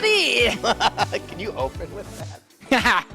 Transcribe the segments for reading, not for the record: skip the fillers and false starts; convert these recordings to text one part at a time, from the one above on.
buddy. Can you open with that?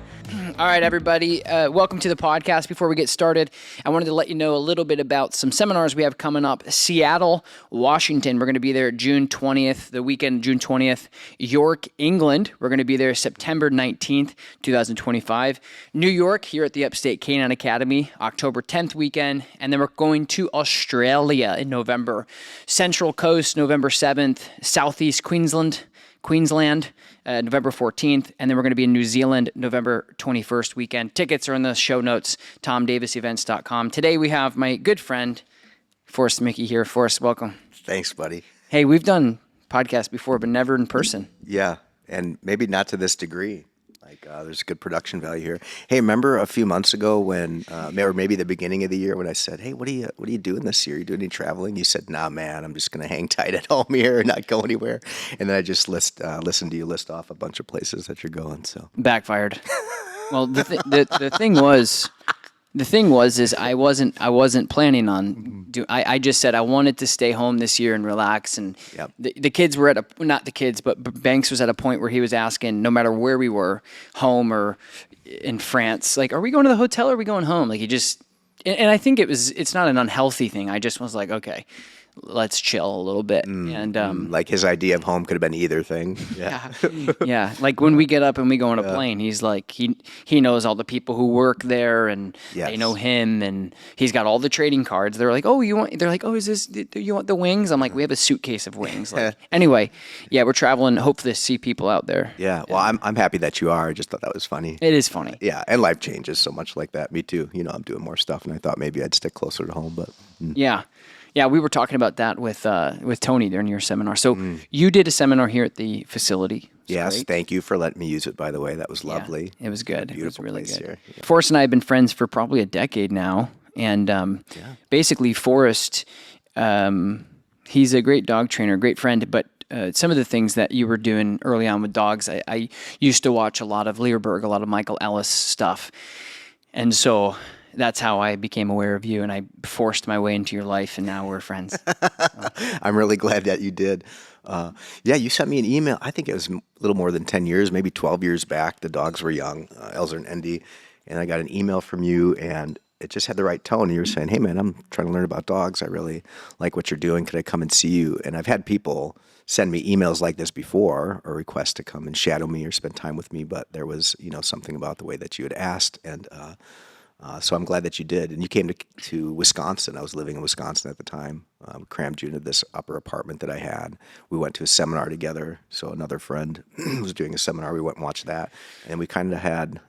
All right, everybody. Welcome to the podcast. Before we get started, I wanted to let you know a little bit about some seminars we have coming up. Seattle, Washington. We're going to be there June 20th, the weekend, June 20th. York, England. We're going to be there September 19th, 2025. New York, here at the Upstate Canine Academy, October 10th weekend. And then we're going to Australia in November. Central Coast, November 7th. Southeast Queensland, November 14th, and then we're going to be in New Zealand November 21st weekend. Tickets are in the show notes, tomdavisevents.com. Today we have my good friend, Forrest Micke here. Forrest, welcome. Thanks, buddy. Hey, we've done podcasts before, but never in person. Yeah, and maybe not to this degree. There's good production value here. Hey, remember a few months ago when, or maybe the beginning of the year when I said, "Hey, what are you doing this year? You doing any traveling?" You said, "Nah, man, I'm just gonna hang tight at home here and not go anywhere." And then I just listened to you list off a bunch of places that you're going. So backfired. Well, the thing was I wasn't planning on doing. I just said I wanted to stay home this year and relax. And Yep. the kids were not the kids, but Banks was at a point where he was asking, no matter where we were, home or in France, like, are we going to the hotel or are we going home? Like, and I think it's not an unhealthy thing. I just was like, okay, let's chill a little bit. And like his idea of home could have been either thing. yeah. Yeah. Like when we get up and we go on a plane, he's like, he knows all the people who work there and they know him, and he's got all the trading cards. They're like, do you want the wings? I'm like, we have a suitcase of wings. Like, anyway, yeah, we're traveling, hopefully to see people out there. Yeah. Well, I'm happy that you are. I just thought that was funny. It is funny. Yeah. And life changes so much like that. Me too. I'm doing more stuff, and I thought maybe I'd stick closer to home, but Yeah. Yeah, we were talking about that with Tony during your seminar. So you did a seminar here at the facility. Yes, great. Thank you for letting me use it, by the way. That was lovely. Yeah, it was good. Beautiful it was really place good. here. Yeah. Forrest and I have been friends for probably a decade now. And basically, Forrest, he's a great dog trainer, great friend. But some of the things that you were doing early on with dogs, I used to watch a lot of Learberg, a lot of Michael Ellis stuff. And so that's how I became aware of you, and I forced my way into your life, and now we're friends. I'm really glad that you did. You sent me an email. I think it was a little more than 10 years, maybe 12 years back. The dogs were young, Elzer and Endy, and I got an email from you, and it just had the right tone. You were saying, "Hey, man, I'm trying to learn about dogs. I really like what you're doing. Could I come and see you?" And I've had people send me emails like this before, or request to come and shadow me or spend time with me, but there was, something about the way that you had asked, and so I'm glad that you did. And you came to Wisconsin. I was living in Wisconsin at the time. We crammed you into this upper apartment that I had. We went to a seminar together. So another friend was doing a seminar. We went and watched that. And we kind of had,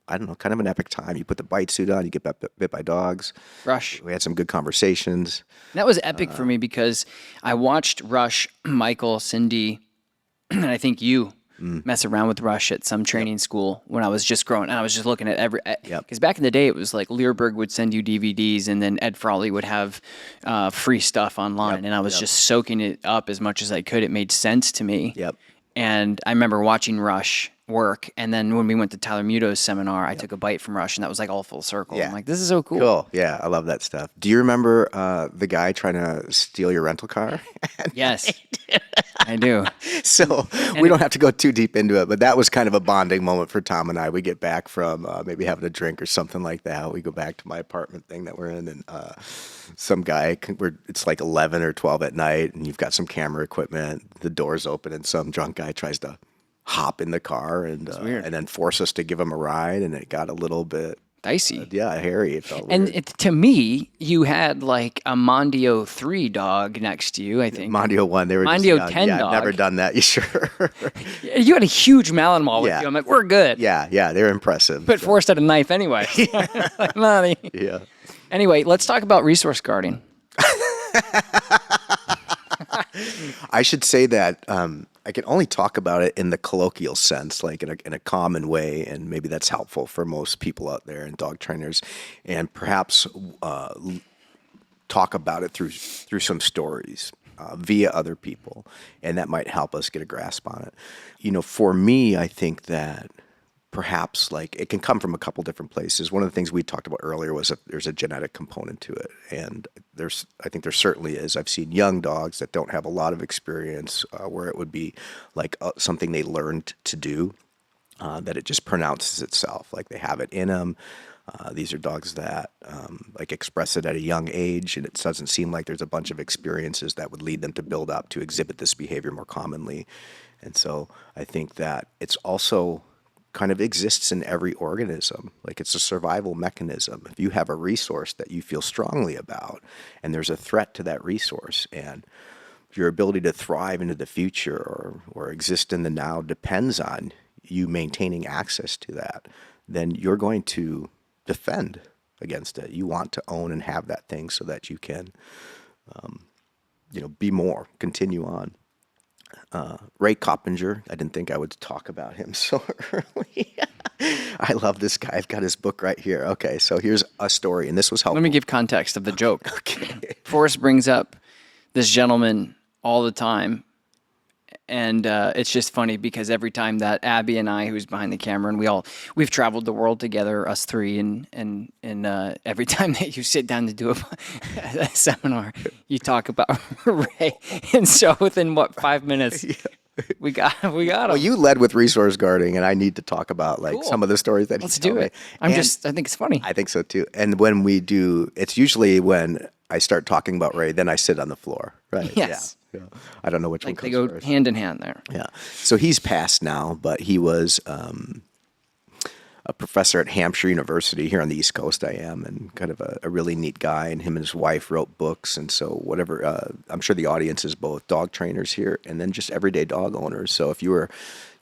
kind of an epic time. You put the bite suit on, you get bit by dogs. Rush. We had some good conversations. That was epic for me because I watched Rush, Michael, Cindy, and I think you mess around with Rush at some training school when I was just growing. And I was just looking at because back in the day, it was like Learberg would send you DVDs, and then Ed Frawley would have free stuff online. And I was just soaking it up as much as I could. It made sense to me. Yep. And I remember watching Rush work. And then when we went to Tyler Muto's seminar, I took a bite from Rush, and that was like all full circle. Yeah. I'm like, this is so cool. Cool. Yeah, I love that stuff. Do you remember the guy trying to steal your rental car? Yes, I do. So we don't have to go too deep into it, but that was kind of a bonding moment for Tom and I. We get back from maybe having a drink or something like that. We go back to my apartment thing that we're in, and some guy, it's like 11 or 12 at night, and you've got some camera equipment. The door's open, and some drunk guy tries to hop in the car and then force us to give him a ride, and it got a little bit dicey. Hairy. It felt and weird. to me, you had like a Mondio 3 dog next to you, I think. Mondio 1. They were Mondio just 10 I've dog. never done that. You sure? You had a huge Malinois with you. I'm like, we're good. Yeah, they're impressive. But Forrest had a knife anyway. Like, Monty. Yeah. Anyway, let's talk about resource guarding. I should say that I can only talk about it in the colloquial sense, like in a common way, and maybe that's helpful for most people out there and dog trainers, and perhaps talk about it through some stories via other people, and that might help us get a grasp on it. For me, I think that perhaps like it can come from a couple different places. One of the things we talked about earlier was that there's a genetic component to it, and I think there certainly is. I've seen young dogs that don't have a lot of experience where it would be like something they learned to do, that it just pronounces itself, like they have it in them. These are dogs that like express it at a young age, and it doesn't seem like there's a bunch of experiences that would lead them to build up to exhibit this behavior more commonly. And so I think that it's also kind of exists in every organism. Like it's a survival mechanism. If you have a resource that you feel strongly about and there's a threat to that resource, and your ability to thrive into the future or exist in the now depends on you maintaining access to that, then you're going to defend against it. You want to own and have that thing so that you can, be more, continue on. Ray Coppinger, I didn't think I would talk about him so early. I love this guy. I've got his book right here. Okay, so here's a story, and this was helpful. Let me give context of the joke. Okay. Forrest brings up this gentleman all the time, and it's just funny because every time that Abby and I, who's behind the camera, and we've traveled the world together, us three, and every time that you sit down to do a seminar, you talk about Ray, and so within 5 minutes, we got him. Well, you led with resource guarding, and I need to talk about Cool. some of the stories that Let's he told do me. it. I think it's funny. I think so too. And when we do, it's usually when I start talking about Ray, then I sit on the floor, right? Yes. Yeah. I don't know which one They comes go first. hand in hand there. Yeah. So he's passed now, but he was a professor at Hampshire University here on the East Coast. I am, and kind of a really neat guy. And him and his wife wrote books. And so whatever, I'm sure the audience is both dog trainers here and then just everyday dog owners. So if you were,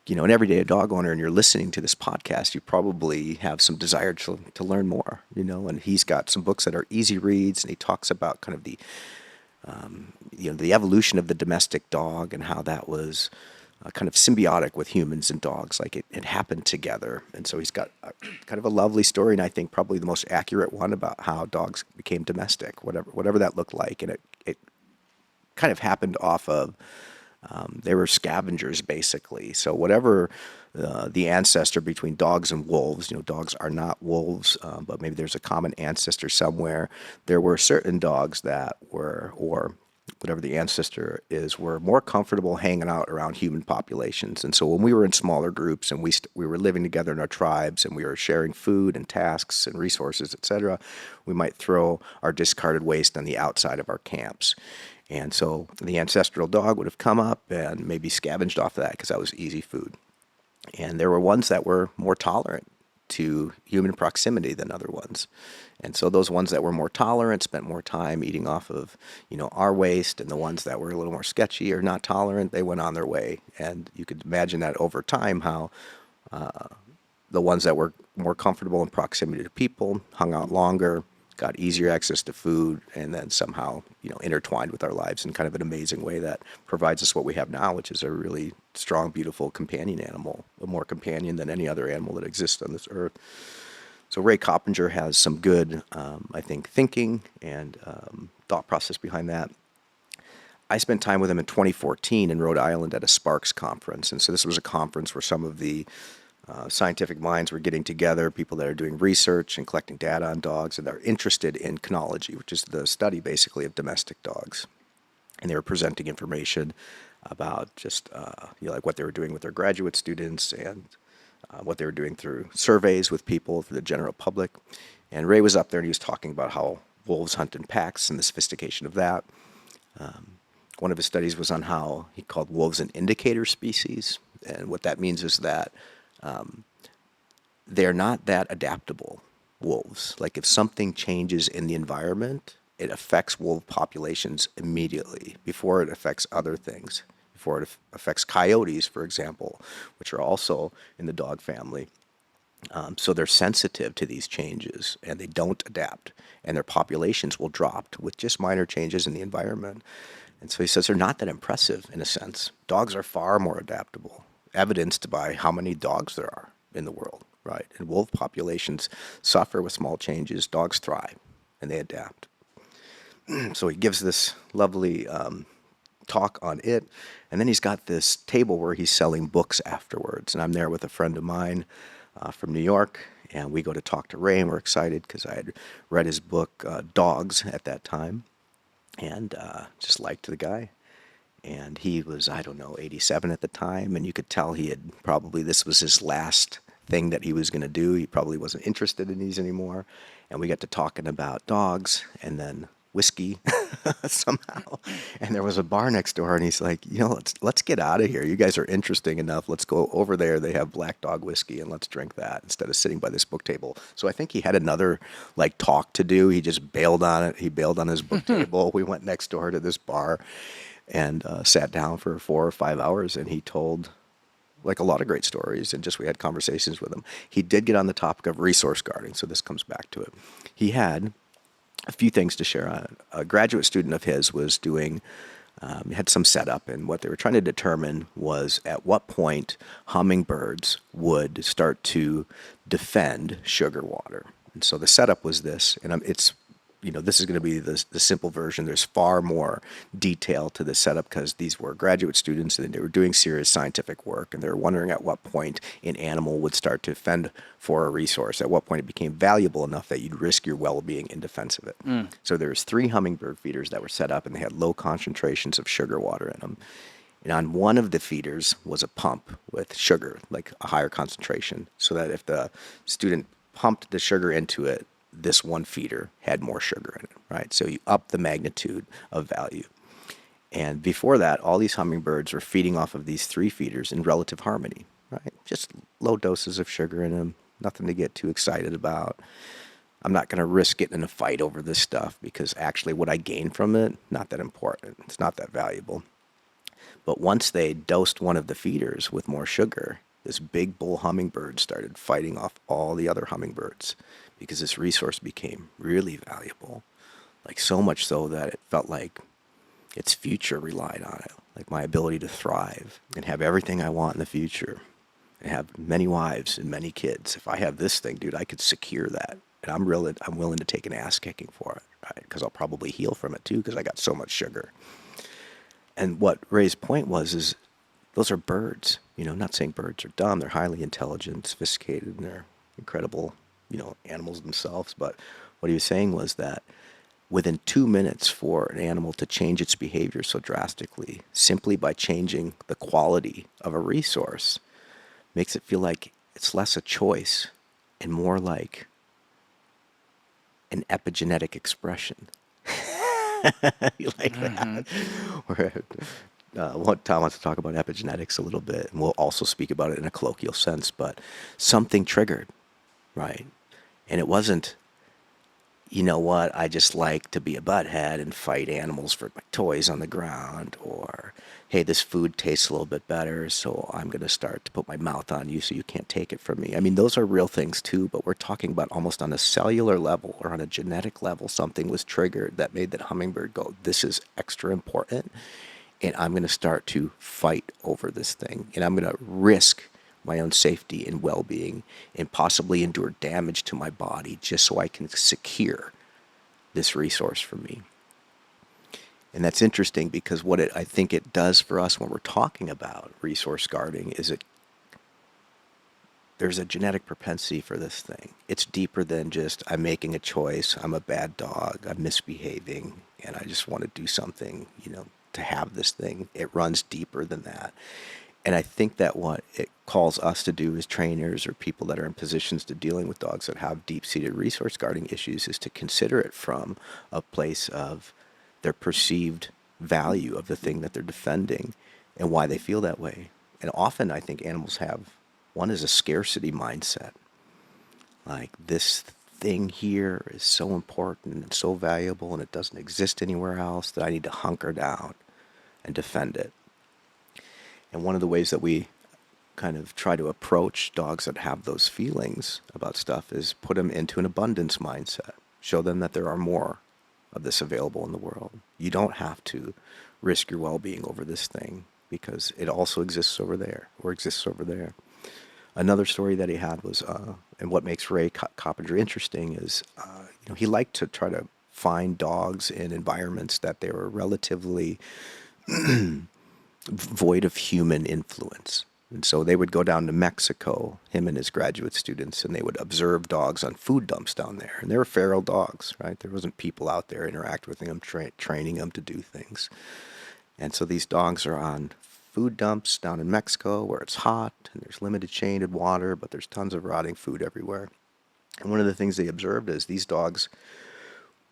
an everyday dog owner and you're listening to this podcast, you probably have some desire to learn more, and he's got some books that are easy reads, and he talks about kind of the evolution of the domestic dog and how that was kind of symbiotic with humans and dogs, like it happened together. And so he's got kind of a lovely story, and I think probably the most accurate one about how dogs became domestic, whatever that looked like. And it kind of happened off of, they were scavengers basically. So whatever the ancestor between dogs and wolves, dogs are not wolves, but maybe there's a common ancestor somewhere. There were certain dogs that were, or whatever the ancestor is, were more comfortable hanging out around human populations. And so when we were in smaller groups and we were living together in our tribes and we were sharing food and tasks and resources, etc., we might throw our discarded waste on the outside of our camps. And so the ancestral dog would have come up and maybe scavenged off of that because that was easy food. And there were ones that were more tolerant to human proximity than other ones. And so those ones that were more tolerant spent more time eating off of, our waste, and the ones that were a little more sketchy or not tolerant, they went on their way. And you could imagine that over time how the ones that were more comfortable in proximity to people hung out longer, got easier access to food, and then somehow, intertwined with our lives in kind of an amazing way that provides us what we have now, which is a really strong, beautiful companion animal, a more companion than any other animal that exists on this earth. So Ray Coppinger has some good, I think, thinking and thought process behind that. I spent time with him in 2014 in Rhode Island at a Sparks conference. And so this was a conference where some of the scientific minds were getting together, people that are doing research and collecting data on dogs, and they're interested in kynology, which is the study basically of domestic dogs. And they were presenting information about just like what they were doing with their graduate students and what they were doing through surveys with people, for the general public. And Ray was up there and he was talking about how wolves hunt in packs and the sophistication of that. One of his studies was on how he called wolves an indicator species. And what that means is that they're not that adaptable, wolves. Like if something changes in the environment, it affects wolf populations immediately before it affects other things, before it affects coyotes, for example, which are also in the dog family. So they're sensitive to these changes and they don't adapt, and their populations will drop with just minor changes in the environment. And so he says they're not that impressive in a sense. Dogs are far more adaptable, evidenced by how many dogs there are in the world, right? And wolf populations suffer with small changes. Dogs thrive and they adapt. So he gives this lovely talk on it. And then he's got this table where he's selling books afterwards. And I'm there with a friend of mine. from New York, and we go to talk to Ray, and we're excited because I had read his book, Dogs, at that time, and just liked the guy. And he was, I don't know, 87 at the time, and you could tell he had probably, this was his last thing that he was going to do. He probably wasn't interested in these anymore. And we got to talking about dogs and then whiskey somehow. And there was a bar next door, and he's like, let's get out of here. You guys are interesting enough. Let's go over there. They have Black Dog whiskey, and let's drink that instead of sitting by this book table. So I think he had another talk to do. He just bailed on it. He bailed on his book table. We went next door to this bar and sat down for 4 or 5 hours, and he told a lot of great stories, and just we had conversations with him. He did get on the topic of resource guarding, so this comes back to it. He had a few things to share on it. A graduate student of his was doing, had some setup, and what they were trying to determine was at what point hummingbirds would start to defend sugar water. And so the setup was this, and it's this is going to be the simple version. There's far more detail to the setup because these were graduate students and they were doing serious scientific work, and they were wondering at what point an animal would start to fend for a resource, at what point it became valuable enough that you'd risk your well-being in defense of it. So there's 3 hummingbird feeders that were set up, and they had low concentrations of sugar water in them. And on one of the feeders was a pump with sugar, like a higher concentration, so that if the student pumped the sugar into it, this one feeder had more sugar in it, right? So you up the magnitude of value. And before that, all these hummingbirds were feeding off of these 3 feeders in relative harmony, right? Just low doses of sugar in them, nothing to get too excited about. I'm not going to risk getting in a fight over this stuff because actually what I gain from it, not that important. It's not that valuable. But once they dosed one of the feeders with more sugar, this big bull hummingbird started fighting off all the other hummingbirds because this resource became really valuable, so much so that it felt like its future relied on it, like my ability to thrive and have everything I want in the future and have many wives and many kids. If I have this thing, dude, I could secure that, and I'm willing to take an ass kicking for it, right? Because I'll probably heal from it too because I got so much sugar. And what Ray's point is those are birds. Not saying birds are dumb. They're highly intelligent, sophisticated, and they're incredible, animals themselves. But what he was saying was that within 2 minutes for an animal to change its behavior so drastically, simply by changing the quality of a resource, makes it feel like it's less a choice and more like an epigenetic expression. You like that? Tom wants to talk about epigenetics a little bit, and we'll also speak about it in a colloquial sense, but something triggered, right? And it wasn't, I just like to be a butthead and fight animals for my toys on the ground, or, hey, this food tastes a little bit better, so I'm going to start to put my mouth on you so you can't take it from me. I mean, those are real things too, but we're talking about almost on a cellular level or on a genetic level, something was triggered that made that hummingbird go, this is extra important. And I'm going to start to fight over this thing. And I'm going to risk my own safety and well-being and possibly endure damage to my body just so I can secure this resource for me. And that's interesting because what I think it does for us when we're talking about resource guarding is there's a genetic propensity for this thing. It's deeper than just I'm making a choice, I'm a bad dog, I'm misbehaving, and I just want to do something, to have this thing. It runs deeper than that. And I think that what it calls us to do as trainers or people that are in positions to dealing with dogs that have deep-seated resource guarding issues is to consider it from a place of their perceived value of the thing that they're defending and why they feel that way. And often I think animals have, one is a scarcity mindset. Like this thing here is so important and so valuable and it doesn't exist anywhere else that I need to hunker down and defend it. And one of the ways that we kind of try to approach dogs that have those feelings about stuff is put them into an abundance mindset. Show them that there are more of this available in the world. You don't have to risk your well-being over this thing because it also exists over there or exists over there. Another story that he had was, and what makes Ray Coppinger interesting is, he liked to try to find dogs in environments that they were relatively void of human influence. And so they would go down to Mexico, him and his graduate students, and they would observe dogs on food dumps down there. And they were feral dogs, right? There wasn't people out there interacting with them, training them to do things. And so these dogs are on food dumps down in Mexico where it's hot and there's limited shaded water, but there's tons of rotting food everywhere. And one of the things they observed is these dogs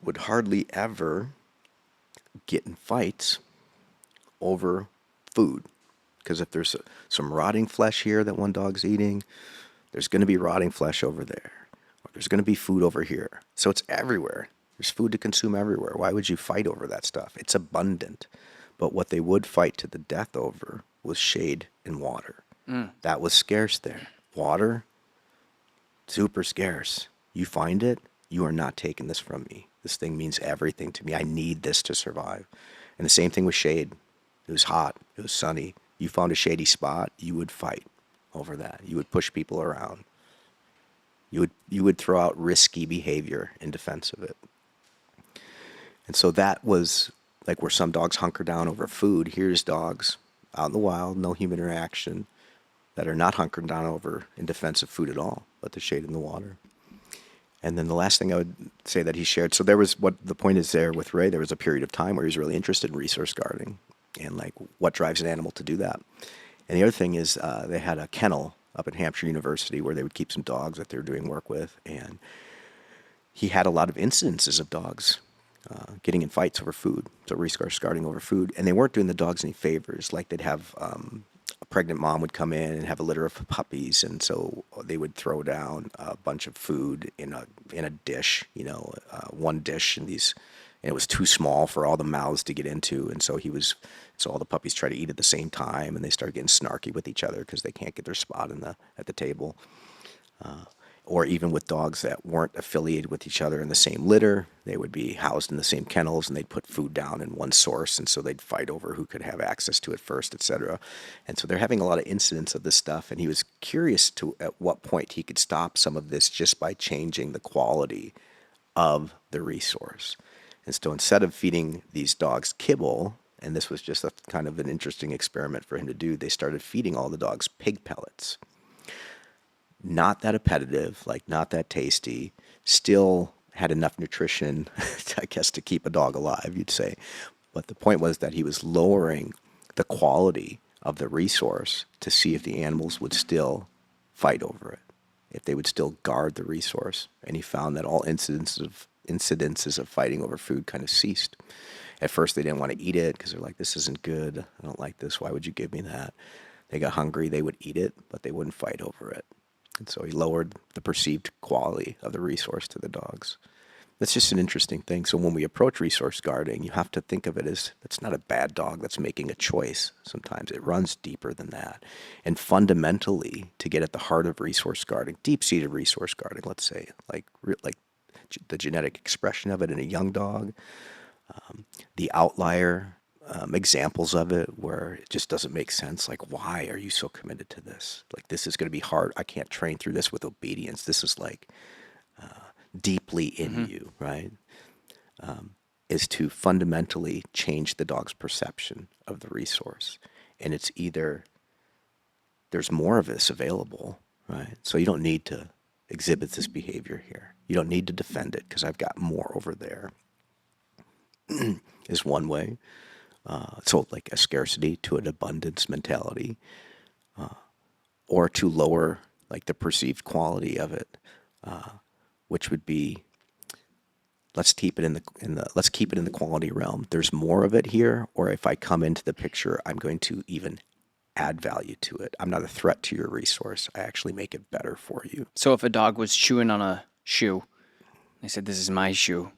would hardly ever get in fights over food. Because if there's some rotting flesh here that one dog's eating, there's going to be rotting flesh over there. Or there's going to be food over here. So it's everywhere. There's food to consume everywhere. Why would you fight over that stuff? It's abundant. But what they would fight to the death over was shade and water. That was scarce there. Water, super scarce. You find it, you are not taking this from me. This thing means everything to me. I need this to survive. And the same thing with shade. It was hot. It was sunny. You found a shady spot, you would fight over that. You would push people around. You would throw out risky behavior in defense of it. And so that was like where some dogs hunker down over food. Here's dogs out in the wild, no human interaction, that are not hunkering down over in defense of food at all, but the shade and the water. And then the last thing I would say that he shared, so there was, what the point is there with Ray, there was a period of time where he was really interested in resource guarding and like what drives an animal to do that. And the other thing is they had a kennel up at Hampshire University where they would keep some dogs that they were doing work with. And he had a lot of incidences of dogs getting in fights over food, so resource guarding over food. And they weren't doing the dogs any favors. Like they'd have a pregnant mom would come in and have a litter of puppies, and so they would throw down a bunch of food in a dish, one dish, and it was too small for all the mouths to get into, and so all the puppies try to eat at the same time, and they start getting snarky with each other because they can't get their spot at the table. Or even with dogs that weren't affiliated with each other in the same litter, they would be housed in the same kennels, and they'd put food down in one source, and so they'd fight over who could have access to it first, etc. And so they're having a lot of incidents of this stuff, and he was curious at what point he could stop some of this just by changing the quality of the resource. And so instead of feeding these dogs kibble, and this was just a kind of an interesting experiment for him to do, they started feeding all the dogs pig pellets. Not that appetitive, like not that tasty, still had enough nutrition, I guess, to keep a dog alive, you'd say. But the point was that he was lowering the quality of the resource to see if the animals would still fight over it, if they would still guard the resource. And he found that all incidences of fighting over food kind of ceased. At first, they didn't want to eat it because they're like, this isn't good. I don't like this. Why would you give me that? They got hungry. They would eat it, but they wouldn't fight over it. And so he lowered the perceived quality of the resource to the dogs. That's just an interesting thing. So when we approach resource guarding, you have to think of it as that's not a bad dog that's making a choice. Sometimes it runs deeper than that. And fundamentally, to get at the heart of resource guarding, deep-seated resource guarding, let's say, like the genetic expression of it in a young dog, the outlier examples of it where it just doesn't make sense. Like, why are you so committed to this? Like, this is going to be hard. I can't train through this with obedience. This is like deeply in you, right? Is to fundamentally change the dog's perception of the resource. And it's either there's more of this available, right? So you don't need to exhibit this behavior here. You don't need to defend it because I've got more over there. Is one way. So like a scarcity to an abundance mentality, or to lower like the perceived quality of it, which would be let's keep it in the quality realm. There's more of it here, or if I come into the picture, I'm going to even add value to it. I'm not a threat to your resource. I actually make it better for you. So if a dog was chewing on a shoe, they said, "This is my shoe,"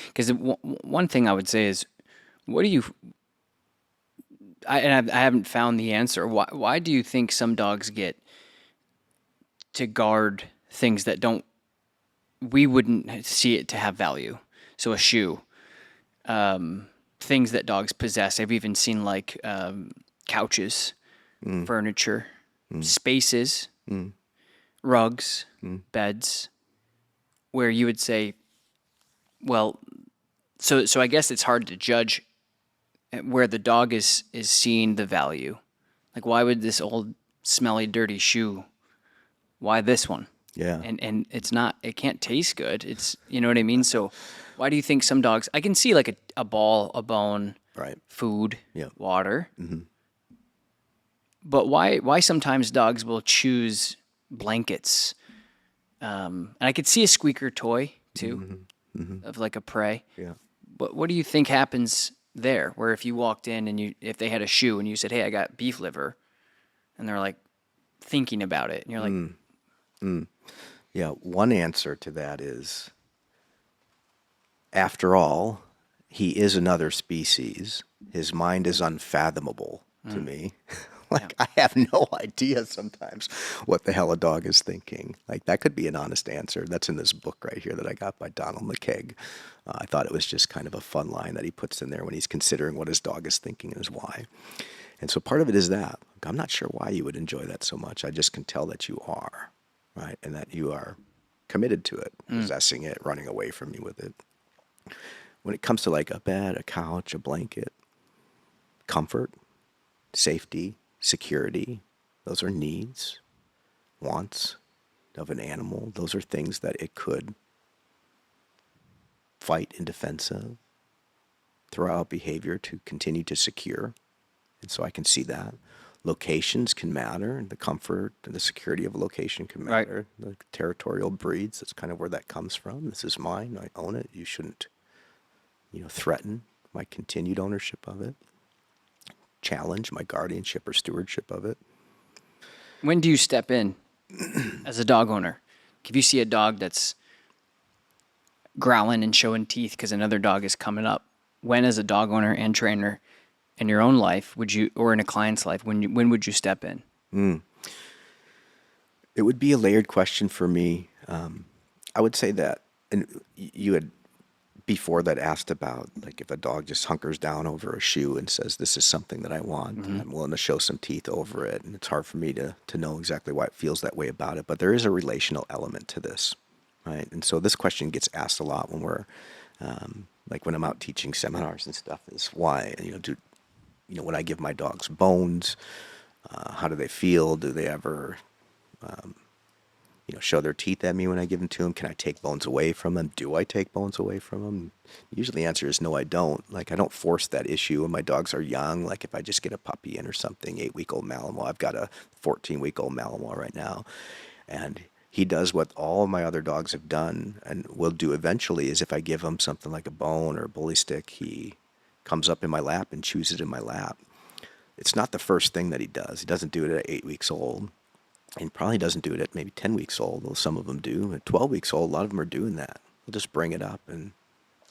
because one thing I would say is, what do you? I haven't found the answer. Why do you think some dogs get to guard things that we wouldn't see it to have value? So a shoe, things that dogs possess. I've even seen like couches, furniture, spaces, rugs, beds, where you would say, well, so I guess it's hard to judge where the dog is seeing the value. Like, why would this old smelly, dirty shoe. Why this one? Yeah. And it can't taste good. It's, you know what I mean? So why do you think some dogs, I can see like a ball, a bone, Right. food, Yeah. water. But why sometimes dogs will choose blankets? And I could see a squeaker toy too, of like a prey. Yeah. But what do you think happens there? Where if you walked in and if they had a shoe and you said, "Hey, I got beef liver," and they're like thinking about it, and you're like, Yeah. One answer to that is, after all, he is another species. His mind is unfathomable to me. Like, I have no idea sometimes what the hell a dog is thinking. Like, that could be an honest answer. That's in this book right here that I got by Donald McKeag. I thought it was just kind of a fun line that he puts in there when he's considering what his dog is thinking and his why. And so part of it is that. I'm not sure why you would enjoy that so much. I just can tell that you are, right? And that you are committed to it, possessing it, running away from you with it. When it comes to like a bed, a couch, a blanket, comfort, safety, security, those are needs, wants of an animal. Those are things that it could fight in defense of, throw out behavior to continue to secure. And so I can see that. Locations can matter. The comfort and the security of a location can matter. Right. The territorial breeds, that's kind of where that comes from. This is mine. I own it. You shouldn't, threaten my continued ownership of it. Challenge my guardianship or stewardship of it. when do you step in as a dog owner? If you see a dog that's growling and showing teeth because another dog is coming up, when as a dog owner and trainer in your own life would you, or in a client's life, when would you step in? It would be a layered question for me. I would say that, and you had before that asked about like if a dog just hunkers down over a shoe and says, this is something that I want, and I'm willing to show some teeth over it. And it's hard for me to know exactly why it feels that way about it. But there is a relational element to this, right? And so this question gets asked a lot when we're, like when I'm out teaching seminars and stuff, is why, when I give my dogs bones, how do they feel? Do they ever, show their teeth at me when I give them to them? Can I take bones away from them? Do I take bones away from them? Usually the answer is no, I don't. Like, I don't force that issue when my dogs are young. Like if I just get a puppy in or something, 8-week-old Malinois. I've got a 14-week-old Malinois right now. And he does what all of my other dogs have done and will do eventually, is if I give him something like a bone or a bully stick, he comes up in my lap and chews it in my lap. It's not the first thing that he does. He doesn't do it at 8 weeks old. And probably doesn't do it at maybe 10 weeks old, though some of them do. At 12 weeks old, a lot of them are doing that. They'll just bring it up and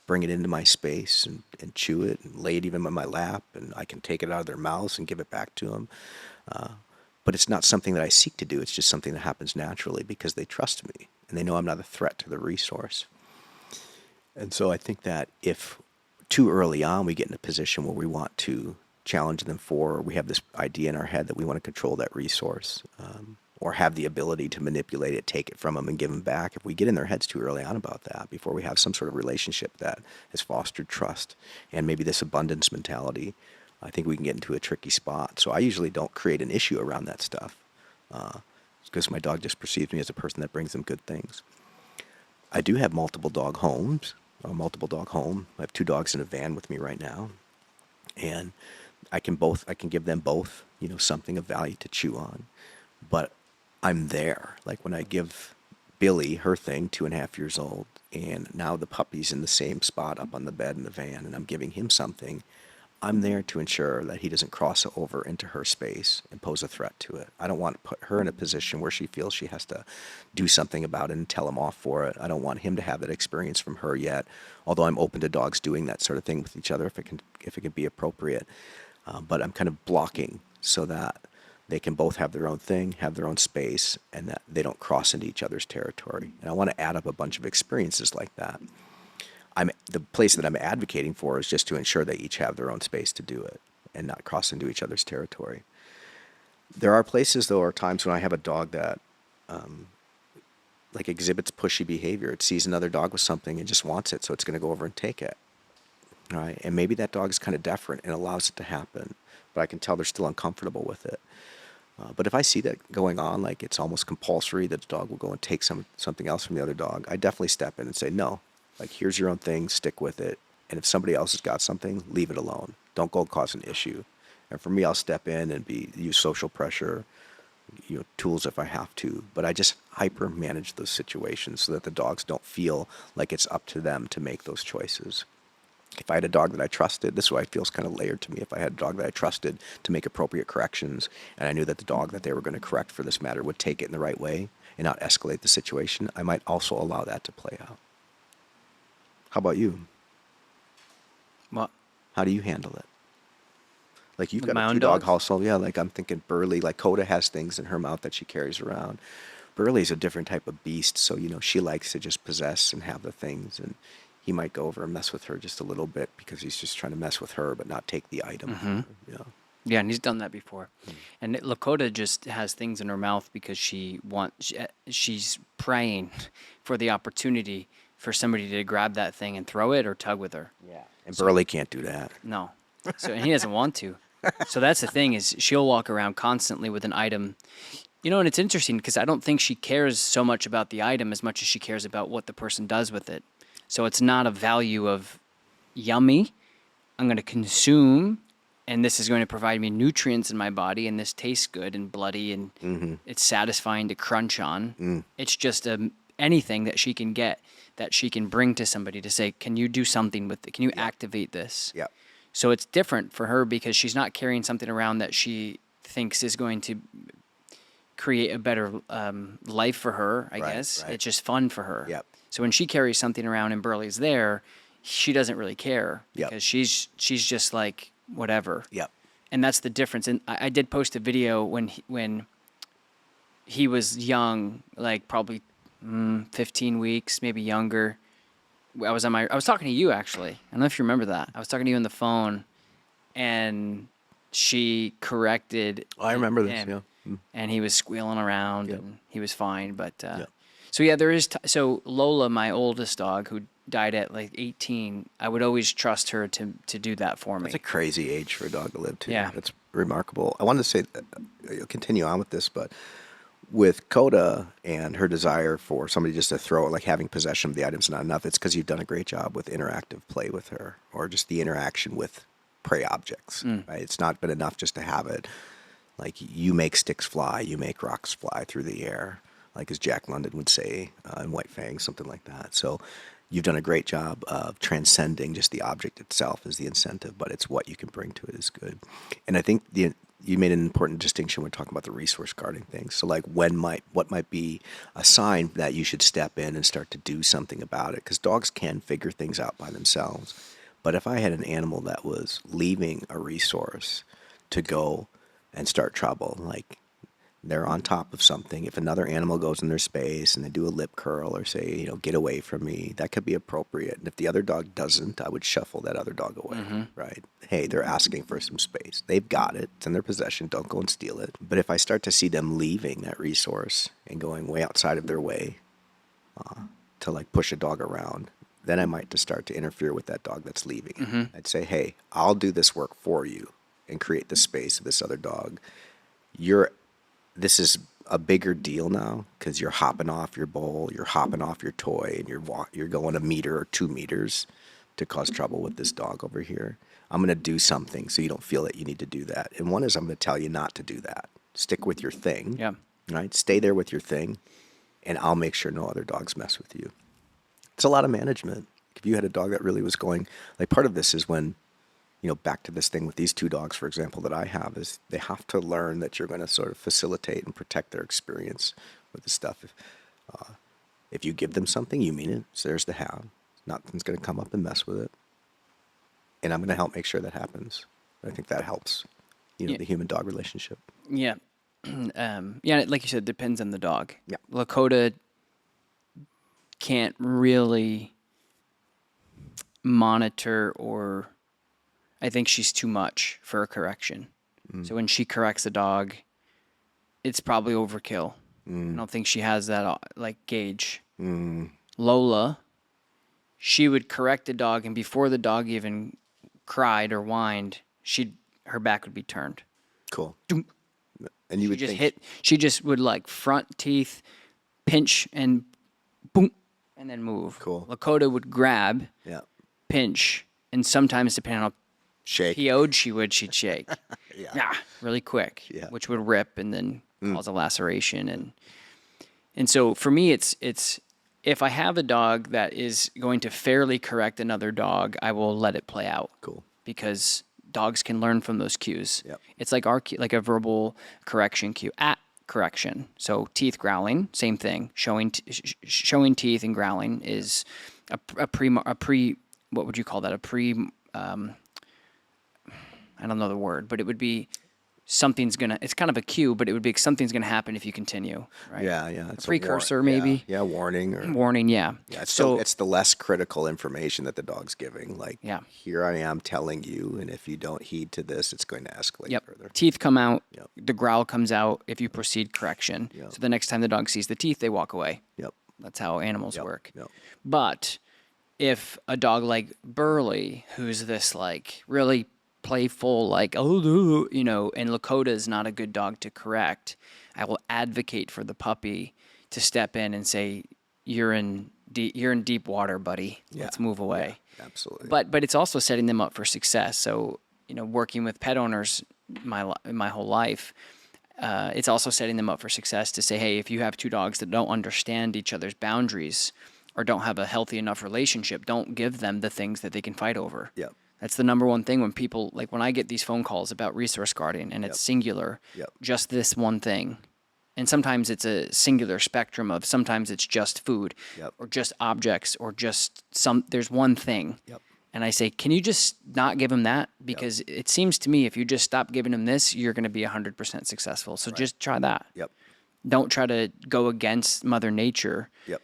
bring it into my space and chew it and lay it even in my lap, and I can take it out of their mouths and give it back to them. But it's not something that I seek to do. It's just something that happens naturally because they trust me and they know I'm not a threat to the resource. And so I think that if too early on we get in a position where we want to challenge them or we have this idea in our head that we want to control that resource, or have the ability to manipulate it, take it from them, and give them back. If we get in their heads too early on about that, before we have some sort of relationship that has fostered trust and maybe this abundance mentality, I think we can get into a tricky spot. So I usually don't create an issue around that stuff, because my dog just perceives me as a person that brings them good things. I do have multiple dog homes, a multiple dog home. I have 2 dogs in a van with me right now, and I can give them both, something of value to chew on, but I'm there. Like when I give Billy her thing, 2.5 years old, and now the puppy's in the same spot up on the bed in the van, and I'm giving him something, I'm there to ensure that he doesn't cross over into her space and pose a threat to it. I don't want to put her in a position where she feels she has to do something about it and tell him off for it. I don't want him to have that experience from her yet, although I'm open to dogs doing that sort of thing with each other if it can be appropriate. But I'm kind of blocking so that they can both have their own thing, have their own space, and that they don't cross into each other's territory. And I want to add up a bunch of experiences like that. The place that I'm advocating for is just to ensure they each have their own space to do it and not cross into each other's territory. There are places, though, or times when I have a dog that like exhibits pushy behavior. It sees another dog with something and just wants it, so it's going to go over and take it. Right? And maybe that dog is kind of deferent and allows it to happen, but I can tell they're still uncomfortable with it. But if I see that going on, like it's almost compulsory that the dog will go and take something else from the other dog, I definitely step in and say, no, like here's your own thing, stick with it. And if somebody else has got something, leave it alone. Don't go cause an issue. And for me, I'll step in and use social pressure, tools if I have to. But I just hyper manage those situations so that the dogs don't feel like it's up to them to make those choices. If I had a dog that I trusted, this is why it feels kind of layered to me. If I had a dog that I trusted to make appropriate corrections, and I knew that the dog that they were going to correct for this matter would take it in the right way and not escalate the situation, I might also allow that to play out. How about you? What? How do you handle it? Like you've With got my a own two-dog dogs? household. Yeah, like I'm thinking Burley, like Coda has things in her mouth that she carries around. Burley's a different type of beast, so she likes to just possess and have the things, and he might go over and mess with her just a little bit because he's just trying to mess with her, but not take the item. Mm-hmm. Yeah. Yeah, and he's done that before. And Lakota just has things in her mouth because she's praying for the opportunity for somebody to grab that thing and throw it or tug with her. Yeah. And Burley can't do that. No. And he doesn't want to. So that's the thing is she'll walk around constantly with an item. And it's interesting because I don't think she cares so much about the item as much as she cares about what the person does with it. So it's not a value of yummy, I'm going to consume, and this is going to provide me nutrients in my body, and this tastes good and bloody, and it's satisfying to crunch on. It's just anything that she can get that she can bring to somebody to say, can you do something with it? Can you activate this? Yeah. So it's different for her because she's not carrying something around that she thinks is going to create a better life for her, I guess. Right. It's just fun for her. Yep. So when she carries something around and Burley's there, she doesn't really care Yep. because she's just like whatever. Yep. And that's the difference. And I did post a video when he was young, like probably 15 weeks, maybe younger. I was talking to you actually. I don't know if you remember that. I was talking to you on the phone, and she corrected. I remember this. him, Yeah. and he was squealing around, Yep. and he was fine. But Yep. so yeah, there is. So Lola, my oldest dog, who died at like 18, I would always trust her to do that for me. That's a crazy age for a dog to live to. Yeah. That's remarkable. I wanted to say, continue on with this, but with Coda and her desire for somebody just to throw it, like having possession of the items not enough, it's because you've done a great job with interactive play with her, or just the interaction with prey objects. Right? It's not been enough just to have it. Like you make sticks fly, you make rocks fly through the air, like as Jack London would say in White Fang, something like that. So you've done a great job of transcending just the object itself as the incentive, but it's what you can bring to it is good. And I think you made an important distinction when talking about the resource guarding things. So like what might be a sign that you should step in and start to do something about it? Because dogs can figure things out by themselves. But if I had an animal that was leaving a resource to go and start trouble, like they're on top of something. If another animal goes in their space and they do a lip curl or say, get away from me, that could be appropriate. And if the other dog doesn't, I would shuffle that other dog away, right? Hey, they're asking for some space. They've got it. It's in their possession. Don't go and steal it. But if I start to see them leaving that resource and going way outside of their way to like push a dog around, then I might just start to interfere with that dog that's leaving. I'd say, hey, I'll do this work for you and create the space of this other dog. This is a bigger deal now because you're hopping off your bowl, you're hopping off your toy, and you're going a meter or 2 meters to cause trouble with this dog over here. I'm going to do something so you don't feel that you need to do that. And one is I'm going to tell you not to do that. Stick with your thing. Yeah. Right? Stay there with your thing, and I'll make sure no other dogs mess with you. It's a lot of management. If you had a dog that really was going, like part of this is when, back to this thing with these 2 dogs, for example, that I have, is they have to learn that you're going to sort of facilitate and protect their experience with the stuff. If you give them something, you mean it. It's theirs to have. Nothing's going to come up and mess with it. And I'm going to help make sure that happens. I think that helps, the human-dog relationship. Yeah. Yeah, like you said, it depends on the dog. Yeah. Lakota can't really monitor, or I think she's too much for a correction. So when she corrects a dog, it's probably overkill. I don't think she has that gauge. Lola, she would correct a dog, and before the dog even cried or whined, her back would be turned. Cool. And you She would just think, hit. She just would like front teeth, pinch and boom, and then move. Cool. Lakota would grab, yeah, pinch, and sometimes depending on how shake. PO'd she'd shake. Yeah. Really quick. Yeah. Which would rip and then cause a laceration and so for me it's if I have a dog that is going to fairly correct another dog, I will let it play out. Cool. Because dogs can learn from those cues. Yep. It's like like a verbal correction cue. At correction. So teeth growling, same thing. Showing teeth and growling is a pre. What would you call that? I don't know the word, but it would be it's kind of a cue, but it would be something's gonna happen if you continue. Right? Yeah, yeah. It's a precursor, maybe. Yeah, warning or Warning, yeah. yeah. It's the less critical information that the dog's giving. Like, Yeah. here I am telling you, and if you don't heed to this, it's going to escalate further. Teeth come out. Yep. The growl comes out if you proceed correction. Yep. So the next time the dog sees the teeth, they walk away. Yep. That's how animals work. Yep. But if a dog like Burley, who's this like really playful, like, oh, and Lakota is not a good dog to correct, I will advocate for the puppy to step in and say, you're in deep water, buddy. Yeah. Let's move away. Yeah, absolutely. But it's also setting them up for success. So, working with pet owners my whole life, it's also setting them up for success to say, hey, if you have two dogs that don't understand each other's boundaries or don't have a healthy enough relationship, don't give them the things that they can fight over. Yep. That's the number one thing when people, like when I get these phone calls about resource guarding and it's singular, just this one thing. And sometimes it's a singular spectrum of sometimes it's just food or just objects or just there's one thing. Yep. And I say, can you just not give them that? Because it seems to me if you just stop giving them this, you're going to be 100% successful. So just try that. Yep. Don't try to go against Mother Nature. Yep.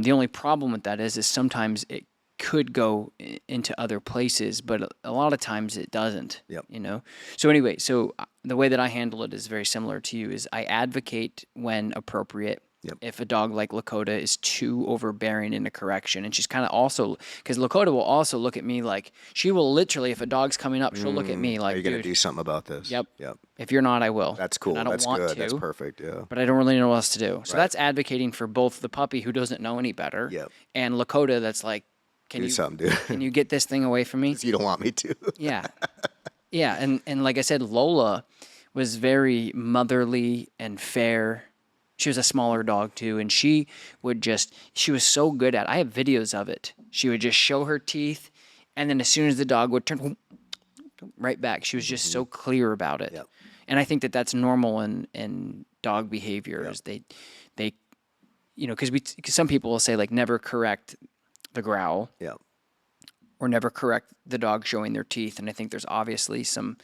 The only problem with that is sometimes it could go into other places, but a lot of times it doesn't. Yep. So anyway, the way that I handle it is very similar to you. Is I advocate when appropriate. Yep. If a dog like Lakota is too overbearing in a correction, and she's kind of also because Lakota will also look at me like she will literally, if a dog's coming up, she'll look at me like, are you going to dude, do something about this? Yep. Yep. If you're not, I will. That's cool. And I don't That's want good. to. That's perfect. Yeah. But I don't really know what else to do. So Right. that's advocating for both the puppy who doesn't know any better, Yep. and Lakota that's like, Do something, dude. can you get this thing away from me? You don't want me to. Yeah. Yeah. And like I said, Lola was very motherly and fair. She was a smaller dog too. And she was so good at it. I have videos of it. She would just show her teeth. And then as soon as the dog would turn right back, she was just so clear about it. Yep. And I think that that's normal in dog behavior is they, because some people will say like never correct the growl. Yep. Or never correct the dog showing their teeth. And I think there's obviously some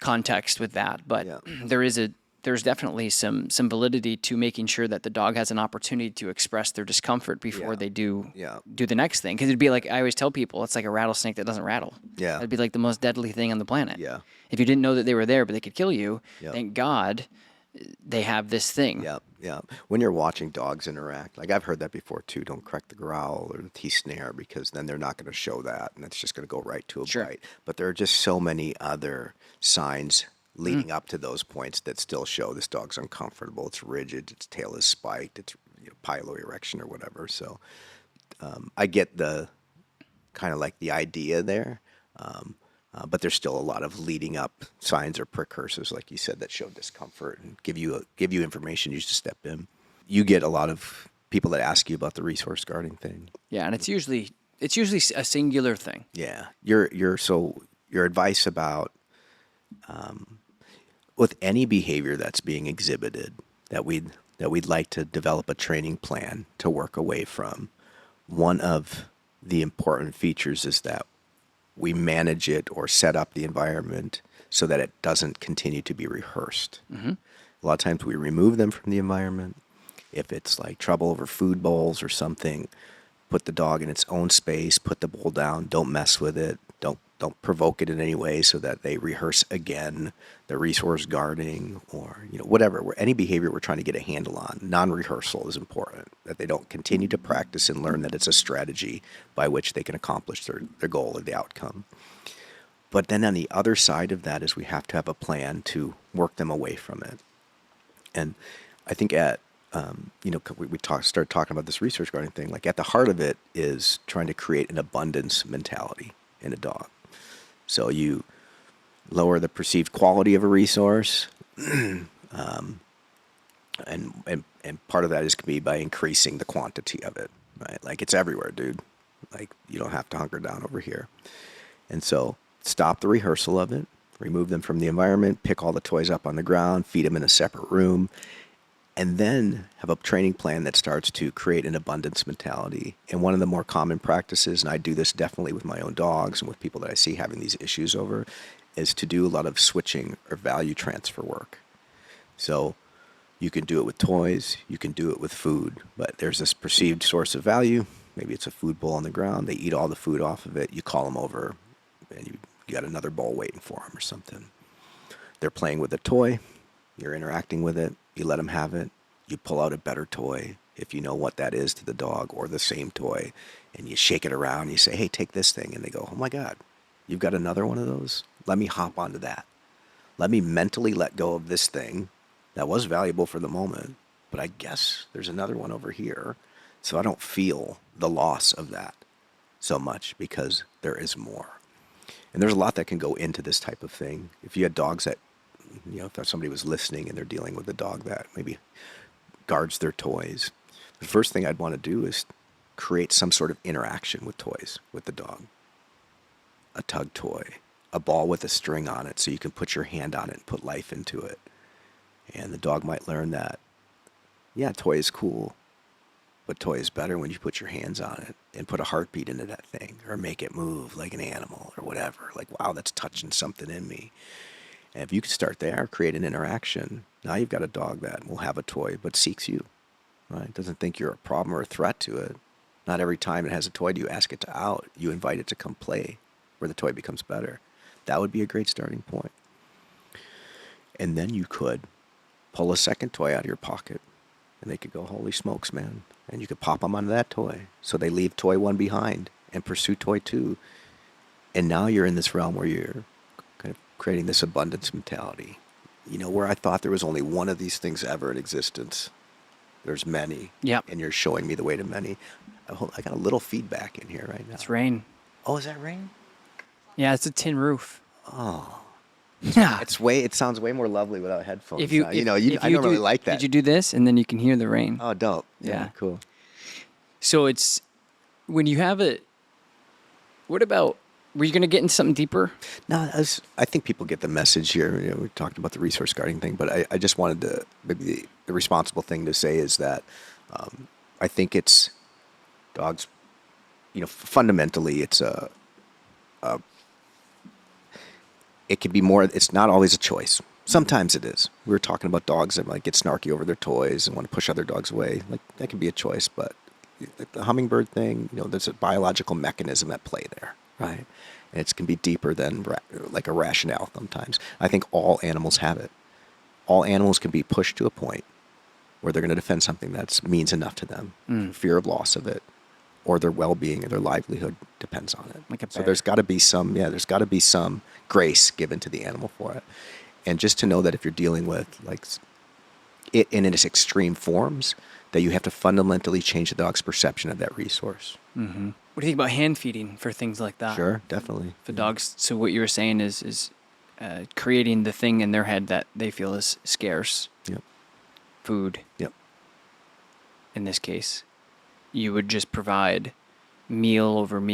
context with that, but there's definitely some validity to making sure that the dog has an opportunity to express their discomfort before they do the next thing. Because it'd be like I always tell people, it's like a rattlesnake that doesn't rattle. Yeah. It'd be like the most deadly thing on the planet. Yeah. If you didn't know that they were there, but they could kill you, thank God they have this thing. Yeah, yeah. When you're watching dogs interact, like I've heard that before too, don't correct the growl or the teeth snare because then they're not going to show that and it's just going to go right to a bite. But there are just so many other signs leading up to those points that still show this dog's uncomfortable, it's rigid, its tail is spiked, it's piloerection or whatever. So I get the kind of like the idea there. But there's still a lot of leading up signs or precursors, like you said, that show discomfort and give you information you just step in. You get a lot of people that ask you about the resource guarding thing. Yeah, and it's usually a singular thing. Yeah, your advice about with any behavior that's being exhibited that we'd like to develop a training plan to work away from. One of the important features is that we manage it or set up the environment so that it doesn't continue to be rehearsed. Mm-hmm. A lot of times we remove them from the environment. If it's like trouble over food bowls or something, put the dog in its own space, put the bowl down, don't mess with it, don't provoke it in any way so that they rehearse again the resource guarding or whatever. Any behavior we're trying to get a handle on, non-rehearsal is important, that they don't continue to practice and learn that it's a strategy by which they can accomplish their goal or the outcome. But then on the other side of that is we have to have a plan to work them away from it. And I think we started talking about this research guarding thing. Like at the heart of it is trying to create an abundance mentality in a dog. So you lower the perceived quality of a resource, and part of that is can be by increasing the quantity of it. Right? Like it's everywhere, dude. Like you don't have to hunker down over here. And so stop the rehearsal of it, remove them from the environment, pick all the toys up on the ground, feed them in a separate room, and then have a training plan that starts to create an abundance mentality. And one of the more common practices, and I do this definitely with my own dogs and with people that I see having these issues over, is to do a lot of switching or value transfer work. So you can do it with toys, you can do it with food, but there's this perceived source of value. Maybe it's a food bowl on the ground. They eat all the food off of it. You call them over, and you got another bowl waiting for them or something. They're playing with a toy. You're interacting with it. You let them have it. You pull out a better toy if you know what that is to the dog, or the same toy, and you shake it around. And you say, hey, take this thing. And they go, oh, my God, you've got another one of those? Let me hop onto that. Let me mentally let go of this thing that was valuable for the moment, but I guess there's another one over here. So I don't feel the loss of that so much because there is more. And there's a lot that can go into this type of thing. If you had dogs that, if somebody was listening and they're dealing with a dog that maybe guards their toys, the first thing I'd want to do is create some sort of interaction with toys with the dog. A tug toy, a ball with a string on it so you can put your hand on it and put life into it. And the dog might learn that, yeah, toy is cool, but toy is better when you put your hands on it and put a heartbeat into that thing or make it move like an animal or whatever. Like, wow, that's touching something in me. And if you can start there, create an interaction, now you've got a dog that will have a toy but seeks you, right? Doesn't think you're a problem or a threat to it. Not every time it has a toy do you ask it to out. You invite it to come play where the toy becomes better. That would be a great starting point. And then you could pull a second toy out of your pocket, and they could go, holy smokes, man. And you could pop them onto that toy. So they leave toy one behind and pursue toy two. And now you're in this realm where you're kind of creating this abundance mentality. Where I thought there was only one of these things ever in existence, there's many. Yep. And you're showing me the way to many. I got a little feedback in here right now. It's rain. Oh, is that rain? Yeah, it's a tin roof. Oh. Yeah. It sounds way more lovely without headphones. If you, I normally like that. Did you do this and then you can hear the rain? Oh, dope. Yeah. Cool. So it's when you have it. What about? Were you going to get into something deeper? No, I think people get the message here. We talked about the resource guarding thing, but I just wanted to maybe the responsible thing to say is that I think it's dogs. Fundamentally, it's it can be more. It's not always a choice. Sometimes it is. We were talking about dogs that might get snarky over their toys and want to push other dogs away. Like that can be a choice, but the hummingbird thing, there's a biological mechanism at play there, right? And it can be deeper than like a rationale sometimes. I think all animals have it. All animals can be pushed to a point where they're going to defend something that means enough to them, fear of loss of it, or their well-being or their livelihood depends on it. So there's got to be some grace given to the animal for it. And just to know that if you're dealing with like it in its extreme forms, that you have to fundamentally change the dog's perception of that resource. Mm-hmm. What do you think about hand feeding for things like that? Sure, definitely. For dogs. So what you were saying is creating the thing in their head that they feel is scarce. Yep. Food. Yep. In this case, you would just provide meal over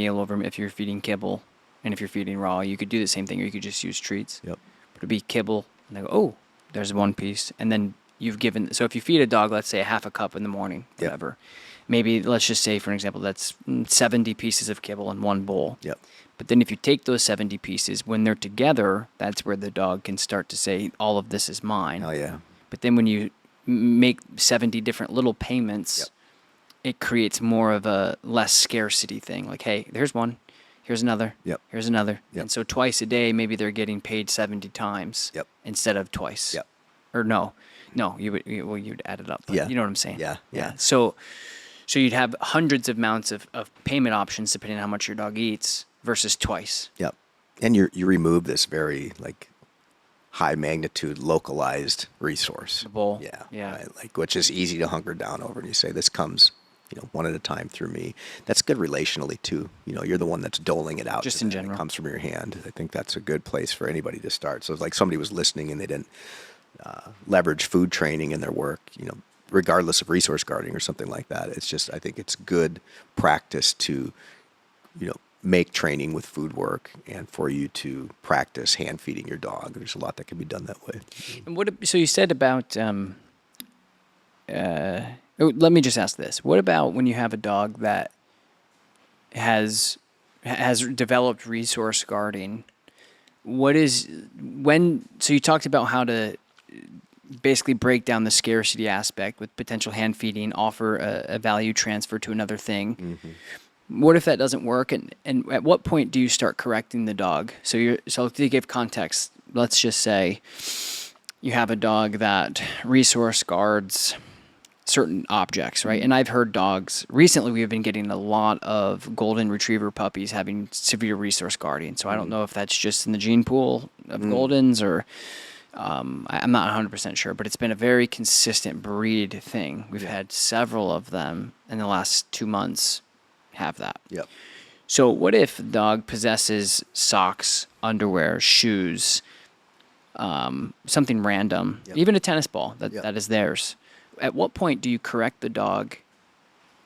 if you're feeding kibble, and if you're feeding raw, you could do the same thing, or you could just use treats. Yep. But it'd be kibble, and they go, oh, there's one piece, and then you've given. So if you feed a dog, let's say a half a cup in the morning, whatever. Yep. Maybe let's just say, for example, that's 70 pieces of kibble in one bowl. Yep. But then if you take those 70 pieces, when they're together, that's where the dog can start to say, all of this is mine. Oh, yeah. But then when you make 70 different little payments, yep. it creates more of a less scarcity thing. Like, hey, there's one, here's another, yep. here's another. Yep. And so twice a day, maybe they're getting paid 70 times yep. instead of twice. Yep. Or no, you'd add it up. Yeah. You know what I'm saying? Yeah. So you'd have hundreds of amounts of payment options depending on how much your dog eats versus twice. Yep. And you remove this very like high magnitude localized resource. The bowl. Yeah. Yeah. Right. Like, which is easy to hunker down over. And you say, this comes, one at a time through me. That's good relationally too. You're the one that's doling it out. Just to in them. general. It comes from your hand. I think that's a good place for anybody to start. So it's like somebody was listening and they didn't leverage food training in their work, regardless of resource guarding or something like that. It's just, I think it's good practice to, make training with food work and for you to practice hand feeding your dog. There's a lot that can be done that way. And so you said about, let me just ask this. What about when you have a dog that has developed resource guarding? So you talked about how to basically break down the scarcity aspect with potential hand feeding, offer a value transfer to another thing. Mm-hmm. What if that doesn't work? And at what point do you start correcting the dog? So to give context, let's just say you have a dog that resource guards certain objects, right? And I've heard dogs, recently we have been getting a lot of golden retriever puppies having severe resource guarding. So I don't know if that's just in the gene pool of Goldens or I'm not 100% sure, but it's been a very consistent breed thing. We've had several of them in the last 2 months have that. Yep. So what if the dog possesses socks, underwear, shoes, something random, even a tennis ball that is theirs? At what point do you correct the dog,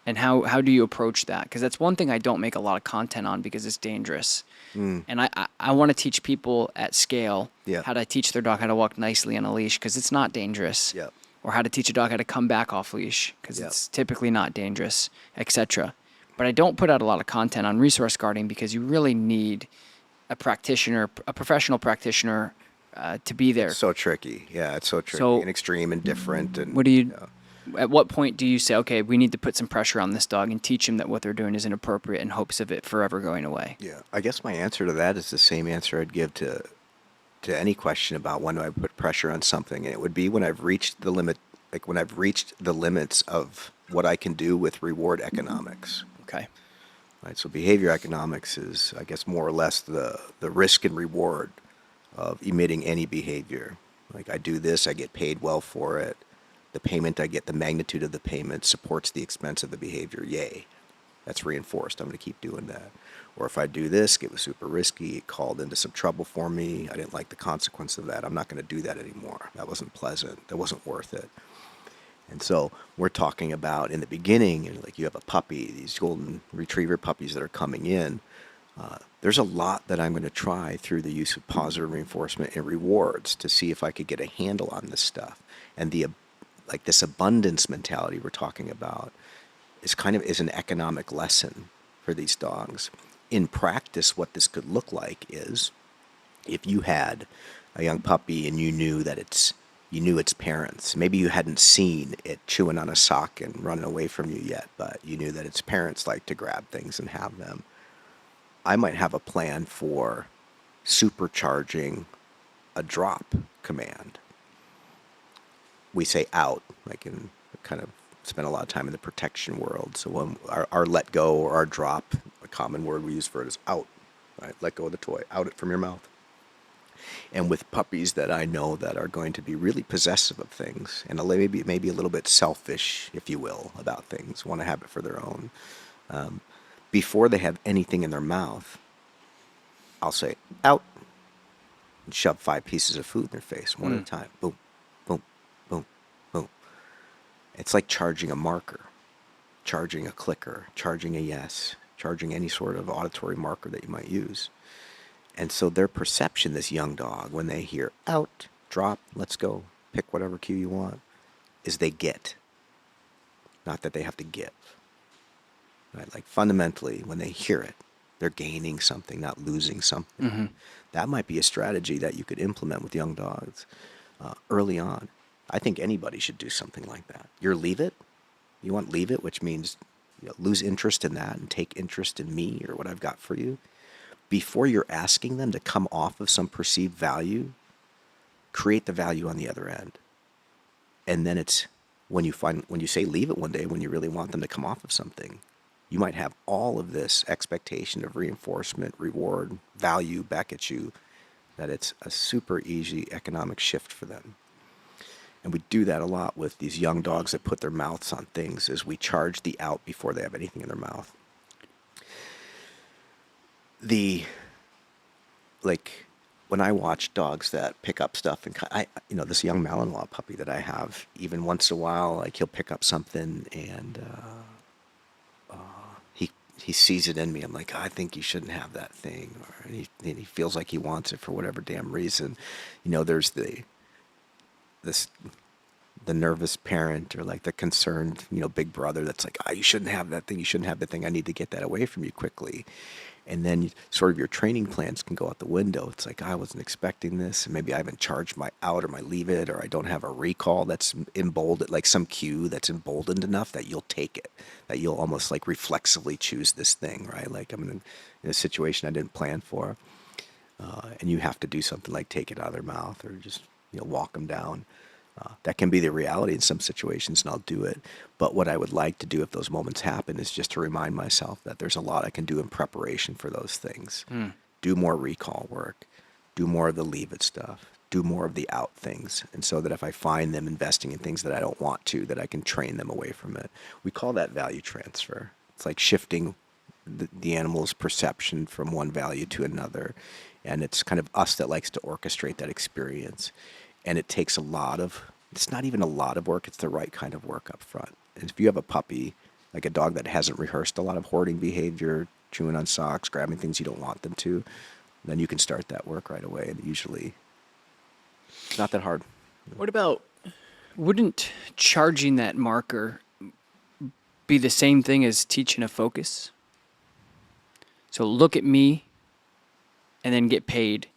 and how do you approach that? Because that's one thing I don't make a lot of content on because it's dangerous. And I want to teach people at scale how to teach their dog how to walk nicely on a leash because it's not dangerous. Yep. Or how to teach a dog how to come back off leash because it's typically not dangerous, etc. But I don't put out a lot of content on resource guarding because you really need a practitioner, a professional practitioner, to be there. It's so tricky. Yeah, it's so tricky and extreme and different. And what do you? At what point do you say, okay, we need to put some pressure on this dog and teach him that what they're doing is inappropriate in hopes of it forever going away? Yeah, I guess my answer to that is the same answer I'd give to any question about when do I put pressure on something, and it would be when I've reached the limit, like when I've reached the limits of what I can do with reward economics. Okay. Right, so behavior economics is, I guess, more or less the risk and reward of emitting any behavior. Like I do this, I get paid well for it. The payment I get, the magnitude of the payment supports the expense of the behavior. Yay. That's reinforced. I'm going to keep doing that. Or if I do this, it was super risky, it called into some trouble for me, I didn't like the consequence of that, I'm not going to do that anymore. That wasn't pleasant. That wasn't worth it. And so we're talking about in the beginning, like you have a puppy, these golden retriever puppies that are coming in. There's a lot that I'm going to try through the use of positive reinforcement and rewards to see if I could get a handle on this stuff. And this abundance mentality we're talking about is an economic lesson for these dogs. In practice, what this could look like is if you had a young puppy and you knew its parents. Maybe you hadn't seen it chewing on a sock and running away from you yet, but you knew that its parents like to grab things and have them. I might have a plan for supercharging a drop command. We say out, like in kind of spend a lot of time in the protection world. So when our let go or our drop, a common word we use for it is out, right? Let go of the toy, out it from your mouth. And with puppies that I know that are going to be really possessive of things and maybe a little bit selfish, if you will, about things, want to have it for their own, before they have anything in their mouth, I'll say out and shove 5 pieces of food in their face one at a time. Boom, boom, boom, boom. It's like charging a marker, charging a clicker, charging a yes, charging any sort of auditory marker that you might use. And so their perception, this young dog, when they hear out, drop, let's go, pick whatever cue you want, is they get, not that they have to give. Right? Like fundamentally, when they hear it, they're gaining something, not losing something. Mm-hmm. That might be a strategy that you could implement with young dogs early on. I think anybody should do something like that. You're leave it. You want leave it, which means lose interest in that and take interest in me or what I've got for you. Before you're asking them to come off of some perceived value, create the value on the other end. And then it's when you say leave it one day, when you really want them to come off of something, you might have all of this expectation of reinforcement, reward, value back at you, that it's a super easy economic shift for them. And we do that a lot with these young dogs that put their mouths on things, is we charge the out before they have anything in their mouth. Like when I watch dogs that pick up stuff, and this young Malinois puppy that I have, even once in a while, like he'll pick up something and he sees it in me. I'm like, I think you shouldn't have that thing, and he feels like he wants it for whatever damn reason. There's the nervous parent, or like the concerned, big brother that's like, you shouldn't have that thing. You shouldn't have the thing. I need to get that away from you quickly. And then sort of your training plans can go out the window. It's like, I wasn't expecting this, and maybe I haven't charged my out or my leave it, or I don't have a recall that's emboldened, like some cue that's emboldened enough that you'll take it, that you'll almost like reflexively choose this thing, right? Like I'm in a situation I didn't plan for, and you have to do something like take it out of their mouth, or just walk them down. That can be the reality in some situations, and I'll do it. But what I would like to do if those moments happen is just to remind myself that there's a lot I can do in preparation for those things. Do more recall work, do more of the leave it stuff, do more of the out things. And so that if I find them investing in things that I don't want to, that I can train them away from it. We call that value transfer. It's like shifting the animal's perception from one value to another. And it's kind of us that likes to orchestrate that experience. And it takes it's not even a lot of work, it's the right kind of work up front. And if you have a puppy, like a dog that hasn't rehearsed a lot of hoarding behavior, chewing on socks, grabbing things you don't want them to, then you can start that work right away. And usually, it's not that hard. What about, wouldn't charging that marker be the same thing as teaching a focus? So look at me and then get paid.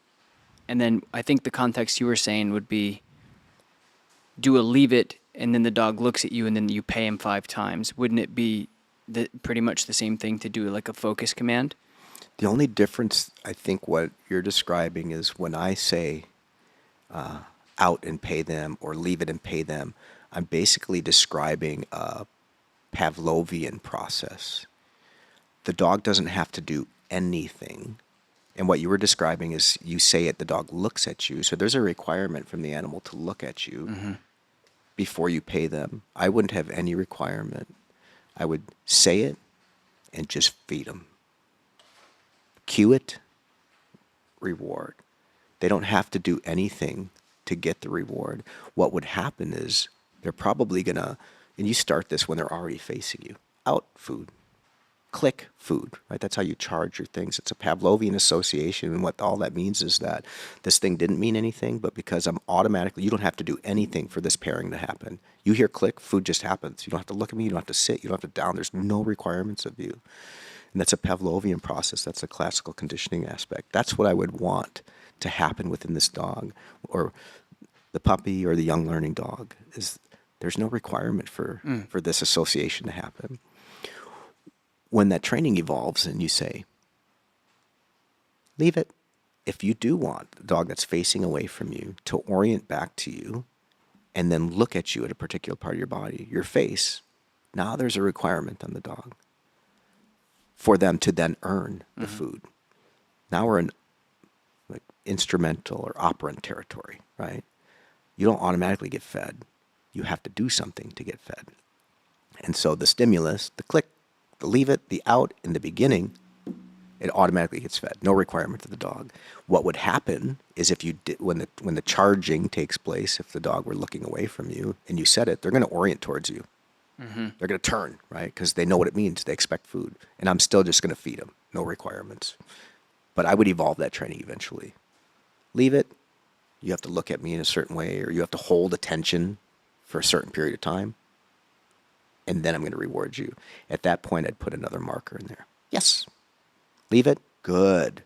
And then I think the context you were saying would be do a leave it, and then the dog looks at you, and then you pay him 5 times. Wouldn't it be pretty much the same thing to do like a focus command? The only difference, I think, what you're describing is when I say out and pay them, or leave it and pay them, I'm basically describing a Pavlovian process. The dog doesn't have to do anything. And what you were describing is you say it, the dog looks at you. So there's a requirement from the animal to look at you before you pay them. I wouldn't have any requirement. I would say it and just feed them. Cue it, reward. They don't have to do anything to get the reward. What would happen is they're probably going to, and you start this when they're already facing you, out food. Click food, right? That's how you charge your things. It's a Pavlovian association, and what all that means is that this thing didn't mean anything, but because I'm automatically, you don't have to do anything for this pairing to happen. You hear click, food just happens. You don't have to look at me, you don't have to sit, you don't have to down. There's no requirements of you. And that's a Pavlovian process. That's a classical conditioning aspect. That's what I would want to happen within this dog, or the puppy, or the young learning dog, is there's no requirement for this association to happen. When that training evolves and you say, leave it. If you do want the dog that's facing away from you to orient back to you and then look at you at a particular part of your body, your face, now there's a requirement on the dog for them to then earn the food. Now we're in like instrumental or operant territory, right? You don't automatically get fed. You have to do something to get fed. And so the stimulus, the click, the leave it, the out in the beginning, it automatically gets fed. No requirement to the dog. What would happen is if you did, when the charging takes place, if the dog were looking away from you and you said it, they're going to orient towards you. They're going to turn, right? Because they know what it means. They expect food. And I'm still just going to feed them. No requirements. But I would evolve that training eventually. Leave it. You have to look at me in a certain way, or you have to hold attention for a certain period of time. And then I'm going to reward you. At that point, I'd put another marker in there. Yes. Leave it. Good.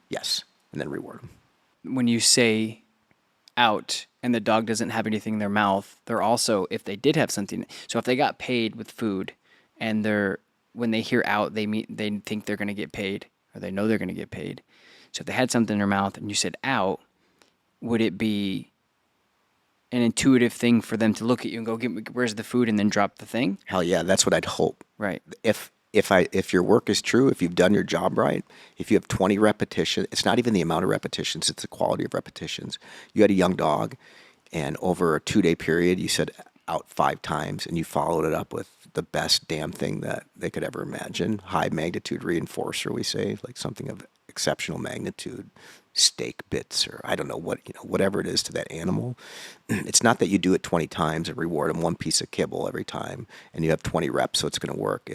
Yes. And then reward them. When you say out and the dog doesn't have anything in their mouth, they're also, if they did have something, so if they got paid with food and when they hear out, they think they're going to get paid, or they know they're going to get paid. So if they had something in their mouth and you said out, would it be an intuitive thing for them to look at you and go, where's the food, and then drop the thing? Hell yeah, that's what I'd hope. Right. If if your work is true, if you've done your job right, if you have 20 repetitions, it's not even the amount of repetitions, it's the quality of repetitions. You had a young dog, and over a 2-day period, you said out 5 times, and you followed it up with the best damn thing that they could ever imagine. High magnitude reinforcer, we say, like something of exceptional magnitude, steak bits, or I don't know what, whatever it is to that animal. It's not that you do it 20 times and reward them one piece of kibble every time, and you have 20 reps, so it's going to work.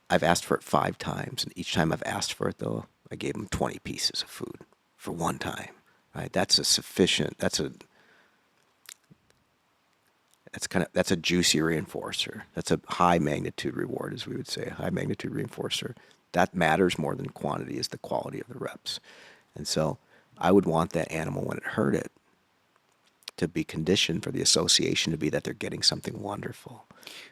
I've asked for it 5 times, and each time I've asked for it, though, I gave them 20 pieces of food for one time. Right? That's a sufficient. That's a juicy reinforcer. That's a high magnitude reward, as we would say, a high magnitude reinforcer. That matters more than quantity is the quality of the reps. And so I would want that animal, when it heard it, to be conditioned for the association to be that they're getting something wonderful.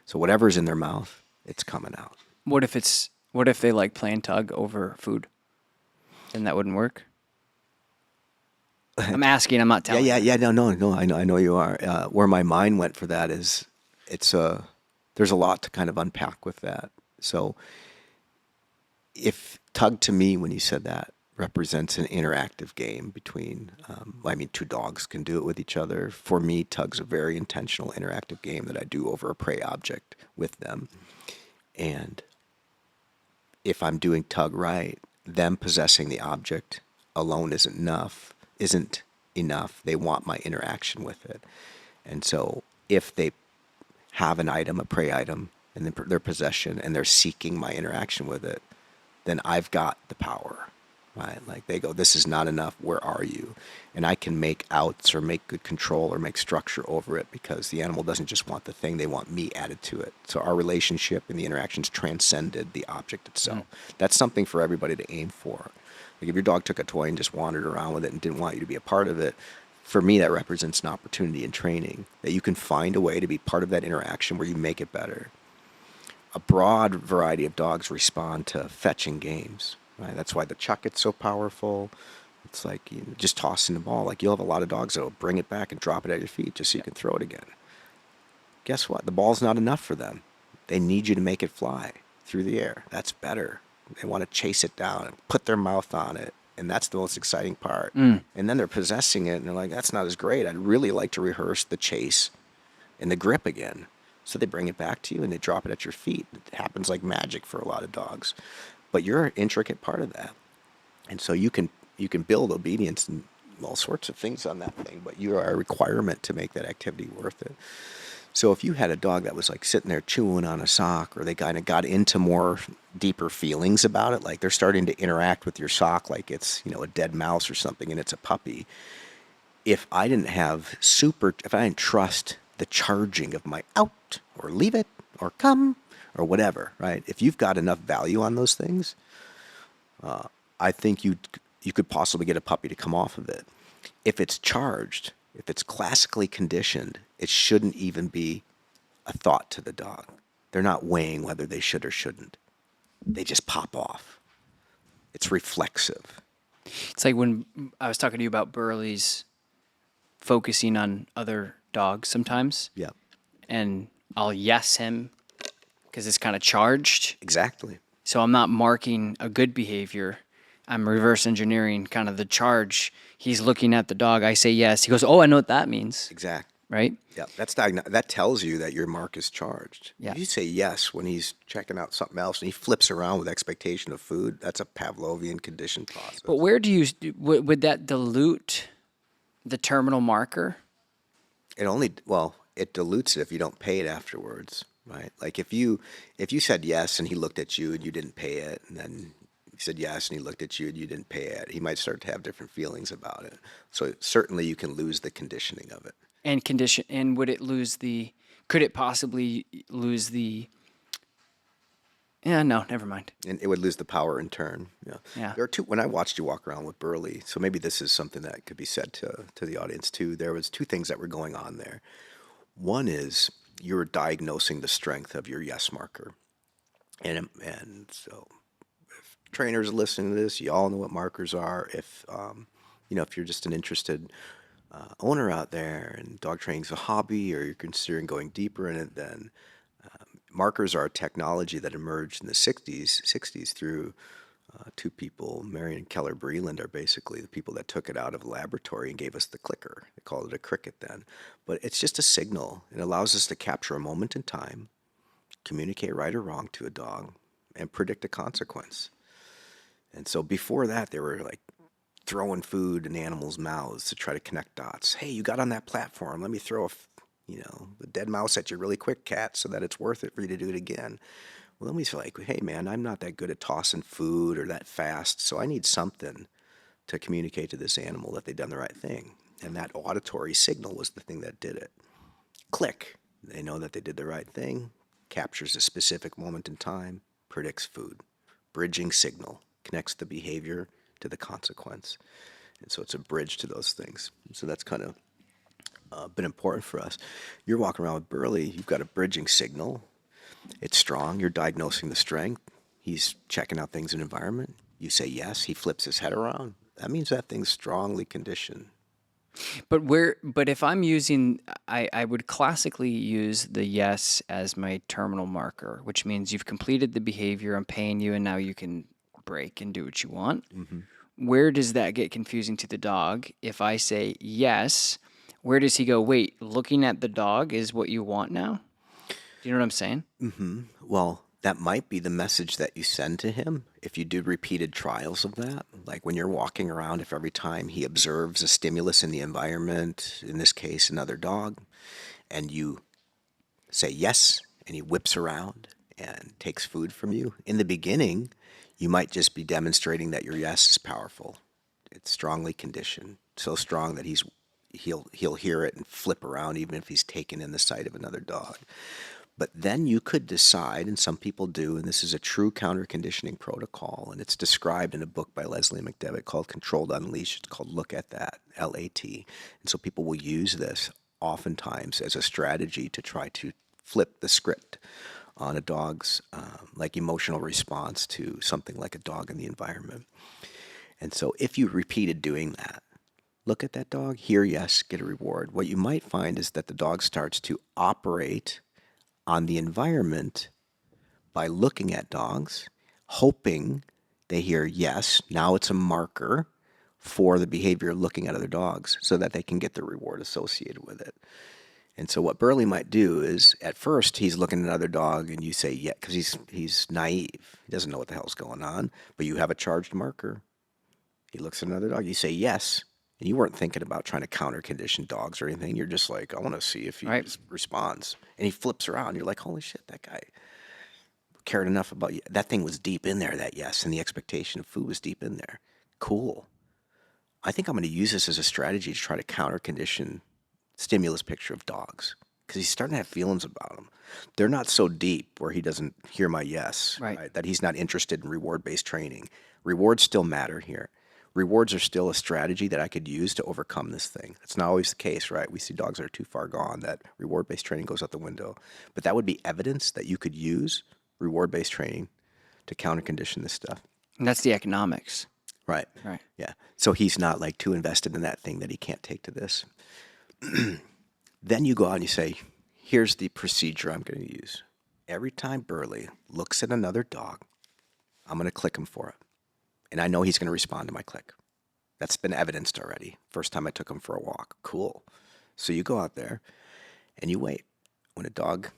So whatever's in their mouth, it's coming out. What if they like playing tug over food? Then that wouldn't work. I'm asking. I'm not telling. Yeah. No. I know you are. Where my mind went for that is, there's a lot to kind of unpack with that. So, if tug to me, when you said that, represents an interactive game between, two dogs can do it with each other. For me, tug's a very intentional interactive game that I do over a prey object with them. And if I'm doing tug right, them possessing the object alone isn't enough. They want my interaction with it. And so if they have an item, a prey item, in their possession, and they're seeking my interaction with it, then I've got the power, right? Like they go, this is not enough, where are you? And I can make outs or make good control or make structure over it, because the animal doesn't just want the thing, they want me added to it. So our relationship and the interactions transcended the object itself. That's something for everybody to aim for. Like if your dog took a toy and just wandered around with it and didn't want you to be a part of it, for me that represents an opportunity in training, that you can find a way to be part of that interaction where you make it better. A broad variety of dogs respond to fetching games, right? That's why the chuck it's so powerful. It's like just tossing the ball. Like you'll have a lot of dogs that'll bring it back and drop it at your feet just so you can throw it again. Guess what? The ball's not enough for them. They need you to make it fly through the air. That's better. They want to chase it down and put their mouth on it. And that's the most exciting part. And then they're possessing it, and they're like, that's not as great. I'd really like to rehearse the chase and the grip again. So they bring it back to you, and they drop it at your feet. It happens like magic for a lot of dogs. But you're an intricate part of that. And so you can build obedience and all sorts of things on that thing, but you are a requirement to make that activity worth it. So if you had a dog that was like sitting there chewing on a sock, or they kind of got into more deeper feelings about it, like they're starting to interact with your sock like it's, a dead mouse or something, and it's a puppy. If I didn't trust the charging of my out or leave it or come or whatever, right? If you've got enough value on those things, I think you could possibly get a puppy to come off of it. If it's charged, if it's classically conditioned, it shouldn't even be a thought to the dog. They're not weighing whether they should or shouldn't. They just pop off. It's reflexive. It's like when I was talking to you about Burley's focusing on other dogs sometimes. Yeah. And I'll yes him because it's kind of charged. Exactly. So I'm not marking a good behavior. I'm reverse engineering kind of the charge. He's looking at the dog. I say yes. He goes, oh, I know what that means. Exactly. Right? Yeah, that tells you that your mark is charged. Yeah. If you say yes when he's checking out something else and he flips around with expectation of food, that's a Pavlovian conditioned process. But where would that dilute the terminal marker? It dilutes it if you don't pay it afterwards, right? Like if you said yes and he looked at you and you didn't pay it, and then you said yes and he looked at you and you didn't pay it, he might start to have different feelings about it. So certainly you can lose the conditioning of it. And could it possibly lose the, yeah, no, never mind. And it would lose the power in turn. Yeah. There are when I watched you walk around with Burley, so maybe this is something that could be said to the audience too. There was 2 things that were going on there. One is you were diagnosing the strength of your yes marker. And so if trainers are listening to this, you all know what markers are. If you're just an interested owner out there and dog training's a hobby, or you're considering going deeper in it, then markers are a technology that emerged in the 60s through two people, Marion and Keller Breland, are basically the people that took it out of the laboratory and gave us the clicker. They called it a cricket then. But it's just a signal. It allows us to capture a moment in time, communicate right or wrong to a dog, and predict a consequence. And so before that, they were like throwing food in animals' mouths to try to connect dots. Hey, you got on that platform. Let me throw a dead mouse at you really quick, cat, so that it's worth it for you to do it again. Well, then we feel like, hey, man, I'm not that good at tossing food or that fast, so I need something to communicate to this animal that they've done the right thing. And that auditory signal was the thing that did it. Click. They know that they did the right thing, captures a specific moment in time, predicts food. Bridging signal connects the behavior to the consequence. And so it's a bridge to those things. So that's kind of been important for us. You're walking around with Burley, you've got a bridging signal. It's strong. You're diagnosing the strength. He's checking out things in environment. You say yes. He flips his head around. That means that thing's strongly conditioned. But if I'm using, I would classically use the yes as my terminal marker, which means you've completed the behavior, I'm paying you, and now you can break and do what you want. Where does that get confusing to the dog? If I say yes, where does he go, wait, looking at the dog is what you want now? Do you know what I'm saying? Well, that might be the message that you send to him if you do repeated trials of that. Like when you're walking around, if every time he observes a stimulus in the environment, in this case, another dog, and you say yes, and he whips around and takes food from you, in the beginning, you might just be demonstrating that your yes is powerful. It's strongly conditioned, so strong that he'll hear it and flip around even if he's taken in the sight of another dog. But then you could decide, and some people do, and this is a true counter-conditioning protocol, and it's described in a book by Leslie McDevitt called Controlled Unleashed. It's called Look at That, L-A-T. And so people will use this oftentimes as a strategy to try to flip the script on a dog's like emotional response to something like a dog in the environment. And so if you repeated doing that, look at that dog, hear yes, get a reward. What you might find is that the dog starts to operate on the environment by looking at dogs, hoping they hear yes, now it's a marker for the behavior of looking at other dogs so that they can get the reward associated with it. And so what Burley might do is, at first, he's looking at another dog and you say, yeah, because he's naive. He doesn't know what the hell's going on, but you have a charged marker. He looks at another dog, you say yes, and you weren't thinking about trying to counter-condition dogs or anything. You're just like, I want to see if he responds. And he flips around. You're like, holy shit, that guy cared enough about you. That thing was deep in there, that yes, and the expectation of food was deep in there. Cool. I think I'm going to use this as a strategy to try to counter-condition stimulus picture of dogs because he's starting to have feelings about them. They're not so deep where he doesn't hear my yes, right? That he's not interested in reward-based training. Rewards still matter here. Rewards are still a strategy that I could use to overcome this thing. It's not always the case, right? We see dogs that are too far gone that reward-based training goes out the window. But that would be evidence that you could use reward-based training to counter-condition this stuff. And that's the economics. Right. Yeah. So he's not like too invested in that thing that he can't take to this. Then you go out and you say, here's the procedure I'm going to use. Every time Burley looks at another dog, I'm going to click him for it. And I know he's going to respond to my click. That's been evidenced already. First time I took him for a walk. Cool. So you go out there and you wait. When a dog,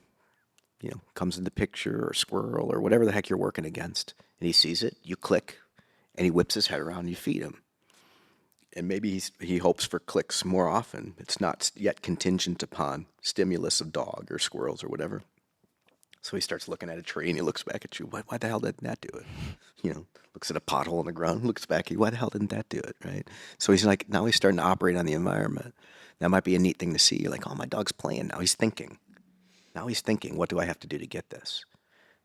comes in the picture or a squirrel or whatever the heck you're working against, and he sees it, you click, and he whips his head around and you feed him. And maybe he hopes for clicks more often. It's not yet contingent upon stimulus of dog or squirrels or whatever. So he starts looking at a tree and he looks back at you. Why the hell didn't that do it? Looks at a pothole in the ground, looks back at you. Why the hell didn't that do it, right? So he's like, now he's starting to operate on the environment. That might be a neat thing to see. You're like, oh, my dog's playing now. He's thinking. Now he's thinking, what do I have to do to get this?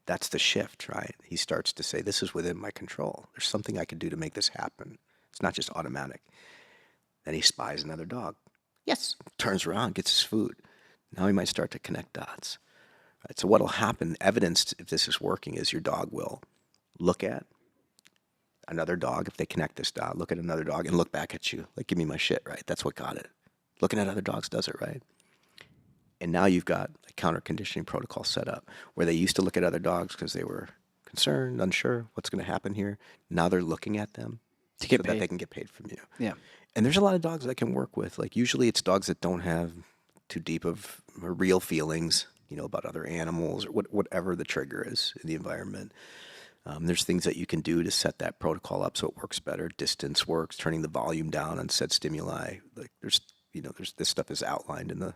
That's the shift, right? He starts to say, this is within my control. There's something I can do to make this happen. It's not just automatic. Then he spies another dog. Yes. Turns around, gets his food. Now he might start to connect dots. Right, so what will happen, evidenced if this is working, is your dog will look at another dog. If they connect this dot, look at another dog and look back at you. Like, give me my shit, right? That's what got it. Looking at other dogs does it, right? And now you've got a counter conditioning protocol set up where they used to look at other dogs because they were concerned, unsure what's going to happen here. Now they're looking at them To get so paid. that they can get paid from you. Yeah. And there's a lot of dogs I can work with. Like usually it's dogs that don't have too deep of real feelings, about other animals or whatever the trigger is in the environment. There's things that you can do to set that protocol up so it works better. Distance works, turning the volume down on said stimuli. Like there's this stuff is outlined in the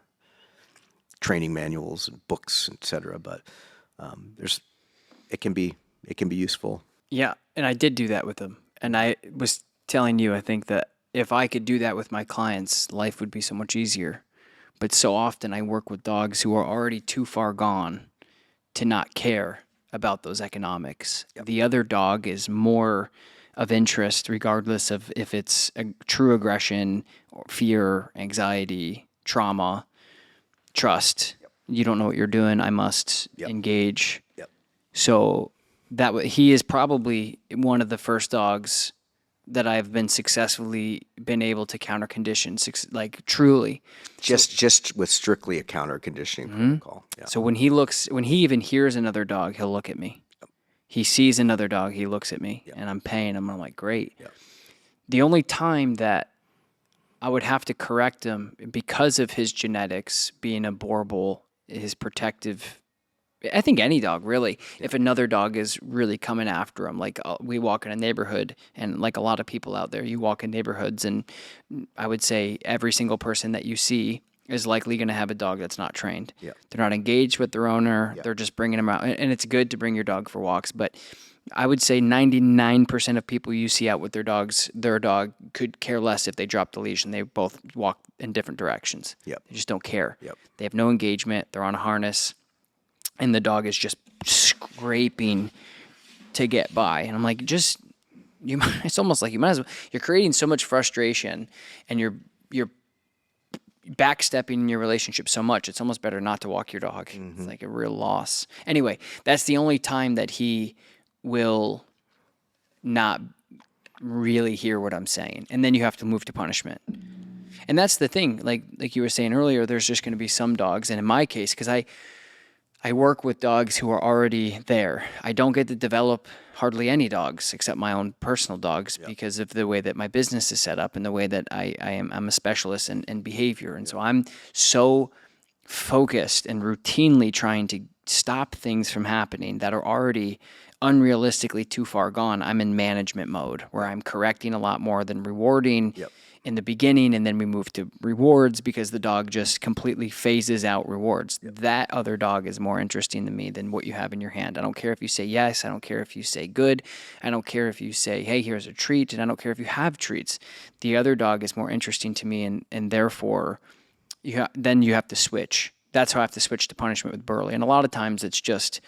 training manuals and books, etc. But it can be useful. Yeah, and I did do that with them. And I was telling you, I think that if I could do that with my clients, life would be so much easier. But so often I work with dogs who are already too far gone to not care about those economics. Yep. The other dog is more of interest, regardless of if it's a true aggression, or fear, anxiety, trauma, trust. Yep. You don't know what you're doing. I must Yep. engage. Yep. So he is probably one of the first dogs that I've been able to counter condition, like truly. Just with strictly a counter conditioning protocol. Yeah. So when he even hears another dog, he'll look at me. Yep. He sees another dog, he looks at me, Yep. and I'm paying him. I'm like, great. Yep. The only time that I would have to correct him because of his genetics being a borbal, his protective. I think any dog, really, if another dog is really coming after him, like we walk in a neighborhood and like a lot of people out there, you walk in neighborhoods and I would say every single person that you see is likely going to have a dog that's not trained. Yep. They're not engaged with their owner. Yep. They're just bringing them out. And it's good to bring your dog for walks, but I would say 99% of people you see out with their dog could care less if they drop the leash and they both walk in different directions. Yep. They just don't care. Yep. They have no engagement. They're on a harness. And the dog is just scraping to get by. And I'm like, it's almost like you might as well. You're creating so much frustration and you're backstepping in your relationship so much. It's almost better not to walk your dog. Mm-hmm. It's like a real loss. Anyway, that's the only time that he will not really hear what I'm saying. And then you have to move to punishment. And that's the thing. Like you were saying earlier, there's just going to be some dogs. And in my case, because I work with dogs who are already there. I don't get to develop hardly any dogs except my own personal dogs because of the way that my business is set up and the way that I'm a specialist in behavior. And so I'm so focused and routinely trying to stop things from happening that are already unrealistically too far gone. I'm in management mode where I'm correcting a lot more than rewarding. In the beginning, and then we move to rewards because the dog just completely phases out rewards. That other dog is more interesting to me than what you have in your hand. I don't care if you say yes. I don't care if you say good. I don't care if you say, hey, here's a treat, and I don't care if you have treats. The other dog is more interesting to me, and therefore, then you have to switch. That's how I have to switch to punishment with Burley. And a lot of times it's just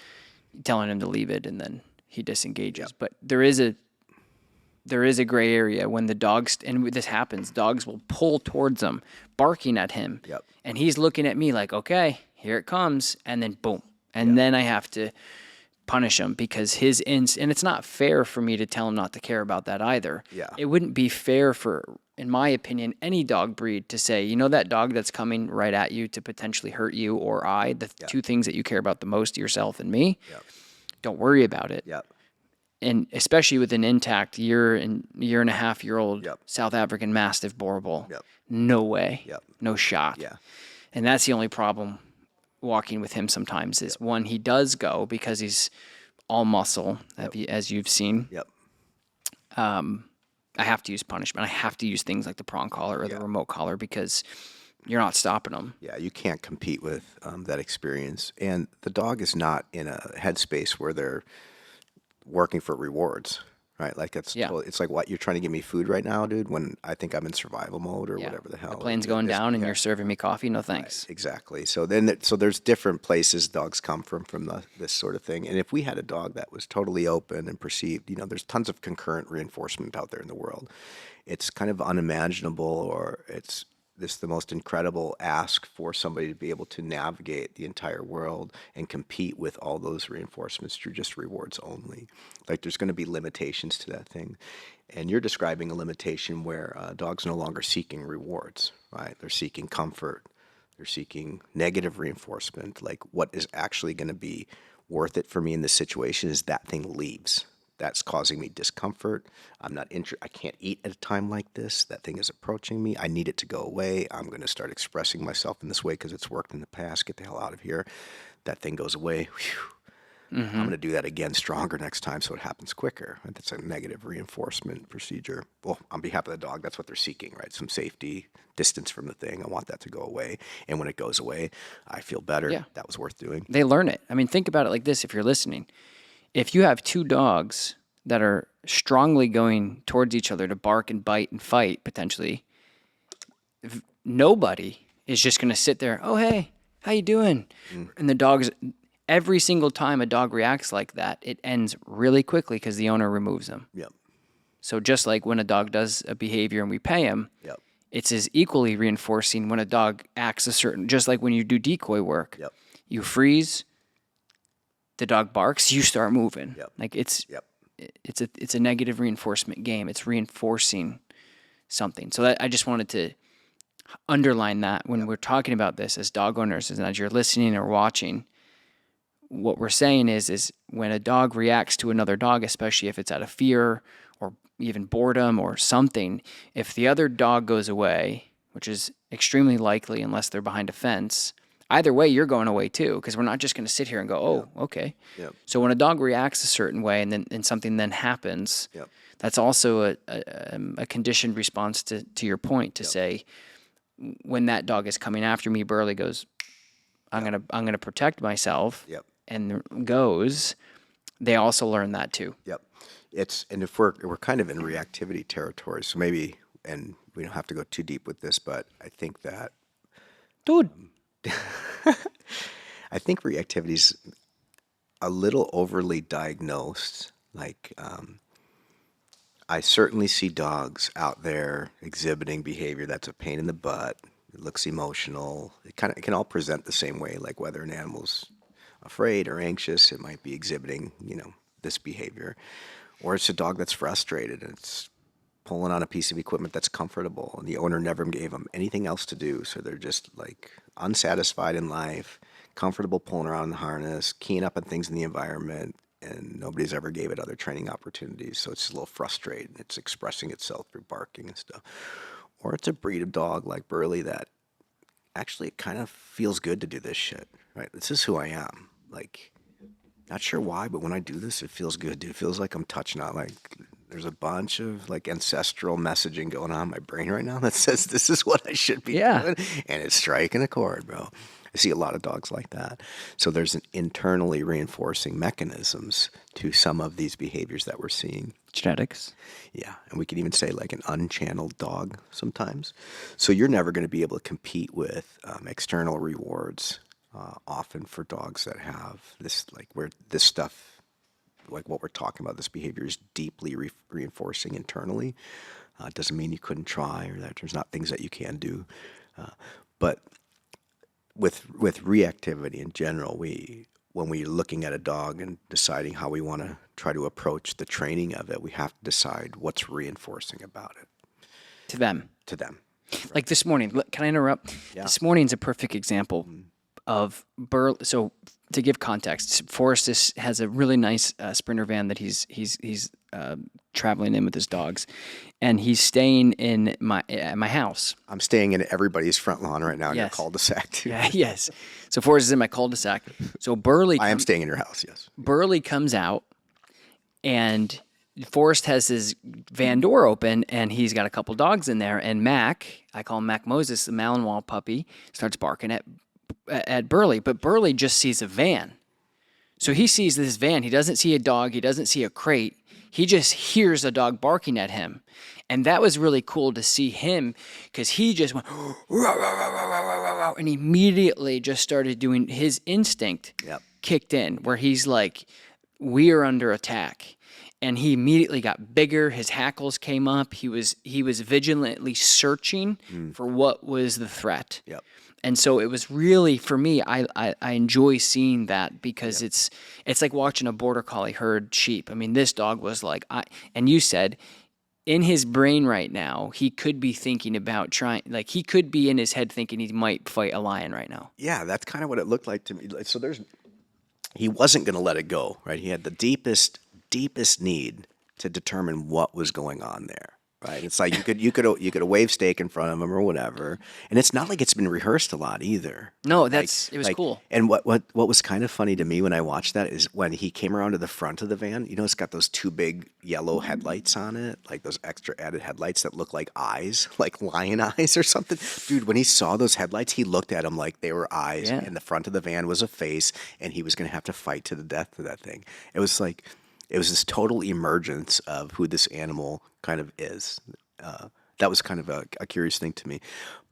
telling him to leave it, and then he disengages. But there is a gray area when the dogs, and this happens, dogs will pull towards him, barking at him. And he's looking at me like, okay, here it comes. And then boom. And then I have to punish him because and it's not fair for me to tell him not to care about that either. It wouldn't be fair for, in my opinion, any dog breed to say, that dog that's coming right at you to potentially hurt you or the two things that you care about the most, yourself and me, don't worry about it. And especially with an intact year and a half year old South African Mastiff Borbal, no way, no shot. And that's the only problem walking with him sometimes is one, he does go because he's all muscle, as you've seen. I have to use punishment. I have to use things like the prong collar or the remote collar because you're not stopping them. You can't compete with that experience. And the dog is not in a headspace where they're working for rewards, right? Like it's like, what, you're trying to give me food right now, dude, when I think I'm in survival mode or whatever the hell. The plane's going down and you're serving me coffee? No thanks. Right, exactly. So there's different places dogs come from this sort of thing. And if we had a dog that was totally open and perceived, there's tons of concurrent reinforcement out there in the world. It's kind of unimaginable, or it's the most incredible ask for somebody to be able to navigate the entire world and compete with all those reinforcements through just rewards only. Like there's going to be limitations to that thing. And you're describing a limitation where dogs no longer seeking rewards, right? They're seeking comfort. They're seeking negative reinforcement. Like, what is actually going to be worth it for me in this situation is that thing leaves. That's causing me discomfort. I can't eat at a time like this. That thing is approaching me. I need it to go away. I'm going to start expressing myself in this way because it's worked in the past. Get the hell out of here. That thing goes away. Whew. I'm going to do that again stronger next time so it happens quicker. That's a negative reinforcement procedure. Well, on behalf of the dog, that's what they're seeking, right? Some safety, distance from the thing. I want that to go away. And when it goes away, I feel better. Yeah. That was worth doing. They learn it. I mean, think about it like this if you're listening. If you have two dogs that are strongly going towards each other to bark and bite and fight, potentially, nobody is just going to sit there, oh, hey, how you doing? And the dog's, every single time a dog reacts like that, it ends really quickly because the owner removes them. Yep. So just like when a dog does a behavior and we pay him, Yep. it's as equally reinforcing when a dog acts a certain, just like when you do decoy work. Yep. You freeze, the dog barks, you start moving. Yep. Like it's Yep. it's a negative reinforcement game. It's reinforcing something. So that, I just wanted to underline that when we're talking about this as dog owners and as you're listening or watching, what we're saying is when a dog reacts to another dog, especially if it's out of fear or even boredom or something, if the other dog goes away, which is extremely likely unless they're behind a fence, either way, you're going away too, because we're not just going to sit here and go, oh, okay. Yep. So when a dog reacts a certain way and something then happens, Yep. that's also a conditioned response to your point to say, when that dog is coming after me, Burley goes, I'm gonna protect myself. Yep. And goes. They also learn that too. Yep. And if we're kind of in reactivity territory, so maybe, and we don't have to go too deep with this, but I think that, Dude. I think reactivity's a little overly diagnosed. Like, I certainly see dogs out there exhibiting behavior that's a pain in the butt. It looks emotional. It can all present the same way, like whether an animal's afraid or anxious, it might be exhibiting, this behavior. Or it's a dog that's frustrated and it's pulling on a piece of equipment that's comfortable and the owner never gave them anything else to do. So they're just like unsatisfied in life, comfortable pulling around in the harness, keying up on things in the environment, and nobody's ever gave it other training opportunities. So it's just a little frustrated. It's expressing itself through barking and stuff. Or it's a breed of dog like Burley that actually it kind of feels good to do this shit, right? This is who I am. Like, not sure why, but when I do this, it feels good, dude. It feels like I'm touching on, like, there's a bunch of, like, ancestral messaging going on in my brain right now that says this is what I should be doing. And it's striking a chord, bro. I see a lot of dogs like that. So there's an internally reinforcing mechanisms to some of these behaviors that we're seeing. Genetics. Yeah, and we can even say like an unchanneled dog sometimes. So you're never going to be able to compete with external rewards often for dogs that have this, like where this stuff, like what we're talking about, this behavior is deeply reinforcing internally. It doesn't mean you couldn't try or that there's not things that you can do. But with reactivity in general, when we're looking at a dog and deciding how we want to try to approach the training of it, we have to decide what's reinforcing about it. To them. Like this morning, can I interrupt? Yeah. This morning's a perfect example of Burley. So to give context, Forrest has a really nice Sprinter van that he's traveling in with his dogs, and he's staying in my house. I'm staying in everybody's front lawn right now in your Yes. cul-de-sac too. Yeah, yes. So Forrest is in my cul-de-sac. So Burley. I am staying in your house, yes. Burley comes out, and Forrest has his van door open, and he's got a couple dogs in there. And Mac, I call him Mac Moses, the Malinois puppy, starts barking at Burley. But Burley just sees a van. So he sees this van. He doesn't see a dog. He doesn't see a crate. He just hears a dog barking at him. And that was really cool to see him because he just went, "Rah, rah, rah, rah, rah, rah, rah," and immediately just started doing his instinct kicked in where he's like, we are under attack. And he immediately got bigger. His hackles came up. He was vigilantly searching for what was the threat. Yep. And so it was really, for me, I enjoy seeing that because it's like watching a border collie herd sheep. I mean, this dog was like, and you said, in his brain right now, he could be thinking about trying, like he could be in his head thinking he might fight a lion right now. Yeah, that's kind of what it looked like to me. So he wasn't going to let it go, right? He had the deepest need to determine what was going on there, right? It's like you could a wave steak in front of him or whatever, and it's not like it's been rehearsed a lot either. No, it was cool. And what was kind of funny to me when I watched that is when he came around to the front of the van. You know, it's got those two big yellow headlights on it, like those extra added headlights that look like eyes, like lion eyes or something. Dude, when he saw those headlights, he looked at them like they were eyes, Yeah. and the front of the van was a face, and he was going to have to fight to the death to that thing. It was this total emergence of who this animal kind of is. That was kind of a curious thing to me.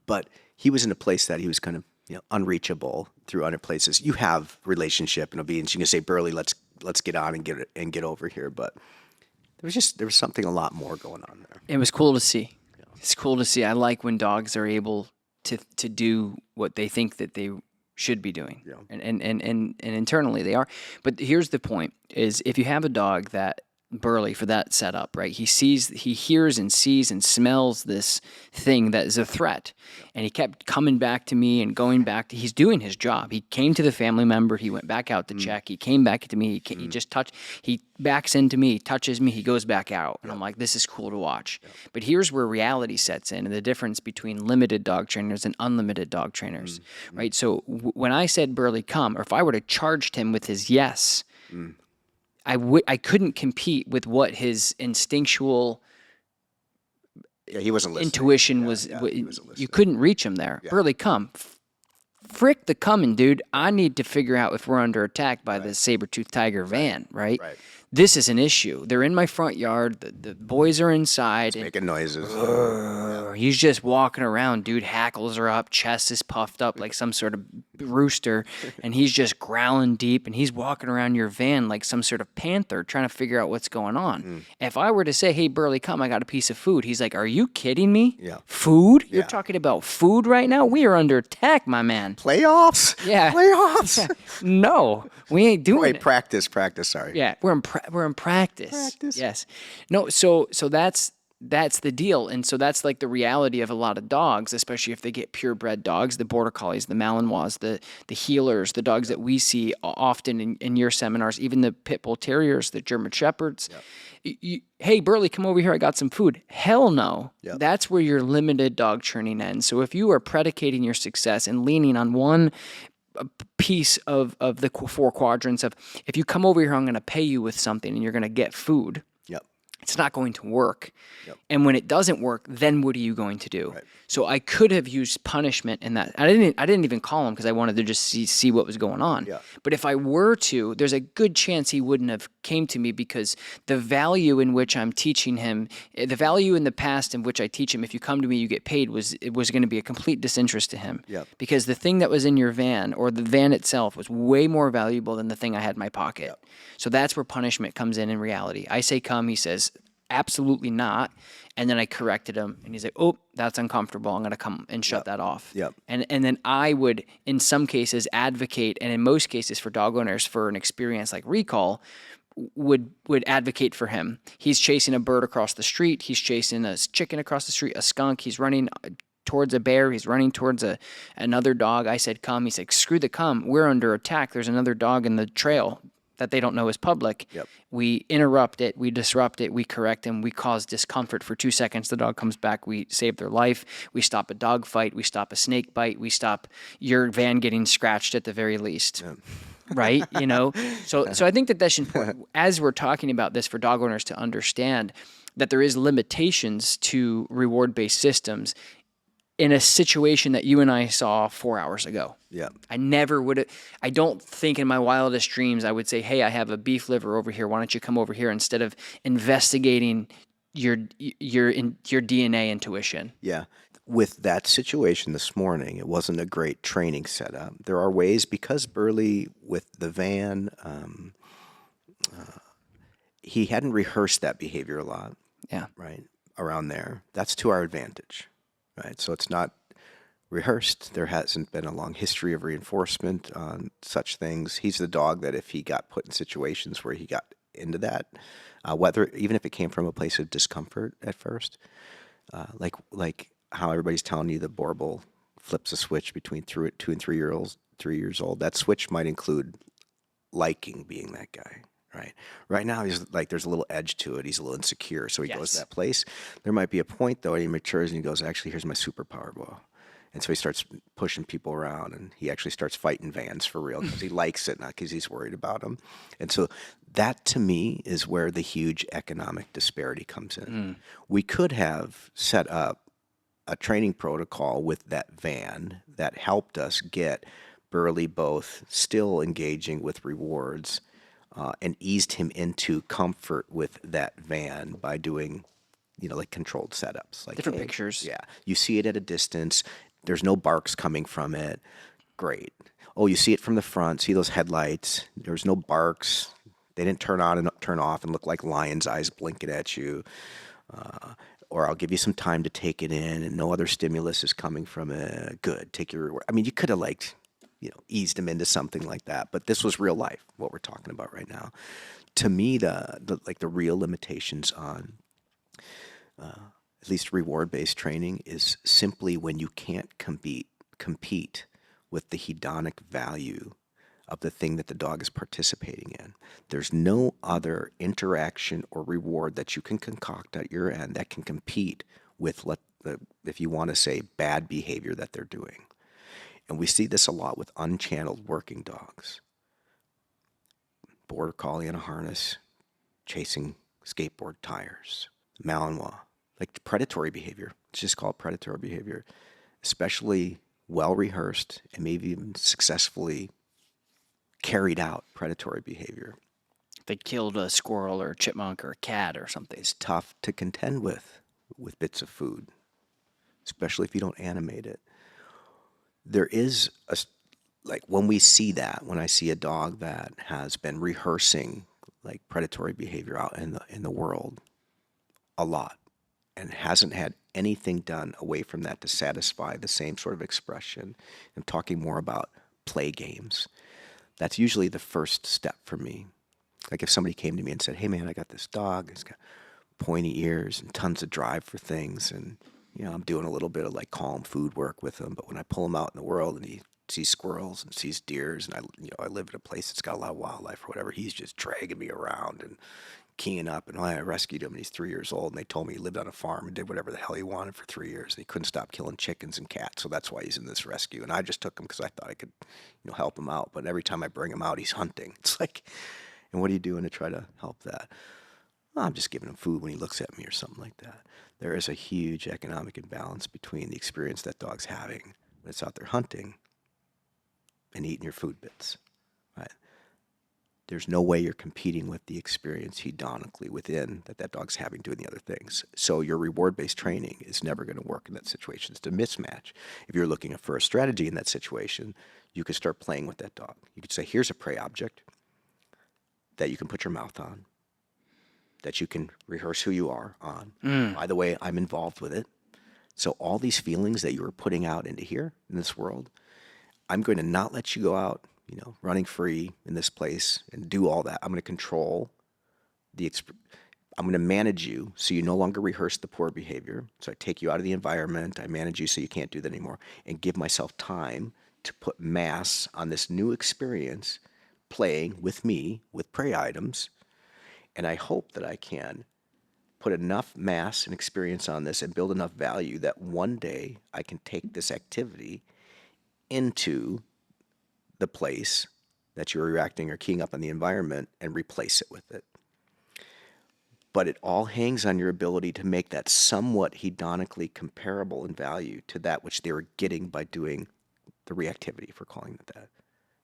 But he was in a place that he was kind of unreachable through other places. You have relationship and obedience. You can say, Burley, let's get on and get over here. But there was something a lot more going on there. It was cool to see. It's cool to see. I like when dogs are able to do what they think that they should be doing. Yeah. And internally they are. But here's the point is if you have a dog that Burley for that setup, right? He hears and sees and smells this thing that is a threat. And he kept coming back to me and going back he's doing his job. He came to the family member. He went back out to check. He came back to me. He just he backs into me, touches me. He goes back out. And I'm like, this is cool to watch. But here's where reality sets in and the difference between limited dog trainers and unlimited dog trainers, right? So when I said, Burley, come, or if I were to charged him with his yes, I couldn't compete with what his instinctual he wasn't listening. intuition was. He wasn't listening. You couldn't reach him there. Burley, come. Frick the coming, dude. I need to figure out if we're under attack by this saber-toothed tiger van, right? Right. This is an issue. They're in my front yard. The boys are inside. Making noises. He's just walking around, dude. Hackles are up, chest is puffed up like some sort of rooster, and he's just growling deep, and he's walking around your van like some sort of panther trying to figure out what's going on. If I were to say, hey, Burley, come, I got a piece of food, he's like, are you kidding me? Yeah. Food? You're Yeah. talking about food right now? We are under attack, my man. Playoffs? Yeah. Playoffs? No, we ain't doing Wait, it. practice, sorry. Yeah, we're in practice. Practice. Yes. No, so that's the deal. And so that's like the reality of a lot of dogs, especially if they get purebred dogs, the border collies, the Malinois, the healers, the dogs that we see often in your seminars, even the pit bull terriers, the German shepherds. Hey, Burley, come over here. I got some food. Hell no. Yep. That's where your limited dog training ends. So if you are predicating your success and leaning on one piece of the four quadrants of, if you come over here, I'm going to pay you with something and you're going to get food. Yep. It's not going to work. Yep. And when it doesn't work, then what are you going to do? Right. So I could have used punishment in that. I didn't even call him because I wanted to just see what was going on. Yeah. But if I were to, there's a good chance he wouldn't have came to me because the value in which I'm teaching him, the value in the past in which I teach him, if you come to me, you get paid, was going to be a complete disinterest to him. Yep. Because the thing that was in your van or the van itself was way more valuable than the thing I had in my pocket. Yep. So that's where punishment comes in reality. I say come, he says, absolutely not. And then I corrected him and he's like, oh, that's uncomfortable. I'm going to come and shut that off. Yep. And then I would, in some cases, advocate, and in most cases for dog owners for an experience like recall, would advocate for him. He's chasing a bird across the street. He's chasing a chicken across the street, a skunk. He's running towards a bear. He's running towards another dog. I said, come. He's like, screw the come. We're under attack. There's another dog in the trail that they don't know is public. Yep. We interrupt it, we disrupt it, we correct him, we cause discomfort for 2 seconds. The dog comes back, we save their life. We stop a dog fight, we stop a snake bite, we stop your van getting scratched at the very least. Yep. Right? So I think that's important as we're talking about this for dog owners to understand that there is limitations to reward-based systems in a situation that you and I saw 4 hours ago. Yeah. I never would have, I don't think in my wildest dreams I would say, hey, I have a beef liver over here. Why don't you come over here instead of investigating your DNA intuition? Yeah. With that situation this morning, it wasn't a great training setup. There are ways, because Burley with the van, he hadn't rehearsed that behavior a lot. Yeah. Right. Around there. That's to our advantage. Right. So it's not rehearsed. There hasn't been a long history of reinforcement on such things. He's the dog that if he got put in situations where he got into that, whether even if it came from a place of discomfort at first, like how everybody's telling you the Borbal flips a switch between 2 and 3 year olds, 3 years old. That switch might include liking being that guy. Right now, he's like, there's a little edge to it. He's a little insecure, so he goes to that place. There might be a point though, and he matures and he goes, actually, here's my superpower ball. And so he starts pushing people around, and he actually starts fighting vans for real because he likes it, not because he's worried about them. And so that, to me, is where the huge economic disparity comes in. We could have set up a training protocol with that van that helped us get Burley both still engaging with rewards and eased him into comfort with that van by doing, like controlled setups. Like Different pictures. Yeah. You see it at a distance. There's no barks coming from it. Great. Oh, you see it from the front. See those headlights. There's no barks. They didn't turn on and turn off and look like lion's eyes blinking at you. Or I'll give you some time to take it in and no other stimulus is coming from it. Good. Take your reward. I mean, you could have eased him into something like that, but this was real life, what we're talking about right now. To me, the real limitations on at least reward-based training is simply when you can't compete with the hedonic value of the thing that the dog is participating in. There's no other interaction or reward that you can concoct at your end that can compete with, if you want to say, bad behavior that they're doing. And we see this a lot with unchanneled working dogs. Border collie in a harness, chasing skateboard tires, Malinois, like predatory behavior. It's just called predatory behavior, especially well-rehearsed and maybe even successfully carried out predatory behavior. They killed a squirrel or a chipmunk or a cat or something. It's tough to contend with bits of food, especially if you don't animate it. There is when we see that, when I see a dog that has been rehearsing like predatory behavior out in the world a lot and hasn't had anything done away from that to satisfy the same sort of expression, I'm talking more about play games. That's usually the first step for me. Like if somebody came to me and said, hey man, I got this dog, it's got pointy ears and tons of drive for things, and I'm doing a little bit of like calm food work with him, but when I pull him out in the world and he sees squirrels and sees deers, and I live in a place that's got a lot of wildlife or whatever, he's just dragging me around and keying up. And I rescued him and he's 3 years old, and they told me he lived on a farm and did whatever the hell he wanted for 3 years, and he couldn't stop killing chickens and cats, so that's why he's in this rescue. And I just took him because I thought I could help him out, but every time I bring him out, he's hunting. It's like, and what are you doing to try to help that? Well, I'm just giving him food when he looks at me or something like that. There is a huge economic imbalance between the experience that dog's having when it's out there hunting and eating your food bits, right? There's no way you're competing with the experience hedonically within that dog's having doing the other things. So your reward-based training is never going to work in that situation. It's a mismatch. If you're looking for a strategy in that situation, you could start playing with that dog. You could say, here's a prey object that you can put your mouth on, that you can rehearse who you are on. By the way, I'm involved with it. So all these feelings that you were putting out into here in this world, I'm going to not let you go out, running free in this place and do all that. I'm going to control I'm going to manage you so you no longer rehearse the poor behavior. So I take you out of the environment. I manage you so you can't do that anymore, and give myself time to put mass on this new experience, playing with me with prey items. And I hope that I can put enough mass and experience on this and build enough value that one day I can take this activity into the place that you're reacting or keying up on the environment and replace it with it. But it all hangs on your ability to make that somewhat hedonically comparable in value to that which they were getting by doing the reactivity, if we're calling it that.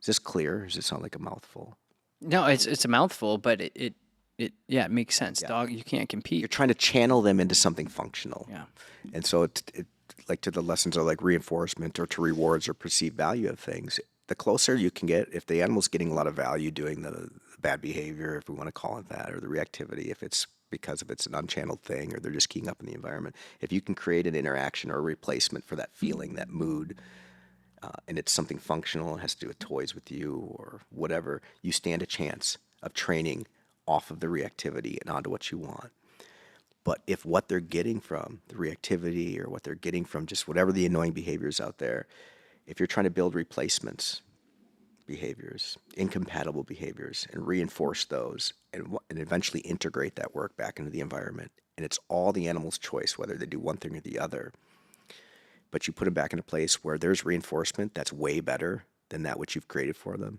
Is this clear? Or does it sound like a mouthful? No, it's a mouthful, but it makes sense. Yeah. Dog, you can't compete. You're trying to channel them into something functional. Yeah. And so it like to the lessons of like reinforcement or to rewards or perceived value of things, the closer you can get, if the animal's getting a lot of value doing the bad behavior, if we want to call it that, or the reactivity, if it's because if it's an unchanneled thing or they're just keying up in the environment, if you can create an interaction or a replacement for that feeling, that mood, and it's something functional, it has to do with toys with you or whatever, you stand a chance of training off of the reactivity and onto what you want. But if what they're getting from the reactivity or what they're getting from just whatever the annoying behaviors out there, if you're trying to build replacements behaviors, incompatible behaviors, and reinforce those and eventually integrate that work back into the environment, and it's all the animal's choice whether they do one thing or the other, but you put them back in a place where there's reinforcement that's way better than that which you've created for them,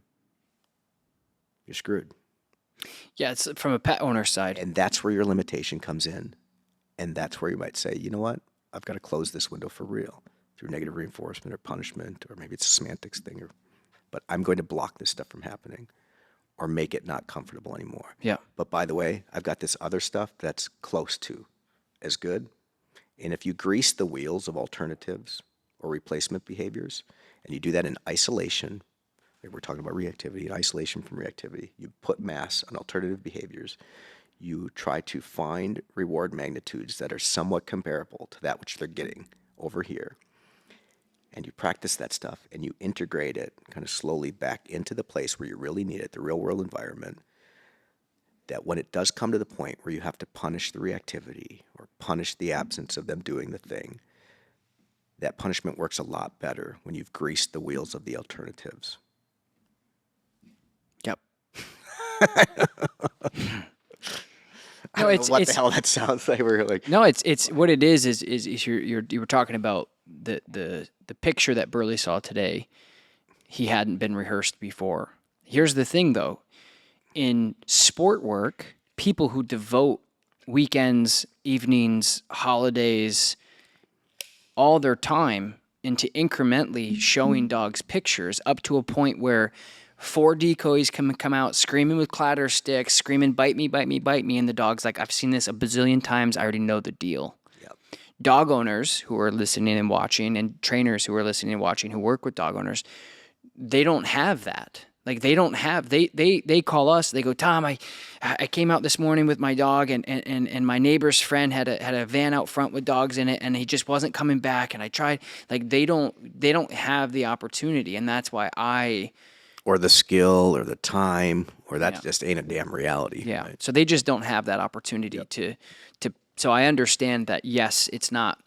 you're screwed. Yeah, it's from a pet owner's side. And that's where your limitation comes in. And that's where you might say, you know what? I've got to close this window for real through negative reinforcement or punishment, or maybe it's a semantics thing, but I'm going to block this stuff from happening or make it not comfortable anymore. Yeah. But by the way, I've got this other stuff that's close to as good. And if you grease the wheels of alternatives or replacement behaviors, and you do that in isolation, like we're talking about reactivity, in isolation from reactivity, you put mass on alternative behaviors, you try to find reward magnitudes that are somewhat comparable to that which they're getting over here, and you practice that stuff, and you integrate it kind of slowly back into the place where you really need it, the real world environment, that when it does come to the point where you have to punish the reactivity or punish the absence of them doing the thing, that punishment works a lot better when you've greased the wheels of the alternatives. Yep. I don't know what the hell that sounds like. We're like, no, it's what it is you were talking about the picture that Burley saw today. He hadn't been rehearsed before. Here's the thing, though. In sport work, people who devote weekends, evenings, holidays, all their time into incrementally showing dogs pictures up to a point where 4 decoys come out screaming with clatter sticks, screaming, bite me, bite me, bite me. And the dog's like, I've seen this a bazillion times. I already know the deal. Yep. Dog owners who are listening and watching, and trainers who are listening and watching who work with dog owners, they don't have that. Like they don't have, they call us, they go, Tom, I came out this morning with my dog and my neighbor's friend had a van out front with dogs in it and he just wasn't coming back. And I tried, like they don't have the opportunity. And that's why or the skill or the time, or that just ain't a damn reality. Yeah. Right? So they just don't have that opportunity to so I understand that, yes, it's not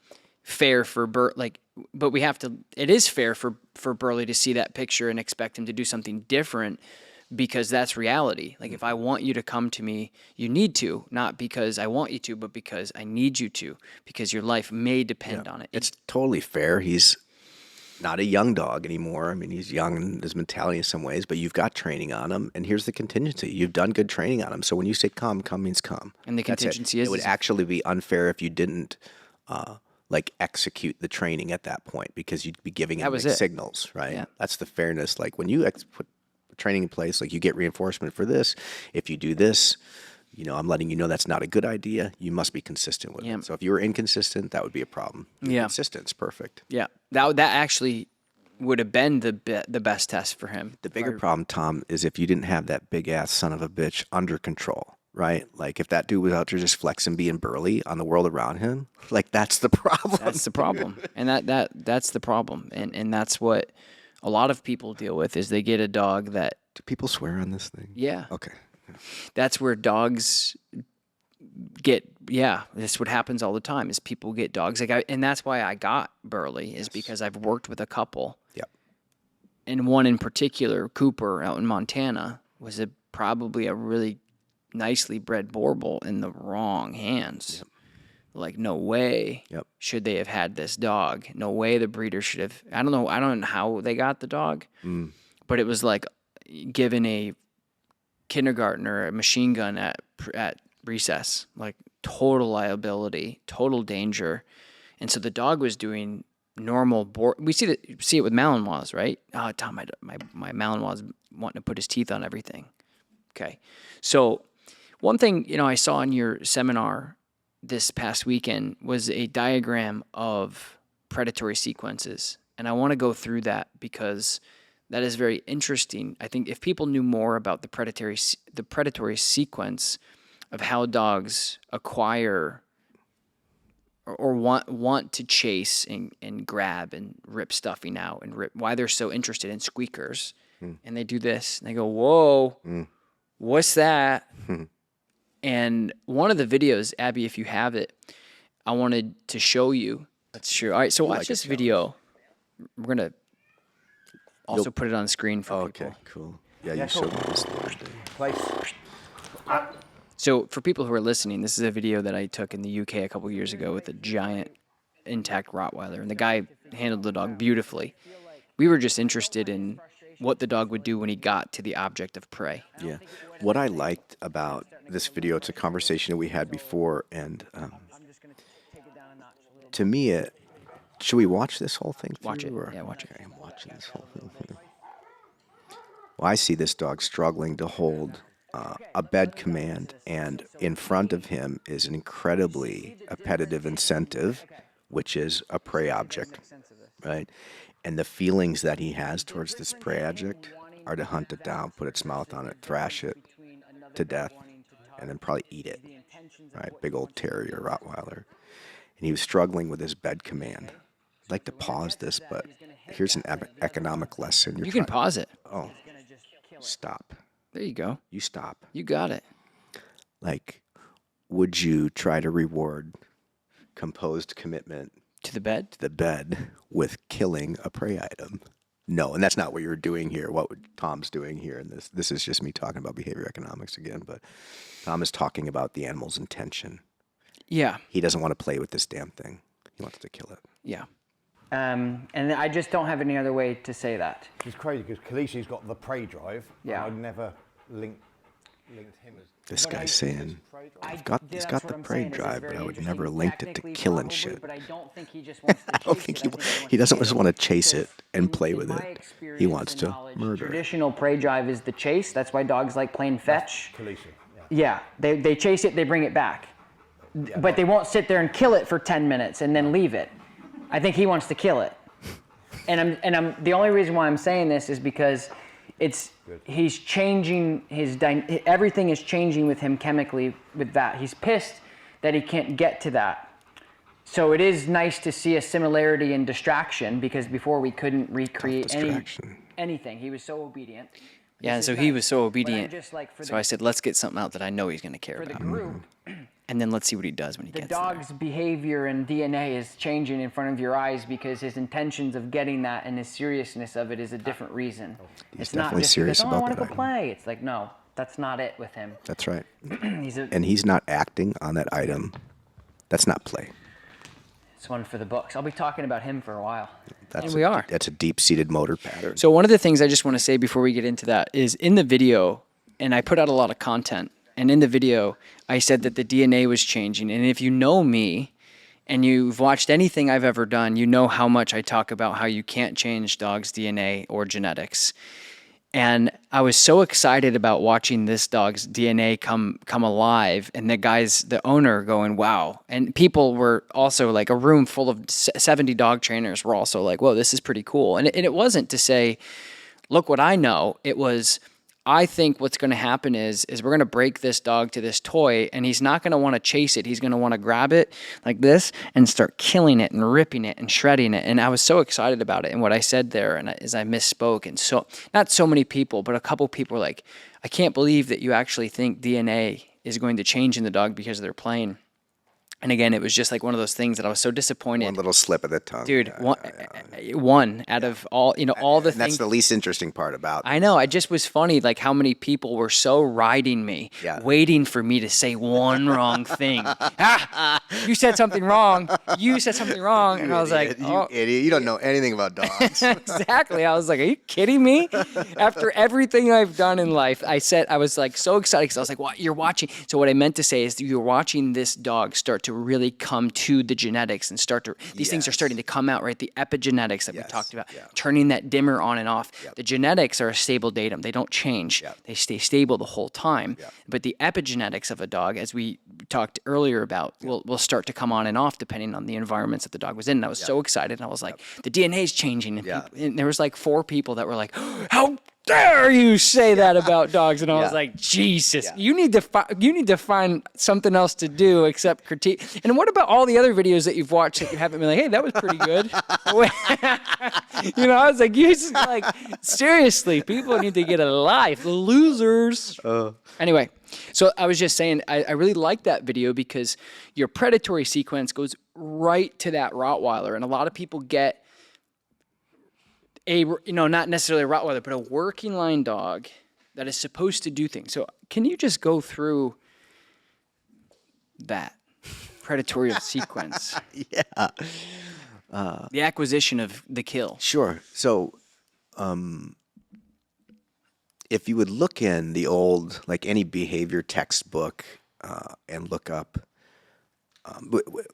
fair for but we have to, it is fair for Burley to see that picture and expect him to do something different because that's reality. Like if I want you to come to me, you need to, not because I want you to, but because I need you to, because your life may depend on it. It's totally fair. He's not a young dog anymore. I mean, he's young in his mentality in some ways, but you've got training on him. And here's the contingency. You've done good training on him. So when you say come means come. And the contingency it would actually be unfair if you didn't execute the training at that point, because you'd be giving him signals, right? Yeah. That's the fairness. Like when you put training in place, like you get reinforcement for this. If you do this, I'm letting you know that's not a good idea. You must be consistent with it. So if you were inconsistent, that would be a problem. Consistent's perfect. Yeah. That actually would have been the best test for him. The bigger problem, Tom, is if you didn't have that big ass son of a bitch under control, right? Like if that dude was out there just flexing, being burly on the world around him, like that's the problem. That's the problem. And that's the problem. And that's what a lot of people deal with is they get a dog that... Do people swear on this thing? Yeah. Okay. That's where dogs get, that's what happens all the time is people get dogs. And that's why I got Burley is because I've worked with a couple. Yep. And one in particular, Cooper out in Montana, was probably a really nicely bred Borbal in the wrong hands. Yep. Like, no way should they have had this dog. No way the breeder should have. I don't know how they got the dog, but it was like giving a kindergartner a machine gun at recess, like total liability, total danger. And so the dog was doing normal we see it with Malinois, right? Oh, Tom, my Malinois wanting to put his teeth on everything. Okay. So one thing, I saw in your seminar this past weekend was a diagram of predatory sequences. And I want to go through that because that is very interesting. I think if people knew more about the predatory sequence of how dogs acquire or want to chase and grab and rip stuffing out and why they're so interested in squeakers. And they do this and they go, whoa, what's that? And one of the videos, Abby, if you have it, I wanted to show you. That's true. All right, so watch this video. We're going to also put it on the screen for people. Okay, cool. Yeah, you showed me this Thursday. So for people who are listening, this is a video that I took in the UK a couple years ago with a giant intact Rottweiler, and the guy handled the dog beautifully. We were just interested in what the dog would do when he got to the object of prey. Yeah. What I liked about this video, it's a conversation that we had before, and to me, should we watch this whole thing through? Watch it. Or? Yeah, watch it. Okay, I'm watching this whole thing through. Well, I see this dog struggling to hold a bed command, and in front of him is an incredibly appetitive incentive, which is a prey object, right? And the feelings that he has towards this prey object are to hunt it down, put its mouth on it, thrash it to death, and then probably eat it, right? Big old terrier, Rottweiler. And he was struggling with his bed command. I'd like to pause this, but here's an economic lesson. You can pause it. Oh, stop. There you go. You stop. You got it. Like, would you try to reward composed commitment To the bed? to the bed with killing a prey item? No, and that's not what you're doing here. What Tom's doing here, and this is just me talking about behavior economics again, but Tom is talking about the animal's intention. Yeah. He doesn't want to play with this damn thing. He wants to kill it. Yeah. And I just don't have any other way to say that. It's crazy because Khaleesi's got the prey drive. Yeah. And I never linked him as. This guy's saying, he's got the prey saying is drive, but very I would interesting. never linked it to Technically, killing probably, shit. But I don't think he just wants to I don't chase think it. I think he doesn't wants just to want to kill it. chase it and play In with my it. He experience wants and to knowledge, murder it. Traditional prey drive is the chase. That's why dogs like playing fetch. Khaleesi, yeah. Yeah, they chase it, they bring it back. But they won't sit there and kill it for 10 minutes and then leave it. I think he wants to kill it. And I'm the only reason why I'm saying this is because he's changing everything is changing with him chemically with that. He's pissed that he can't get to that. So it is nice to see a similarity in distraction, because before we couldn't recreate anything. He was so obedient. Yeah, and This so is he nice. was so But I'm obedient. just like, for So I said, let's get something out that I know he's going to care for the about. group, And then let's see what he does when he the gets there. dog's behavior and DNA is changing in front of your eyes because his intentions of getting that and his seriousness of it is a different reason. He's It's not definitely just serious because, I about want that to go item. play. It's like, no, that's not it with him. That's right. He's a, And he's not acting on that item. That's not play. it's one for the books. I'll be talking about him for a while. That's And we are. That's a deep-seated motor pattern. So one of the things I just want to say before we get into that is in the video, and I put out a lot of content, and in the video, I said that the DNA was changing. And if you know me and you've watched anything I've ever done, you know how much I talk about how you can't change dogs' DNA or genetics. And I was so excited about watching this dog's DNA come alive, and the owner going, wow. And people were also like, a room full of 70 dog trainers were also like, whoa, this is pretty cool. And it wasn't to say, look what I know. It was, I think what's going to happen is we're going to break this dog to this toy, and he's not going to want to chase it. He's going to want to grab it like this and start killing it and ripping it and shredding it. And I was so excited about it. And what I said there, and as I misspoke, and so not so many people, but a couple people were like, I can't believe that you actually think DNA is going to change in the dog because they're playing. And again, it was just like one of those things that I was so disappointed. One little slip of the tongue. Dude, Yeah. one out of all the And things. that's the least interesting part about I know. It just was funny, like how many people were so riding me, waiting for me to say one wrong thing. You said something wrong. You said something wrong. And I was like, you idiot. You don't know anything about dogs. Exactly. I was like, are you kidding me? After everything I've done in life, I was like so excited because I was like, what, you're watching. So what I meant to say is you're watching this dog start to really come to the genetics and these things are starting to come out, right? The epigenetics that we talked about, turning that dimmer on and off. The genetics are a stable datum. They don't change. They stay stable the whole time. But the epigenetics of a dog, as we talked earlier about, will start to come on and off depending on the environments that the dog was in. And I was so excited. And I was like, the DNA is changing. And, and there was like 4 people that were like, how dare you say that about dogs? And I was Yeah. like, Jesus, Yeah. you need to find something else to do except critique. And what about all the other videos that you've watched that you haven't been like, hey, that was pretty good? I was like, seriously, people need to get a life, losers. Anyway, so I was just saying, I really like that video because your predatory sequence goes right to that Rottweiler. And a lot of people get not necessarily a Rottweiler, but a working line dog that is supposed to do things. So can you just go through that predatory sequence? Yeah. The acquisition of the kill. Sure. So, if you would look in the old, like any behavior textbook, and look up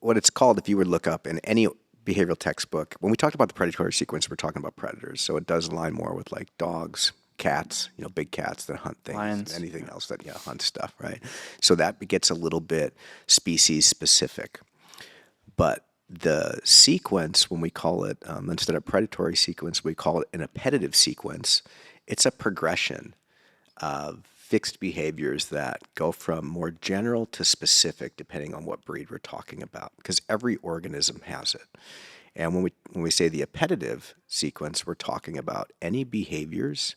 what it's called, if you would look up in any behavioral textbook, when we talked about the predatory sequence, we're talking about predators. So it does align more with like dogs, cats, big cats that hunt things, Lions. anything else that hunt stuff, right? So that gets a little bit species specific. But the sequence, when we call it, instead of predatory sequence, we call it an appetitive sequence. It's a progression of fixed behaviors that go from more general to specific depending on what breed we're talking about, because every organism has it. And when we say the appetitive sequence, we're talking about any behaviors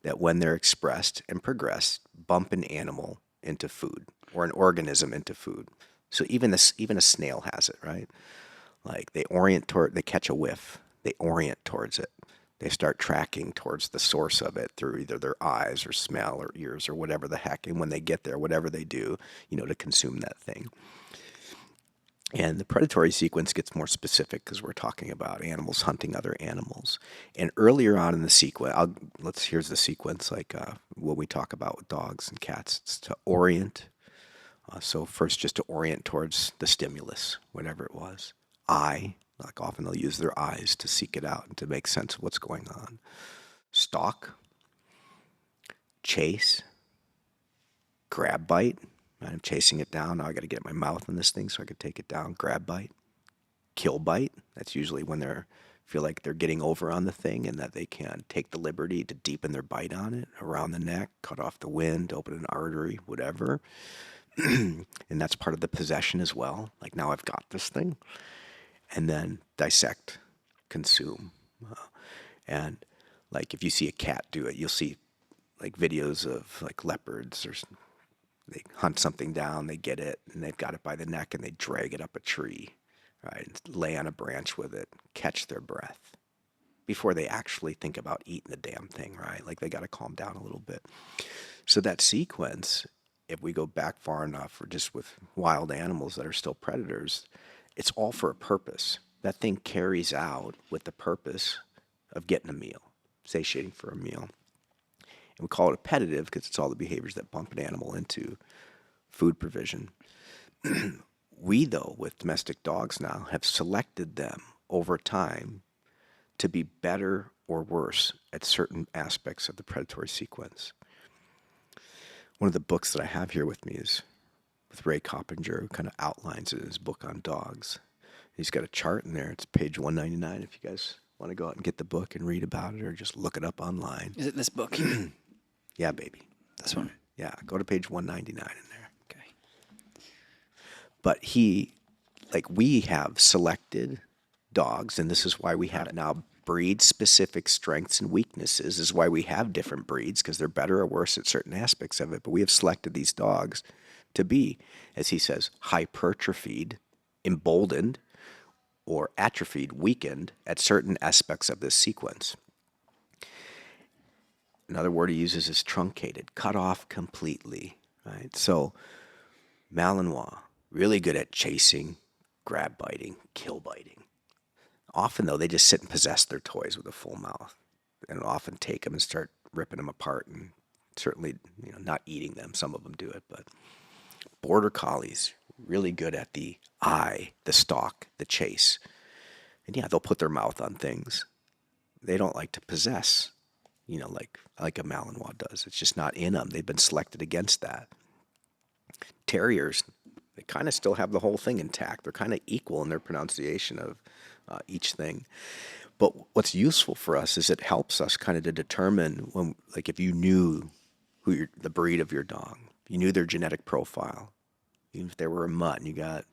that, when they're expressed and progressed, bump an animal into food or an organism into food. So even a snail has it, right? Like they catch a whiff, they orient towards it. They start tracking towards the source of it through either their eyes or smell or ears or whatever the heck. And when they get there, whatever they do, to consume that thing. And the predatory sequence gets more specific because we're talking about animals hunting other animals. And earlier on in the sequence, here's the sequence, like what we talk about with dogs and cats. It's to orient. So first, just to orient towards the stimulus, whatever it was. Eye. Like often they'll use their eyes to seek it out and to make sense of what's going on. Stalk, chase, grab bite. I'm chasing it down. Now I got to get my mouth in this thing so I can take it down. Grab bite, kill bite. That's usually when they feel like they're getting over on the thing and that they can take the liberty to deepen their bite on it, around the neck, cut off the wind, open an artery, whatever. And that's part of the possession as well. Like, now I've got this thing. And then dissect, consume. And like if you see a cat do it, you'll see like videos of like leopards, or they hunt something down, they get it, and they've got it by the neck and they drag it up a tree, right? And lay on a branch with it, catch their breath before they actually think about eating the damn thing, right? Like they got to calm down a little bit. So that sequence, if we go back far enough, or just with wild animals that are still predators, it's all for a purpose. That thing carries out with the purpose of getting a meal, satiating for a meal. And we call it appetitive because it's all the behaviors that bump an animal into food provision. We, though, with domestic dogs now, have selected them over time to be better or worse at certain aspects of the predatory sequence. One of the books that I have here with me is with Ray Coppinger, who kind of outlines it in his book on dogs. He's got a chart in there. It's page 199 if you guys want to go out and get the book and read about it, or just look it up online. Is it this book? Yeah, baby. This one? Yeah, go to page 199 in there. Okay. But we have selected dogs, and this is why we have now breed-specific strengths and weaknesses, is why we have different breeds, because they're better or worse at certain aspects of it. But we have selected these dogs to be, as he says, hypertrophied, emboldened, or atrophied, weakened at certain aspects of this sequence. Another word he uses is truncated, cut off completely, right? So Malinois, really good at chasing, grab biting, kill biting. Often, though, they just sit and possess their toys with a full mouth, and often take them and start ripping them apart, and certainly, not eating them. Some of them do it, but border collies, really good at the eye, the stalk, the chase. And yeah, they'll put their mouth on things. They don't like to possess, like a Malinois does. It's just not in them. They've been selected against that. Terriers, they kind of still have the whole thing intact. They're kind of equal in their pronunciation of each thing. But what's useful for us is it helps us kind of to determine when, like, if you knew the breed of your dog, you knew their genetic profile, even if they were a mutt and you got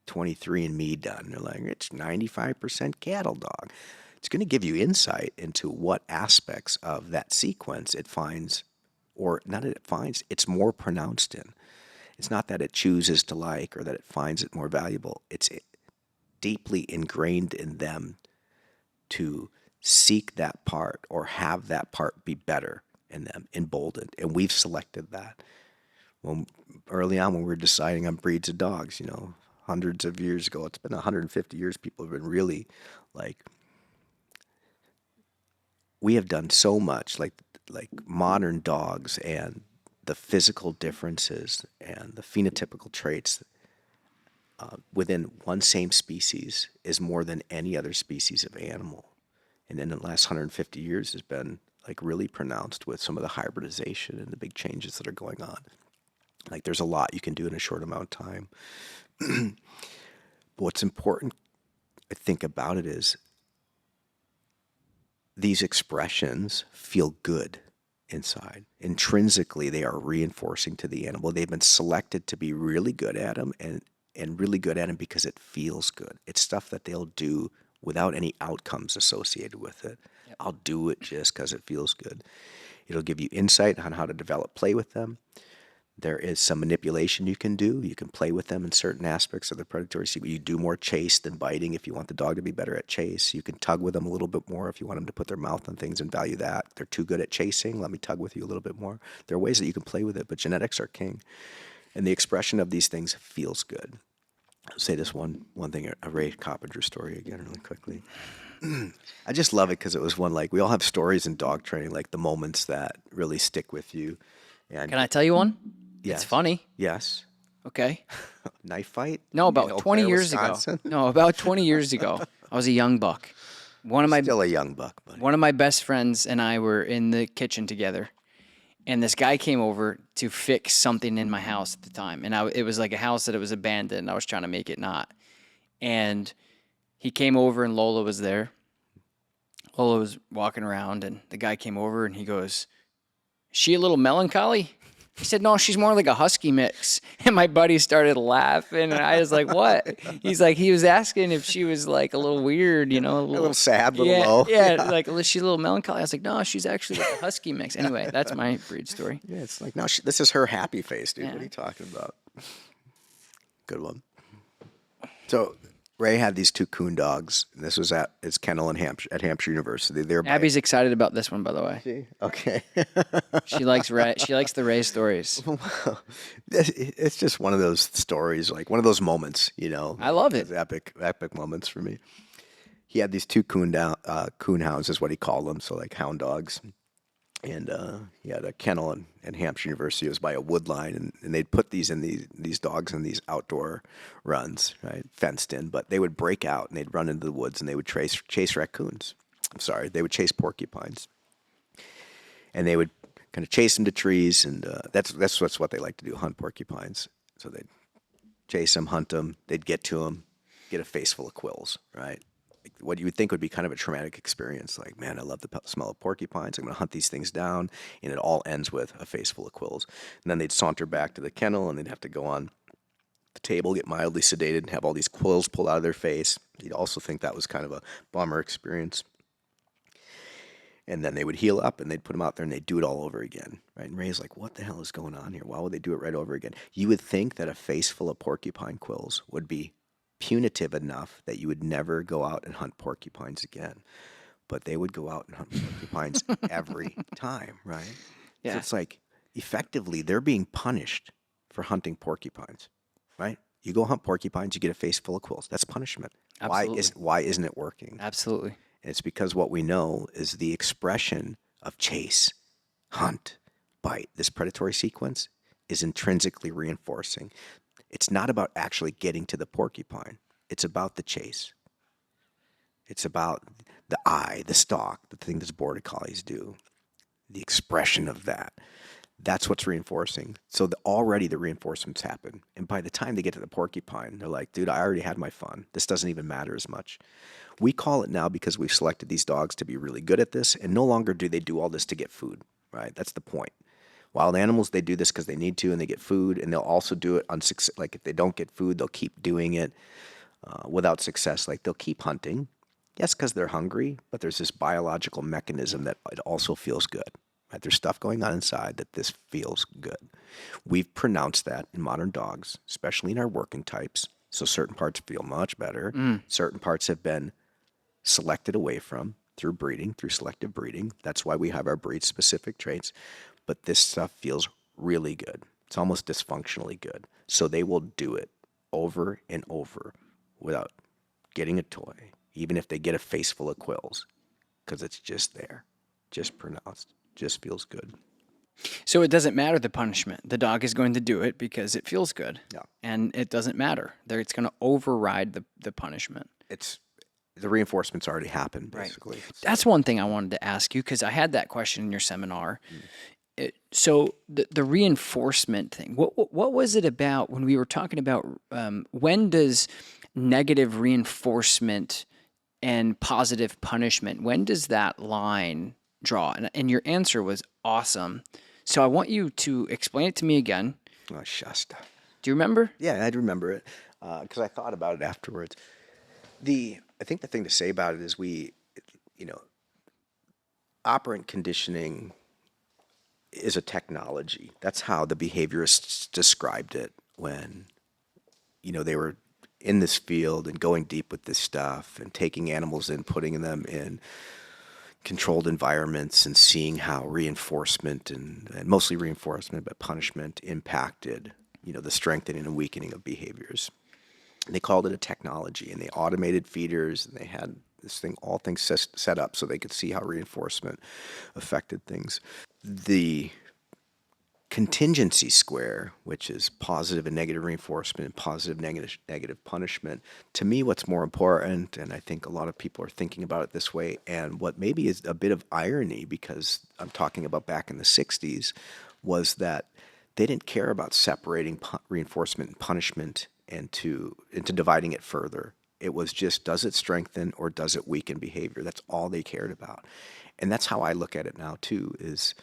23andMe done, they're like, it's 95% cattle dog. It's going to give you insight into what aspects of that sequence it finds, or not that it finds, it's more pronounced in. It's not that it chooses to like or that it finds it more valuable. It's deeply ingrained in them to seek that part or have that part be better in them, emboldened. And we've selected that. Early on when we were deciding on breeds of dogs, hundreds of years ago, it's been 150 years, people have been really like, we have done so much, like modern dogs and the physical differences and the phenotypical traits within one same species is more than any other species of animal. And in the last 150 years has been like really pronounced with some of the hybridization and the big changes that are going on. Like there's a lot you can do in a short amount of time. But what's important, I think, about it is these expressions feel good inside. Intrinsically, they are reinforcing to the animal. They've been selected to be really good at them and really good at them because it feels good. It's stuff that they'll do without any outcomes associated with it. Yep. I'll do it just because it feels good. It'll give you insight on how to develop play with them. There is some manipulation you can do. You can play with them in certain aspects of the predatory sequence. You do more chase than biting if you want the dog to be better at chase. You can tug with them a little bit more if you want them to put their mouth on things and value that. They're too good at chasing. Let me tug with you a little bit more. There are ways that you can play with it, but genetics are king. And the expression of these things feels good. I'll say this one thing, a Ray Coppinger story again really quickly. I just love it because it was one, like, we all have stories in dog training, like the moments that really stick with you. And Can I tell you one? yes. It's funny. Yes. Okay. Knife fight? No, about in 20 Eau Claire, years Wisconsin? ago. No, about 20 years ago. I was a young buck. Still a young buck, buddy. One of my best friends and I were in the kitchen together, and this guy came over to fix something in my house at the time. And it was like a house that it was abandoned, and I was trying to make it not. And he came over, and Lola was there. Lola was walking around, and the guy came over, and he goes, "Is she a little melancholy?" He said, "No, she's more like a husky mix." And my buddy started laughing, and I was like, "What?" He's like, he was asking if she was like a little weird, a little sad, a little yeah, low. Yeah, like, is she a little melancholy? I was like, "No, she's actually like a husky mix." Anyway, that's my breed story. Yeah, it's like, no, this is her happy face, dude. Yeah. What are you talking about? Good one. So Ray had these two coon dogs, and this was at his kennel in Hampshire University. Abby's excited about this one, by the way. Okay. She likes the Ray stories. It's just one of those stories, like one of those moments, I love it. It's epic moments for me. He had these two coon hounds, is what he called them, so like hound dogs. And he had a kennel in Hampshire University. It was by a wood line, and they'd put these dogs in these outdoor runs, right, fenced in. But they would break out and they'd run into the woods and they would chase raccoons. They would chase porcupines, and they would kind of chase them to trees. And that's what they like to do, hunt porcupines. So they'd chase them, hunt them. They'd get to them, get a face full of quills, right? What you would think would be kind of a traumatic experience. Like, man, I love the smell of porcupines. I'm going to hunt these things down. And it all ends with a face full of quills. And then they'd saunter back to the kennel, and they'd have to go on the table, get mildly sedated, and have all these quills pulled out of their face. You'd also think that was kind of a bummer experience. And then they would heal up, and they'd put them out there, and they'd do it all over again. Right? And Ray's like, what the hell is going on here? Why would they do it right over again? You would think that a face full of porcupine quills would be punitive enough that you would never go out and hunt porcupines again. But they would go out and hunt porcupines every time, right? Yeah. So it's like, effectively, they're being punished for hunting porcupines, right? You go hunt porcupines, you get a face full of quills. That's punishment. Absolutely. Why isn't it working? Absolutely. And it's because what we know is the expression of chase, hunt, bite, this predatory sequence is intrinsically reinforcing. It's not about actually getting to the porcupine. It's about the chase. It's about the eye, the stalk, the thing that border collies do, the expression of that. That's what's reinforcing. So already the reinforcements happen. And by the time they get to the porcupine, they're like, dude, I already had my fun. This doesn't even matter as much. We call it now because we've selected these dogs to be really good at this, and no longer do they do all this to get food, right? That's the point. Wild animals, they do this because they need to and they get food, and they'll also do it on success. Like if they don't get food, they'll keep doing it without success. Like they'll keep hunting. Yes, because they're hungry, but there's this biological mechanism that it also feels good. Right? There's stuff going on inside that this feels good. We've pronounced that in modern dogs, especially in our working types. So certain parts feel much better. Certain parts have been selected away from through breeding, through selective breeding. That's why we have our breed-specific traits. But this stuff feels really good. It's almost dysfunctionally good. So they will do it over and over without getting a toy, even if they get a face full of quills, because it's just there, just pronounced, just feels good. So it doesn't matter the punishment. The dog is going to do it because it feels good. Yeah. And it doesn't matter. It's going to override the punishment. The reinforcements already happened, basically. Right. That's one thing I wanted to ask you, because I had that question in your seminar. So the reinforcement thing, what was it about when we were talking about when does negative reinforcement and positive punishment, when does that line draw? And your answer was awesome. So I want you to explain it to me again. Oh, Shasta. Do you remember? Yeah, I'd remember it because I thought about it afterwards. I think the thing to say about it is operant conditioning is a technology. That's how the behaviorists described it when, they were in this field and going deep with this stuff and taking animals and putting them in controlled environments and seeing how reinforcement and mostly reinforcement, but punishment impacted, the strengthening and weakening of behaviors. And they called it a technology, and they automated feeders, and they had all things set up so they could see how reinforcement affected things. The contingency square, which is positive and negative reinforcement and positive negative punishment, to me what's more important, and I think a lot of people are thinking about it this way, and what maybe is a bit of irony because I'm talking about back in the 60s, was that they didn't care about separating reinforcement and punishment into dividing it further. It was just, does it strengthen or does it weaken behavior? That's all they cared about. And that's how I look at it now too, is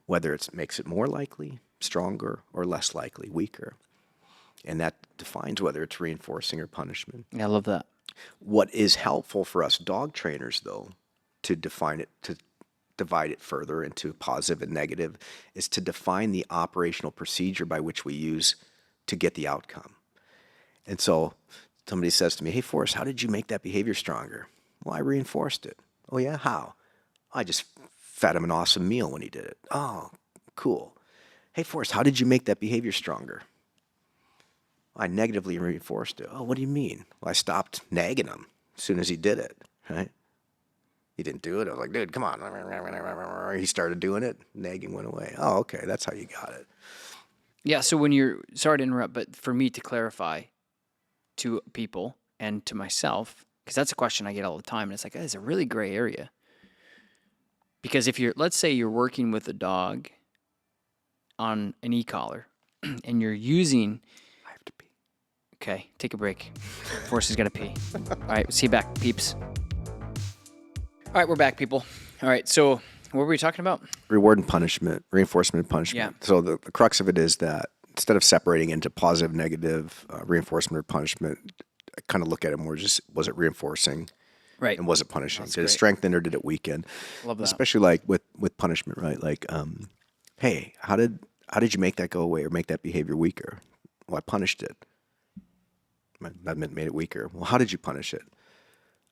whether it makes it more likely, stronger, or less likely, weaker. And that defines whether it's reinforcing or punishment. Yeah, I love that. What is helpful for us dog trainers, though, to define it, to divide it further into positive and negative, is to define the operational procedure by which we use to get the outcome. And so somebody says to me, hey, Forrest, how did you make that behavior stronger? Well, I reinforced it. Oh, yeah? How? I just fed him an awesome meal when he did it. Oh, cool. Hey, Forrest, how did you make that behavior stronger? I negatively reinforced it. Oh, what do you mean? Well, I stopped nagging him as soon as he did it, right? He didn't do it. I was like, dude, come on. He started doing it. Nagging went away. Oh, okay. That's how you got it. Yeah, so sorry to interrupt, but for me to clarify to people and to myself, because that's a question I get all the time, and it's like, it's a really gray area. Because if let's say you're working with a dog on an e-collar, and you're using... I have to pee. Okay, take a break. Forrest has got to pee. All right, see you back, peeps. All right, we're back, people. All right, so what were we talking about? Reward and punishment, reinforcement and punishment. Yeah. So the crux of it is that instead of separating into positive, negative, reinforcement or punishment, I kind of look at it more just, was it reinforcing? Right. And was it punishing? That's did great. It strengthen or did it weaken? Love that. Especially like with punishment, right? Like, hey, how did you make that go away or make that behavior weaker? Well, I punished it. That made it weaker. Well, how did you punish it?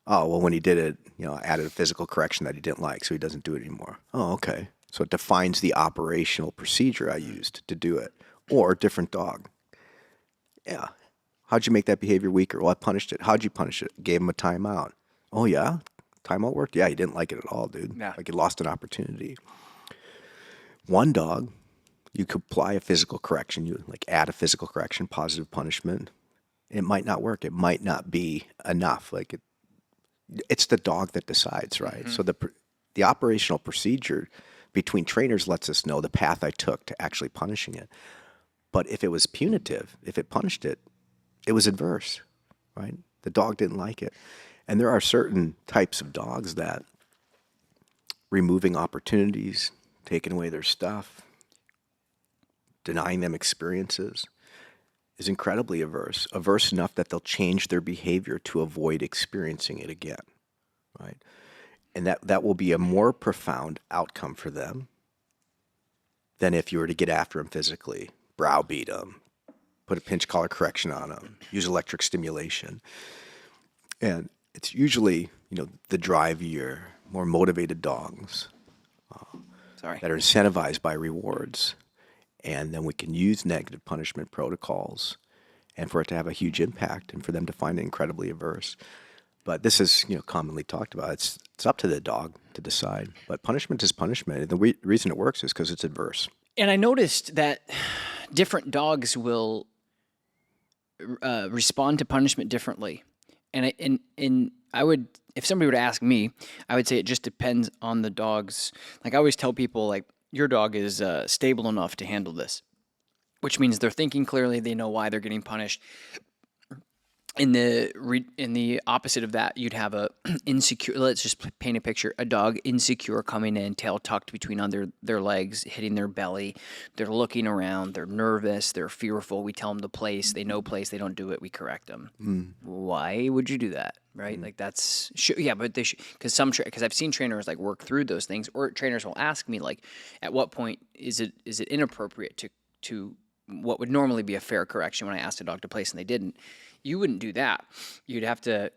Oh, well, when he did it, I added a physical correction that he didn't like, so he doesn't do it anymore. Oh, okay. So it defines the operational procedure I used to do it. Or different dog. Yeah. How'd you make that behavior weaker? Well, I punished it. How'd you punish it? Gave him a timeout. Oh, yeah? Timeout worked? Yeah, he didn't like it at all, dude. Yeah. Like he lost an opportunity. One dog, you could apply a physical correction. You like add a physical correction, positive punishment. It might not work. It might not be enough. Like it's the dog that decides, right? Mm-hmm. So the operational procedure between trainers lets us know the path I took to actually punishing it. But if it was punitive, if it punished it, it was adverse, right? The dog didn't like it. And there are certain types of dogs that removing opportunities, taking away their stuff, denying them experiences is incredibly averse enough that they'll change their behavior to avoid experiencing it again, right? And that will be a more profound outcome for them than if you were to get after them physically, browbeat them, put a pinch collar correction on them, use electric stimulation. And it's usually, the drivier, more motivated dogs that are incentivized by rewards. And then we can use negative punishment protocols and for it to have a huge impact and for them to find it incredibly averse. But this is, commonly talked about. It's up to the dog to decide. But punishment is punishment. And the reason it works is because it's adverse. And I noticed that different dogs will respond to punishment differently. And I would, if somebody were to ask me, I would say it just depends on the dog's. Like I always tell people, like, your dog is stable enough to handle this, which means they're thinking clearly. They know why they're getting punished. In the opposite of that, you'd have a insecure. Let's just paint a picture: a dog insecure coming in, tail tucked between under their legs, hitting their belly. They're looking around. They're nervous. They're fearful. We tell them to place. They know place. They don't do it. We correct them. Why would you do that? Right? Like that's yeah, but they should, because I've seen trainers like work through those things, or trainers will ask me like, at what point is it inappropriate to what would normally be a fair correction when I asked a dog to place and they didn't. You wouldn't do that. You'd have to,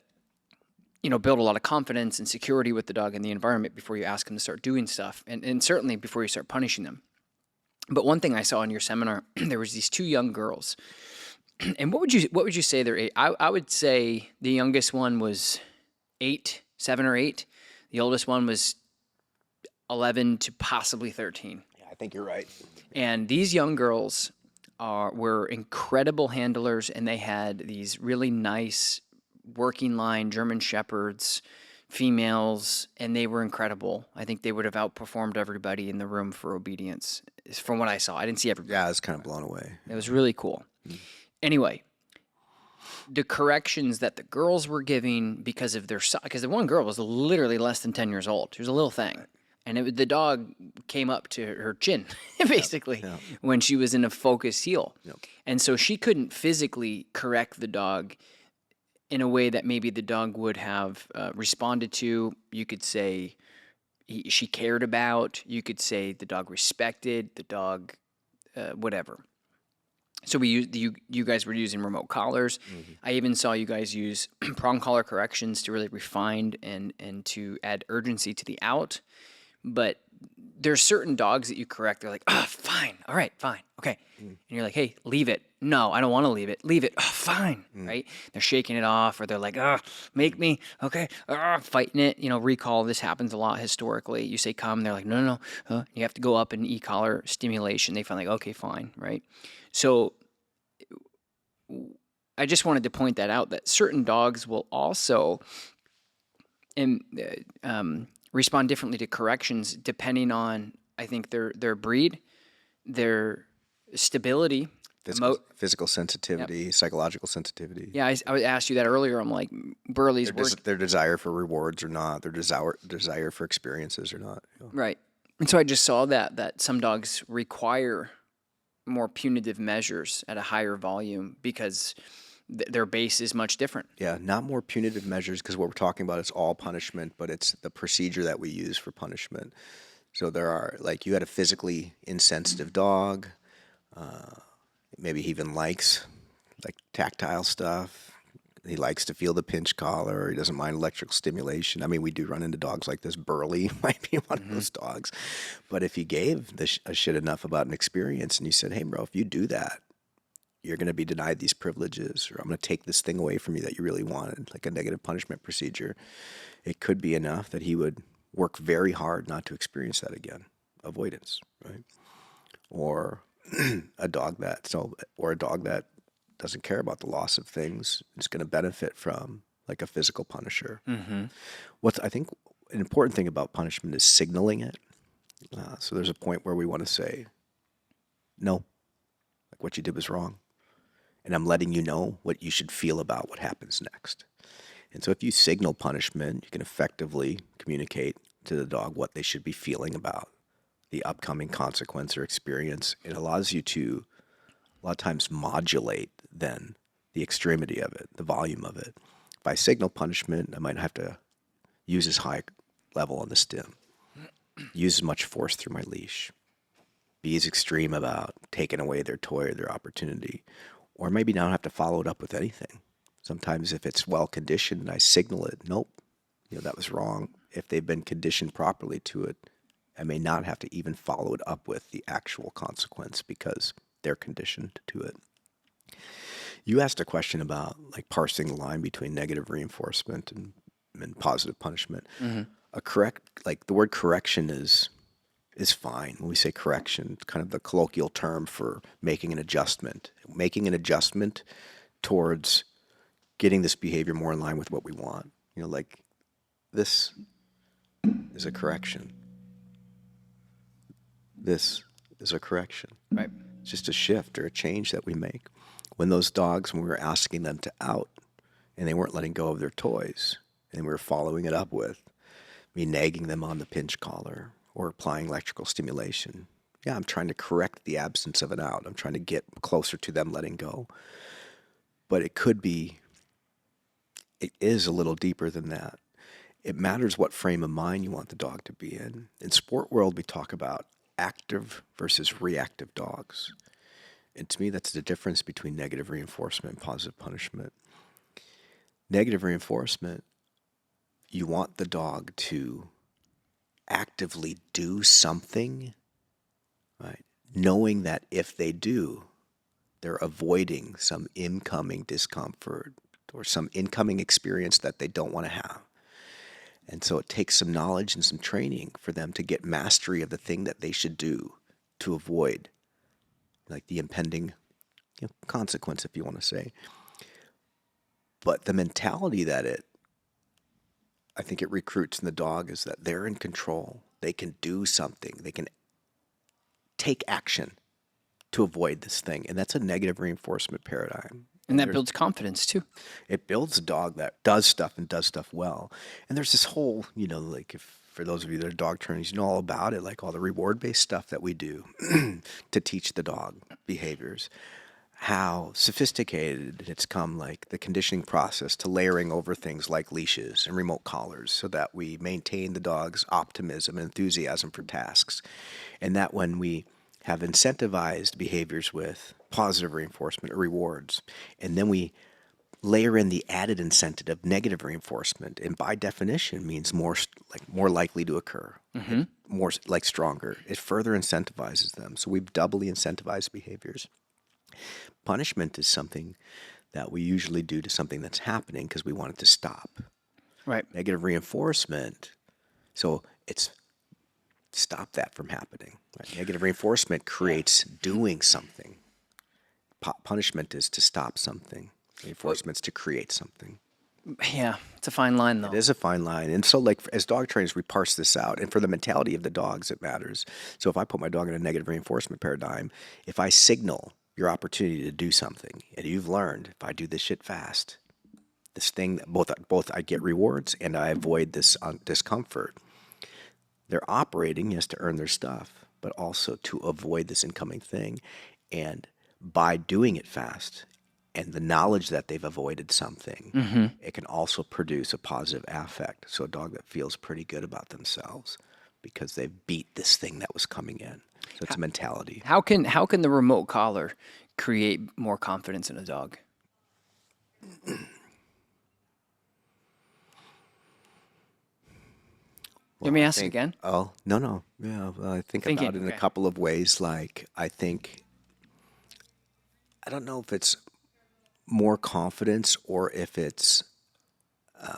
build a lot of confidence and security with the dog in the environment before you ask them to start doing stuff, and certainly before you start punishing them. But one thing I saw in your seminar, there was these two young girls, and what would you say their age? I would say the youngest one was 7 or 8. The oldest one was 11 to possibly 13. Yeah, I think you're right. And these young girls were incredible handlers, and they had these really nice working line German Shepherds, females, and they were incredible. I think they would have outperformed everybody in the room for obedience, from what I saw. I didn't see everybody. Yeah, I was kind of blown away. It was really cool. Anyway, the corrections that the girls were giving because of their size, because the one girl was literally less than 10 years old. She was a little thing. And the dog came up to her chin, basically, when she was in a focused heel. Yep. And so she couldn't physically correct the dog in a way that maybe the dog would have responded to. You could say she cared about. You could say the dog respected the dog, whatever. So you guys were using remote collars. Mm-hmm. I even saw you guys use prong collar corrections to really refine and to add urgency to the out. But there's certain dogs that you correct. They're like, fine. All right, fine. Okay. And you're like, hey, leave it. No, I don't want to leave it. Leave it. Fine. Right? They're shaking it off, or they're like, make me. Okay. Fighting it. Recall. This happens a lot historically. You say come. They're like, no. You have to go up and e-collar stimulation. They find like, okay, fine. Right? So I just wanted to point that out, that certain dogs will also respond differently to corrections depending on, I think, their breed, their stability, physical sensitivity, psychological sensitivity. Yeah, I asked you that earlier. I'm like, Burley's their desire for rewards or not, their desire for experiences or not. Right. And so I just saw that some dogs require more punitive measures at a higher volume because their base is much different. Yeah, not more punitive measures, because what we're talking about is all punishment, but it's the procedure that we use for punishment. So there are, like, you had a physically insensitive dog. Maybe he even likes, like, tactile stuff. He likes to feel the pinch collar. He doesn't mind electrical stimulation. I mean, we do run into dogs like this. Burley might be one of those dogs. But if you gave a shit enough about an experience and you said, hey, bro, if you do that, you're going to be denied these privileges, or I'm going to take this thing away from you that you really wanted, like a negative punishment procedure, it could be enough that he would work very hard not to experience that again. Avoidance, right? Or a dog that doesn't care about the loss of things. It's going to benefit from like a physical punisher. Mm-hmm. I think an important thing about punishment is signaling it. So there's a point where we want to say, no, like what you did was wrong. And I'm letting you know what you should feel about what happens next. And so if you signal punishment, you can effectively communicate to the dog what they should be feeling about the upcoming consequence or experience. It allows you to, a lot of times, modulate then the extremity of it, the volume of it. If I signal punishment, I might have to use as high level on the stim, use as much force through my leash, be as extreme about taking away their toy or their opportunity, or maybe not have to follow it up with anything. Sometimes if it's well conditioned and I signal it, nope, that was wrong. If they've been conditioned properly to it, I may not have to even follow it up with the actual consequence because they're conditioned to it. You asked a question about like parsing the line between negative reinforcement and positive punishment. Like the word correction is fine. When we say correction, it's kind of the colloquial term for making an adjustment. Making an adjustment towards getting this behavior more in line with what we want. Like this is a correction. This is a correction. Right. It's just a shift or a change that we make. When those dogs, when we were asking them to out and they weren't letting go of their toys, and we were following it up with me nagging them on the pinch collar or applying electrical stimulation. Yeah, I'm trying to correct the absence of an out. I'm trying to get closer to them letting go. But it is a little deeper than that. It matters what frame of mind you want the dog to be in. In sport world, we talk about active versus reactive dogs. And to me, that's the difference between negative reinforcement and positive punishment. Negative reinforcement, you want the dog to actively do something, right? Knowing that if they do, they're avoiding some incoming discomfort or some incoming experience that they don't want to have. And so it takes some knowledge and some training for them to get mastery of the thing that they should do to avoid like the impending consequence, if you want to say. But the mentality that I think it recruits in the dog is that they're in control. They can do something. They can take action to avoid this thing. And that's a negative reinforcement paradigm. And that builds confidence too. It builds a dog that does stuff and does stuff well. And there's this whole, like for those of you that are dog trainers, you know all about it, like all the reward-based stuff that we do to teach the dog behaviors. How sophisticated it's come, like the conditioning process to layering over things like leashes and remote collars so that we maintain the dog's optimism and enthusiasm for tasks. And that when we have incentivized behaviors with positive reinforcement or rewards, and then we layer in the added incentive of negative reinforcement, and by definition means more likely to occur, more like stronger. It further incentivizes them. So we've doubly incentivized behaviors. Punishment is something that we usually do to something that's happening because we want it to stop. Right. Negative reinforcement, so it's stop that from happening. Right? Negative reinforcement creates doing something. Punishment is to stop something. Reinforcement's to create something. Yeah, it's a fine line though. It is a fine line. And so like as dog trainers, we parse this out. And for the mentality of the dogs, it matters. So if I put my dog in a negative reinforcement paradigm, if I signal your opportunity to do something, and you've learned, if I do this shit fast, this thing, that both I get rewards and I avoid this discomfort. They're operating, yes, to earn their stuff, but also to avoid this incoming thing. And by doing it fast and the knowledge that they've avoided something, it can also produce a positive affect. So a dog that feels pretty good about themselves because they've beat this thing that was coming in. So it's a mentality. How can the remote collar create more confidence in a dog? Let me ask again. Oh, no. Yeah, well, I think about it in a couple of ways. Like, I don't know if it's more confidence or if it's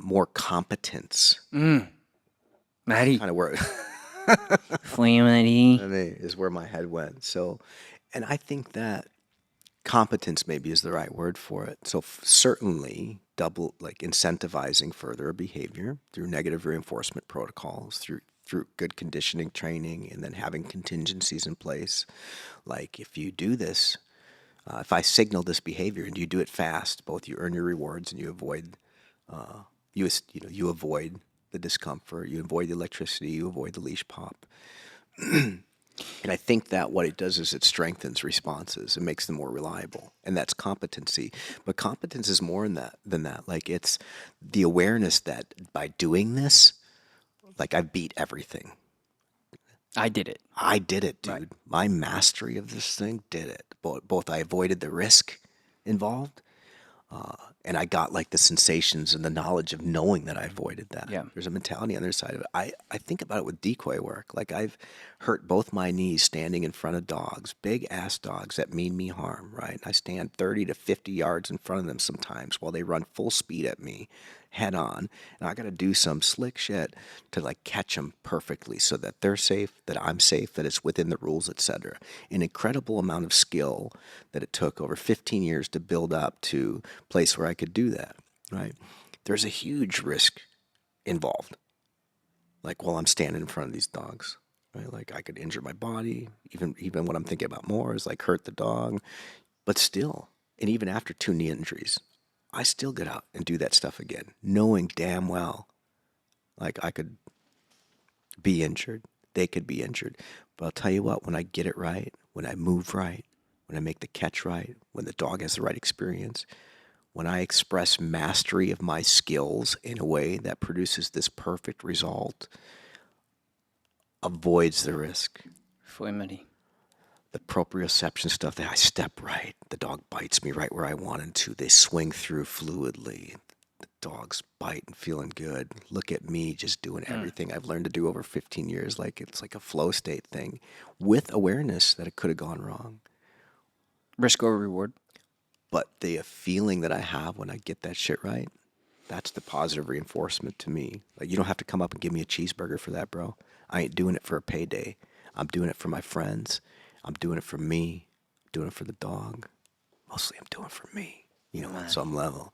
more competence. Maddie. Kind of where Flamity. is where my head went. So, and I think that competence maybe is the right word for it. So certainly double, like incentivizing further behavior through negative reinforcement protocols, through through good conditioning training and then having contingencies in place. Like if you do this, if I signal this behavior and you do it fast, both you earn your rewards and you avoid, you avoid the discomfort, you avoid the electricity, you avoid the leash pop. And I think that what it does is it strengthens responses and makes them more reliable. And that's competency. But competence is more than that. Like it's the awareness that by doing this, like I beat everything. I did it. I did it, dude. Right. My mastery of this thing did it. Both I avoided the risk involved, and I got like the sensations and the knowledge of knowing that I avoided that. Yeah. There's a mentality on the other side of it. I think about it with decoy work. Like I've hurt both my knees standing in front of dogs, big ass dogs that mean me harm, right? I stand 30 to 50 yards in front of them sometimes while they run full speed at me head on. And I got to do some slick shit to like catch them perfectly so that they're safe, that I'm safe, that it's within the rules, etc. An incredible amount of skill that it took over 15 years to build up to a place where I could do that, right? There's a huge risk involved. Like while I'm standing in front of these dogs, right? Like I could injure my body, even what I'm thinking about more is like hurt the dog, but still, and even after 2 knee injuries, I still get out and do that stuff again, knowing damn well, like I could be injured, they could be injured. But I'll tell you what, when I get it right, when I move right, when I make the catch right, when the dog has the right experience, when I express mastery of my skills in a way that produces this perfect result, avoids the risk. Fluidity. The proprioception stuff, that I step right, the dog bites me right where I want him to, they swing through fluidly, the dog's biting, feeling good, look at me just doing everything I've learned to do over 15 years, like it's like a flow state thing, with awareness that it could have gone wrong. Risk over reward. But the feeling that I have when I get that shit right, that's the positive reinforcement to me. Like you don't have to come up and give me a cheeseburger for that, bro. I ain't doing it for a payday. I'm doing it for my friends. I'm doing it for me, doing it for the dog. Mostly I'm doing it for me, on some level.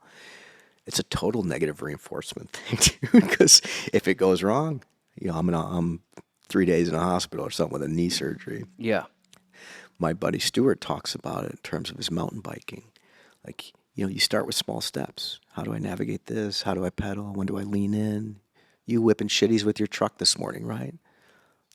It's a total negative reinforcement thing, dude, because if it goes wrong, I'm 3 days in a hospital or something with a knee surgery. Yeah. My buddy Stuart talks about it in terms of his mountain biking. Like, you start with small steps. How do I navigate this? How do I pedal? When do I lean in? You whipping shitties with your truck this morning, right?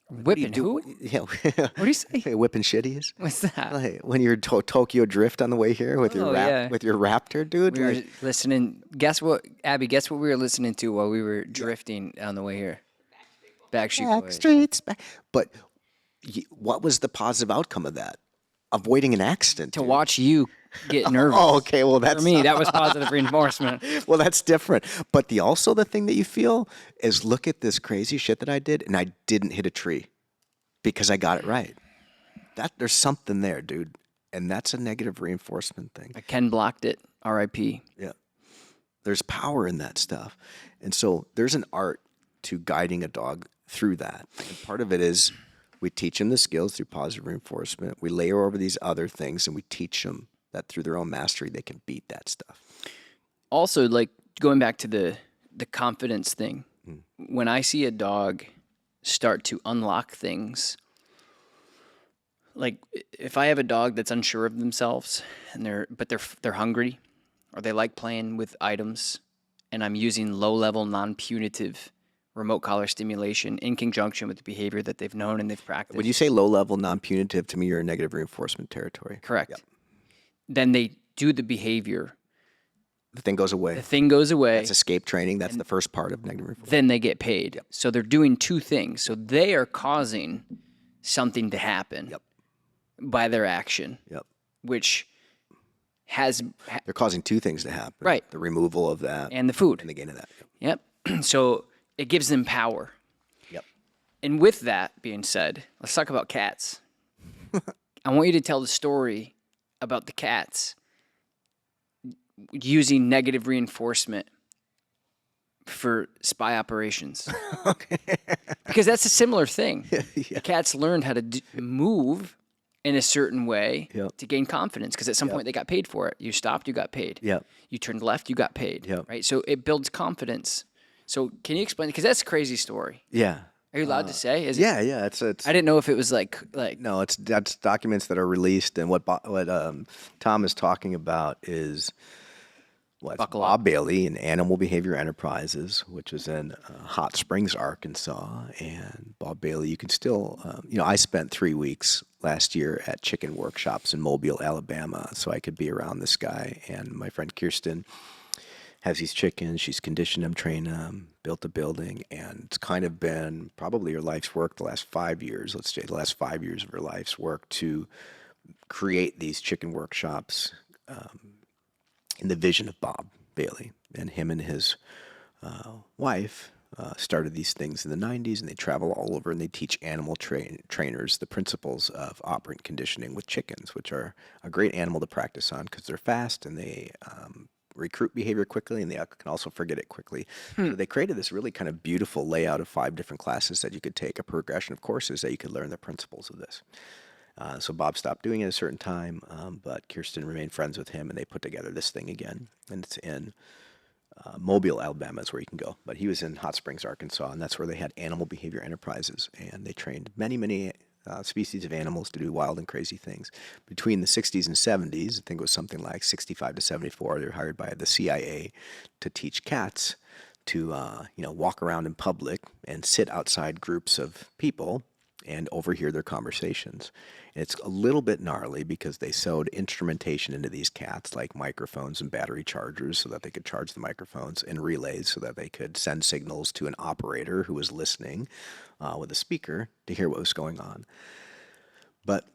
Whipping who? Yeah. What do you say? Whipping shitties. What's that? Like when you're Tokyo Drift on the way here with your with your Raptor, dude. We were listening. Guess what, Abby? Guess what we were listening to while we were drifting on the way here? Backstreet Boys. But what was the positive outcome of that? Avoiding an accident. To watch you get nervous. Oh, okay. Well, that's for me. That was positive reinforcement. Well, that's different. But the thing that you feel is, look at this crazy shit that I did, and I didn't hit a tree because I got it right. There's something there, dude, and that's a negative reinforcement thing. Ken blocked it. R.I.P. Yeah, there's power in that stuff, and so there's an art to guiding a dog through that. And part of it is we teach them the skills through positive reinforcement. We layer over these other things, and we teach them that through their own mastery, they can beat that stuff. Also, like going back to the confidence thing, when I see a dog start to unlock things, like if I have a dog that's unsure of themselves and they're hungry, or they like playing with items, and I'm using low-level, non-punitive remote collar stimulation in conjunction with the behavior that they've known and they've practiced. When you say low-level, non-punitive, to me, you're in negative reinforcement territory. Correct. Yep. Then they do the behavior. The thing goes away. The thing goes away. That's escape training. That's the first part of negative reinforcement. Then they get paid. Yep. So they're doing 2 things. So they are causing something to happen by their action, which has... They're causing 2 things to happen. Right. The removal of that. And the food. And the gain of that. Yep. So it gives them power. Yep. And with that being said, let's talk about cats. I want you to tell the story about the cats using negative reinforcement for spy operations. Okay. Because that's a similar thing. The cats learned how to move in a certain way to gain confidence, because at some point they got paid for it. You stopped, you got paid. Yep. You turned left, you got paid. Yep. Right? So it builds confidence. So can you explain? Because that's a crazy story. Yeah. Are you allowed to say? Is Yeah, yeah. It's I didn't know if it was like no, that's documents that are released, and what Tom is talking about is what's Buckle Bob up. Bailey and Animal Behavior Enterprises, which is in Hot Springs, Arkansas. And Bob Bailey, you can still, I spent 3 weeks last year at chicken workshops in Mobile, Alabama, so I could be around this guy. And my friend Kirsten has these chickens. She's conditioned them, trained them, built a building, and it's kind of been probably her life's work the last 5 years. Let's say the last 5 years of her life's work to create these chicken workshops in the vision of Bob Bailey. And him and his wife started these things in the 90s, and they travel all over and they teach animal trainers the principles of operant conditioning with chickens, which are a great animal to practice on because they're fast and they recruit behavior quickly, and they can also forget it quickly. So they created this really kind of beautiful layout of 5 different classes that you could take, a progression of courses that you could learn the principles of this. So Bob stopped doing it at a certain time, but Kirsten remained friends with him, and they put together this thing again. And it's in Mobile, Alabama is where you can go. But he was in Hot Springs, Arkansas, and that's where they had Animal Behavior Enterprises. And they trained many, many species of animals to do wild and crazy things. Between the 60s and 70s, I think it was something like 65 to 74, they were hired by the CIA to teach cats to walk around in public and sit outside groups of people and overhear their conversations. And it's a little bit gnarly because they sewed instrumentation into these cats, like microphones and battery chargers, so that they could charge the microphones, and relays so that they could send signals to an operator who was listening with a speaker to hear what was going on. But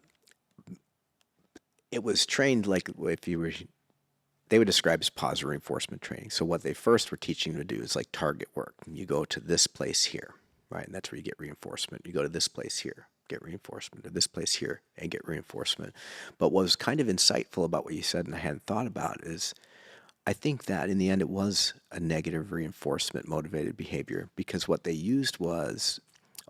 it was trained like they would describe as positive reinforcement training. So what they first were teaching them to do is like target work. You go to this place here, right? And that's where you get reinforcement. You go to this place here, get reinforcement, to this place here, and get reinforcement. But what was kind of insightful about what you said, and I hadn't thought about, is I think that in the end it was a negative reinforcement motivated behavior, because what they used was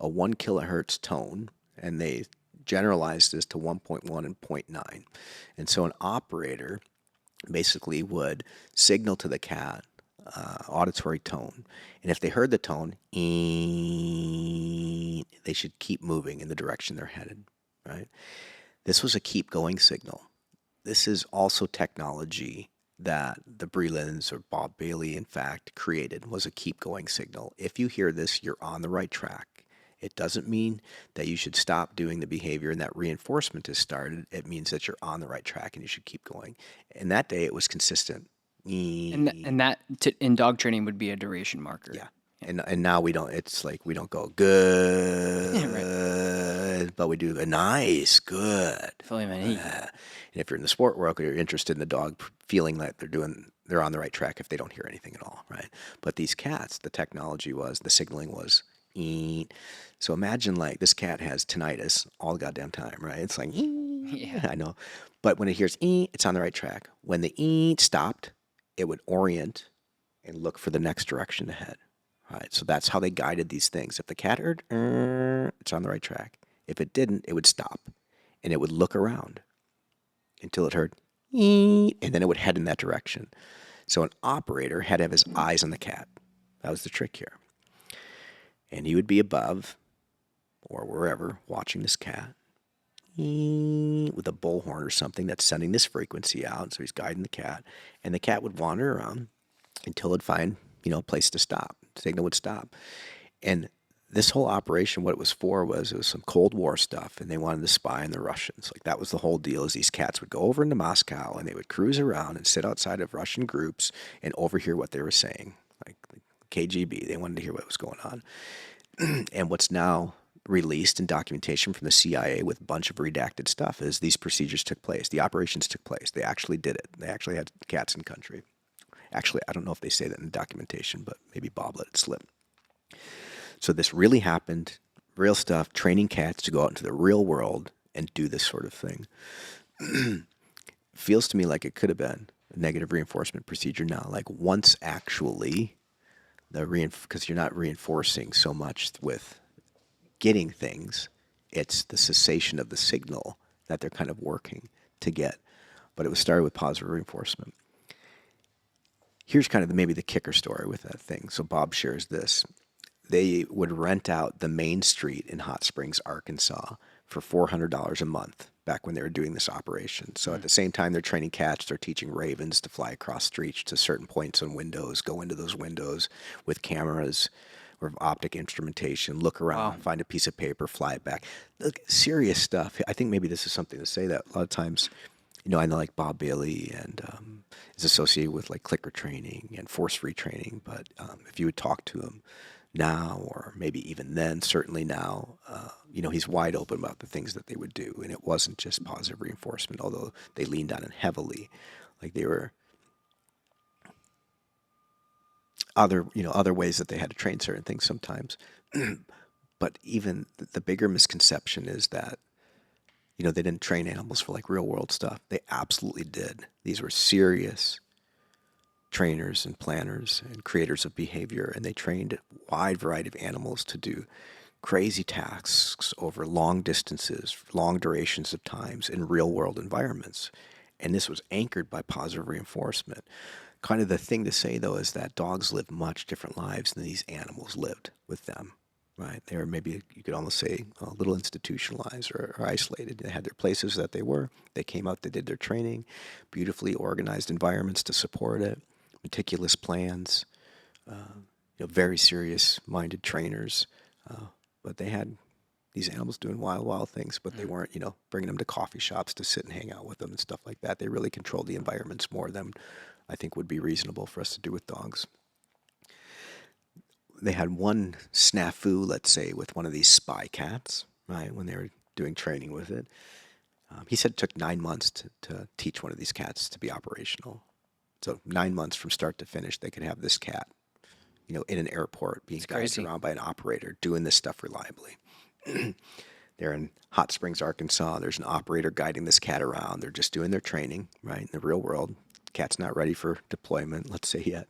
a 1 kilohertz tone, and they generalized this to 1.1 and 0.9. And so an operator basically would signal to the cat auditory tone, and if they heard the tone, they should keep moving in the direction they're headed, right? This was a keep going signal. This is also technology that the Brelands or Bob Bailey, in fact, created, was a keep going signal. If you hear this, you're on the right track. It doesn't mean that you should stop doing the behavior and that reinforcement is started. It means that you're on the right track and you should keep going. And that day it was consistent. and that in dog training would be a duration marker. Yeah. And now we don't, it's like we don't go good, but we do a nice, good. And if you're in the sport world, you're interested in the dog feeling like they're on the right track if they don't hear anything at all, right? But these cats, the technology was, the signaling was, so imagine like this cat has tinnitus all the goddamn time, right? It's like, Yeah. I know. But when it hears, it's on the right track. When the stopped, it would orient and look for the next direction to head. Right, so that's how they guided these things. If the cat heard, it's on the right track. If it didn't, it would stop, and it would look around until it heard, and then it would head in that direction. So an operator had to have his eyes on the cat. That was the trick here. And he would be above, or wherever, watching this cat with a bullhorn or something that's sending this frequency out. So he's guiding the cat, and the cat would wander around until it'd find, a place to stop. Signal would stop. And this whole operation, what it was for was, it was some Cold War stuff, and they wanted to spy on the Russians. Like, that was the whole deal, is these cats would go over into Moscow, and they would cruise around and sit outside of Russian groups and overhear what they were saying. Like the KGB, they wanted to hear what was going on. And what's now released in documentation from the CIA with a bunch of redacted stuff is these procedures took place. The operations took place. They actually did it. They actually had cats in country. Actually, I don't know if they say that in the documentation, but maybe Bob let it slip. So this really happened, real stuff, training cats to go out into the real world and do this sort of thing. Feels to me like it could have been a negative reinforcement procedure now. Like, once actually, because you're not reinforcing so much with getting things, it's the cessation of the signal that they're kind of working to get. But it was started with positive reinforcement. Here's kind of maybe the kicker story with that thing. So Bob shares this. they would rent out the main street in Hot Springs, Arkansas for $400 a month back when they were doing this operation. So at the same time they're training cats, they're teaching ravens to fly across streets to certain points on windows, go into those windows with cameras or optic instrumentation, look around, find a piece of paper, fly it back. Look, serious stuff. I think maybe this is something to say that a lot of times, I know like Bob Bailey and is associated with like clicker training and force-free training, but if you would talk to him now, or maybe even then, certainly now, he's wide open about the things that they would do. And it wasn't just positive reinforcement, although they leaned on it heavily. Like they were other ways that they had to train certain things sometimes. But even the bigger misconception is that, they didn't train animals for like real world stuff. They absolutely did. These were serious trainers and planners and creators of behavior, and they trained a wide variety of animals to do crazy tasks over long distances, long durations of times in real world environments. And this was anchored by positive reinforcement. Kind of the thing to say, though, is that dogs live much different lives than these animals lived with them, right? They were maybe, you could almost say, a little institutionalized or isolated. They had their places that they were. They came out, they did their training, beautifully organized environments to support it, meticulous plans, very serious-minded trainers. But they had these animals doing wild, wild things, but they weren't, bringing them to coffee shops to sit and hang out with them and stuff like that. They really controlled the environments more than I think would be reasonable for us to do with dogs. They had one snafu, let's say, with one of these spy cats, right, when they were doing training with it. He said it took 9 months to teach one of these cats to be operational. So 9 months from start to finish, they could have this cat, in an airport being guided around by an operator doing this stuff reliably. They're in Hot Springs, Arkansas. There's an operator guiding this cat around. They're just doing their training, right, in the real world. Cat's not ready for deployment, let's say, yet.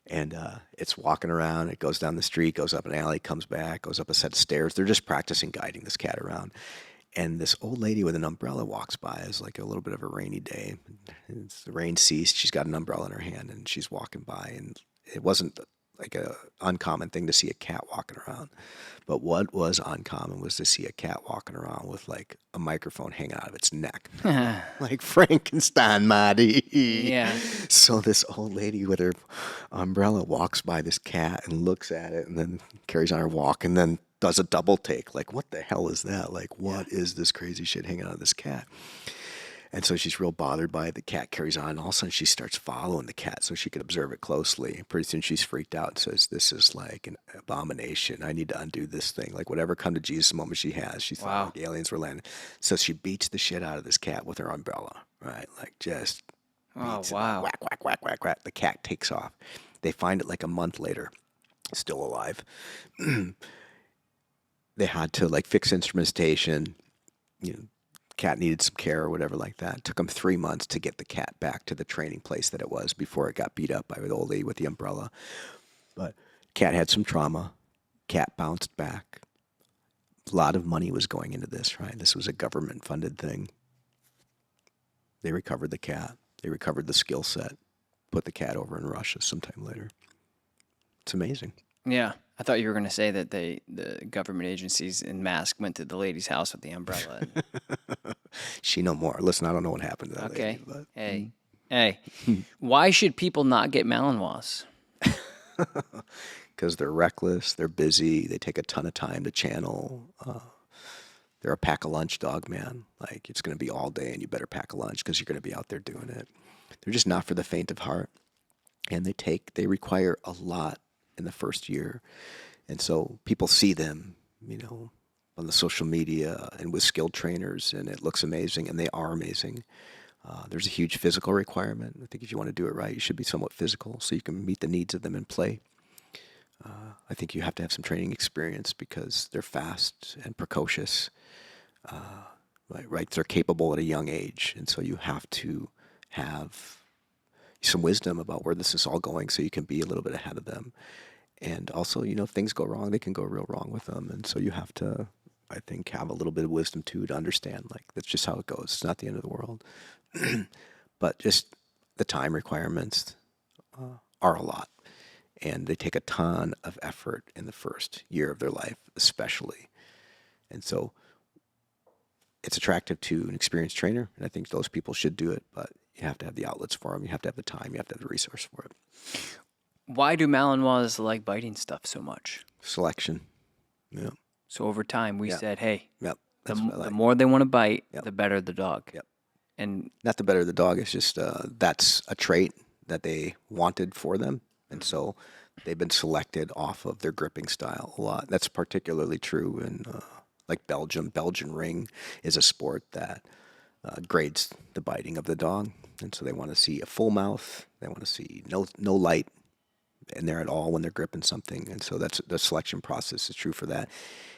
And it's walking around. It goes down the street, goes up an alley, comes back, goes up a set of stairs. They're just practicing guiding this cat around. And this old lady with an umbrella walks by. It's like a little bit of a rainy day. The rain ceased. She's got an umbrella in her hand, and she's walking by. And it wasn't like a uncommon thing to see a cat walking around. But what was uncommon was to see a cat walking around with like a microphone hanging out of its neck. Like Frankenstein, Marty. Yeah. So this old lady with her umbrella walks by this cat and looks at it and then carries on her walk and then does a double take. Like, what the hell is that? Like, what is this crazy shit hanging out of this cat? And so she's real bothered by it. The cat carries on. And all of a sudden, she starts following the cat so she could observe it closely. Pretty soon, she's freaked out and says, this is like an abomination. I need to undo this thing. Like, whatever come to Jesus moment she has. She thought like aliens were landing. So she beats the shit out of this cat with her umbrella, right? Like, just beats it. Whack, whack, whack, whack, whack. The cat takes off. They find it like a month later, still alive. They had to, like, fix instrumentation, cat needed some care or whatever like that. It took them 3 months to get the cat back to the training place that it was before it got beat up by the old lady with the umbrella. But cat had some trauma. Cat bounced back. A lot of money was going into this, right? This was a government-funded thing. They recovered the cat. They recovered the skill set. Put the cat over in Russia sometime later. It's amazing. Yeah. I thought you were going to say that the government agencies in mask went to the lady's house with the umbrella. She no more. Listen, I don't know what happened to that Okay. lady. Hey. Why should people not get Malinois? Because they're reckless, they're busy, they take a ton of time to channel. They're a pack-a-lunch dog, man. Like, it's going to be all day, and you better pack a lunch because you're going to be out there doing it. They're just not for the faint of heart. And they require a lot in the first year. And so people see them, on the social media and with skilled trainers, and it looks amazing, and they are amazing. There's a huge physical requirement. I think if you want to do it right, you should be somewhat physical so you can meet the needs of them in play. I think you have to have some training experience because they're fast and precocious. Right? They're capable at a young age, and so you have to have some wisdom about where this is all going so you can be a little bit ahead of them. And also, if things go wrong, they can go real wrong with them. And so you have to, I think, have a little bit of wisdom, too, to understand, like, that's just how it goes. It's not the end of the world. But just the time requirements are a lot. and they take a ton of effort in the first year of their life, especially. And so it's attractive to an experienced trainer, and I think those people should do it, but you have to have the outlets for them. You have to have the time. You have to have the resource for it. Why do Malinois like biting stuff so much? Selection. Yeah. So over time, we Yeah. said, hey, Yep. the, That's what I like. the more they want to bite, Yep. the better the dog. Yep. And Not the better the dog. It's just that's a trait that they wanted for them, and so they've been selected off of their gripping style a lot. That's particularly true in like Belgium. Belgian ring is a sport that grades the biting of the dog, and so they want to see a full mouth. They want to see no light in there at all when they're gripping something, and so that's the selection process is true for that.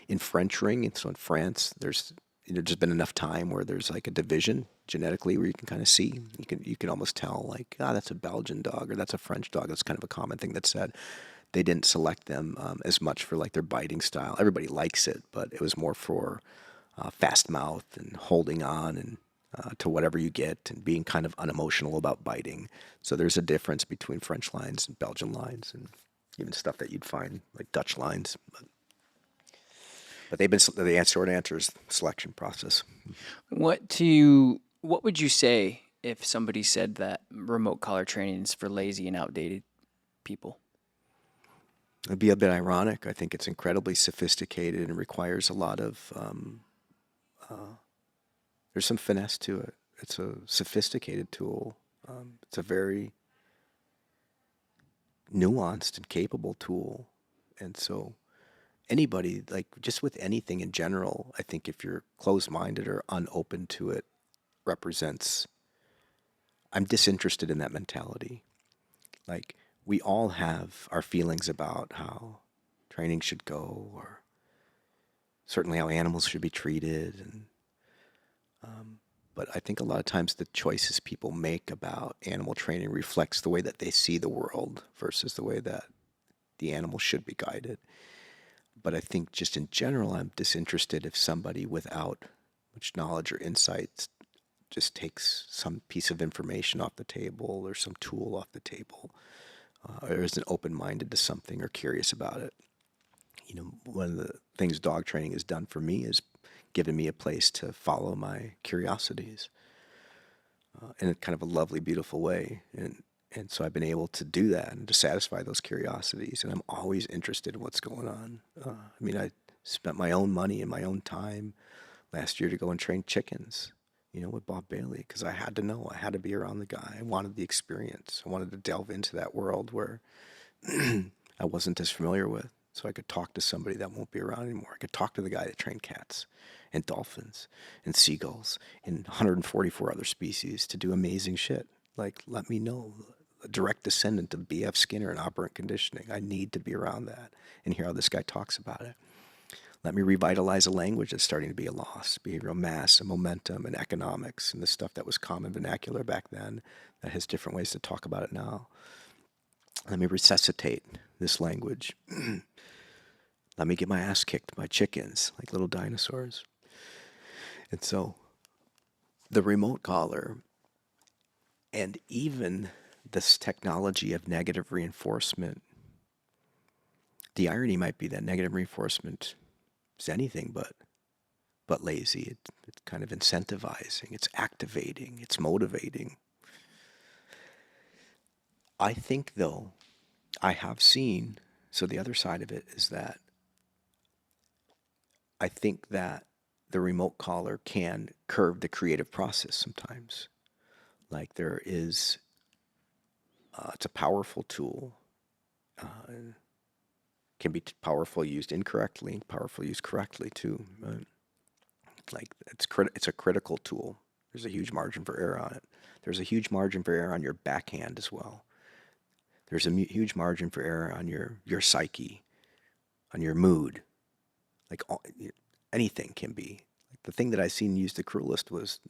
In French ring, and so in France, there's just been enough time where there's like a division genetically where you can kind of see, you can almost tell like, that's a Belgian dog or that's a French dog. That's kind of a common thing that's said. They didn't select them as much for like their biting style. Everybody likes it, but it was more for fast mouth and holding on and to whatever you get and being kind of unemotional about biting. So there's a difference between French lines and Belgian lines and even stuff that you'd find like Dutch lines. But they've been, the short answer is selection process. what would you say if somebody said that remote collar training is for lazy and outdated people? It'd be a bit ironic. I think it's incredibly sophisticated and requires a lot of, there's some finesse to it. It's a sophisticated tool. It's a very nuanced and capable tool. And so anybody, like just with anything in general, I think if you're closed-minded or unopen to it, represents, I'm disinterested in that mentality. Like we all have our feelings about how training should go, or certainly how animals should be treated, and but I think a lot of times the choices people make about animal training reflects the way that they see the world versus the way that the animal should be guided. But I think just in general, I'm disinterested if somebody without much knowledge or insights just takes some piece of information off the table or some tool off the table, or isn't open-minded to something or curious about it. One of the things dog training has done for me is given me a place to follow my curiosities in a kind of a lovely, beautiful way. And so I've been able to do that and to satisfy those curiosities. And I'm always interested in what's going on. I spent my own money and my own time last year to go and train chickens, with Bob Bailey, because I had to know. I had to be around the guy. I wanted the experience. I wanted to delve into that world where I wasn't as familiar with. So I could talk to somebody that won't be around anymore. I could talk to the guy that trained cats and dolphins and seagulls and 144 other species to do amazing shit. Like, let me know. A direct descendant of B.F. Skinner and operant conditioning. I need to be around that and hear how this guy talks about it. Let me revitalize a language that's starting to be a loss. Behavioral mass and momentum and economics and the stuff that was common vernacular back then that has different ways to talk about it now. Let me resuscitate this language. Let me get my ass kicked by chickens like little dinosaurs. And so the remote collar and even this technology of negative reinforcement, the irony might be that negative reinforcement is anything but lazy. It's kind of incentivizing, it's activating, it's motivating. I think, though, I have seen, so the other side of it is that I think that the remote collar can curb the creative process sometimes. Like there is, it's a powerful tool. Can be powerful used incorrectly, powerful used correctly too. Like it's a critical tool. There's a huge margin for error on it. There's a huge margin for error on your backhand as well. There's a huge margin for error on your psyche, on your mood. Like anything can be. Like the thing that I seen used the cruelest was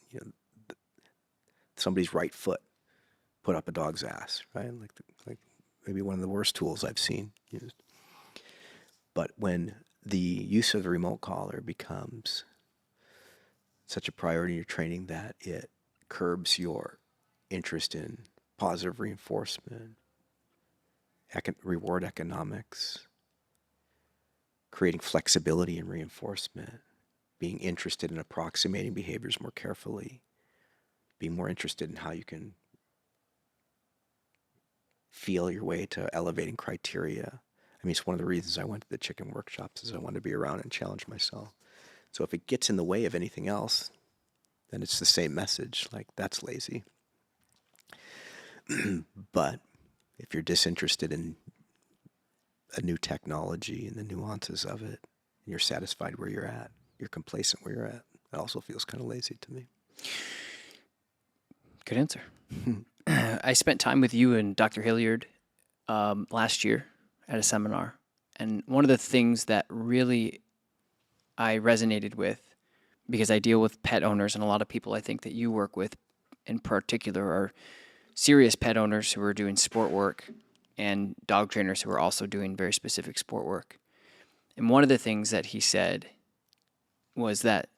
somebody's right foot put up a dog's ass, right? Like maybe one of the worst tools I've seen used. But when the use of the remote collar becomes such a priority in your training that it curbs your interest in positive reinforcement, reward economics, creating flexibility and reinforcement, being interested in approximating behaviors more carefully, being more interested in how you can feel your way to elevating criteria. I mean, it's one of the reasons I went to the chicken workshops is I wanted to be around and challenge myself. So if it gets in the way of anything else, then it's the same message, like that's lazy. But if you're disinterested in a new technology and the nuances of it, and you're satisfied where you're at, you're complacent where you're at, it also feels kind of lazy to me. Good answer. I spent time with you and Dr. Hilliard last year at a seminar. And one of the things that really I resonated with, because I deal with pet owners and a lot of people I think that you work with in particular are serious pet owners who are doing sport work and dog trainers who are also doing very specific sport work. And one of the things that he said was that,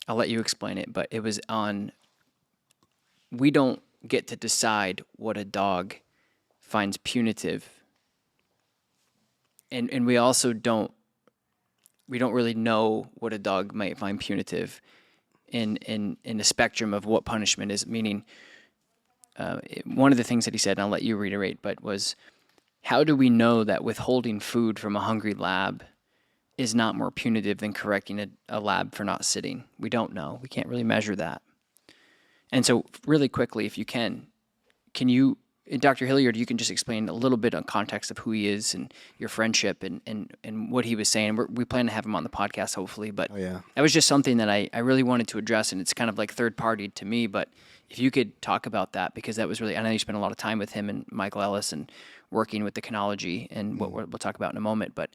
I'll let you explain it, but it was on, we don't get to decide what a dog finds punitive. And we also don't really know what a dog might find punitive in the spectrum of what punishment is. Meaning, one of the things that he said, and I'll let you reiterate, but was, how do we know that withholding food from a hungry lab is not more punitive than correcting a lab for not sitting? We don't know. We can't really measure that. And so really quickly, if you can you, Dr. Hilliard, you can just explain a little bit on context of who he is and your friendship and what he was saying. We plan to have him on the podcast, hopefully. But that was just something that I really wanted to address, and it's kind of like third party to me. But if you could talk about that, because that was really, I know you spent a lot of time with him and Michael Ellis and working with the Chronology and what we'll talk about in a moment. But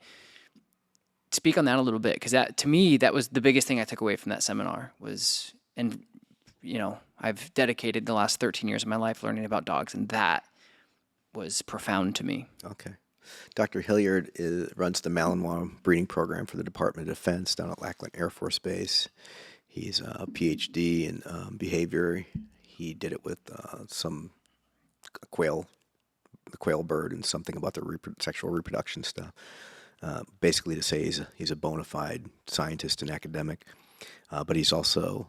speak on that a little bit, because that, to me, that was the biggest thing I took away from that seminar was, and I've dedicated the last 13 years of my life learning about dogs, and that was profound to me. Okay. Dr. Hilliard runs the Malinois breeding program for the Department of Defense down at Lackland Air Force Base. He's a PhD in behavior. He did it with some quail, the quail bird, and something about the sexual reproduction stuff. Basically to say he's a bona fide scientist and academic, but he's also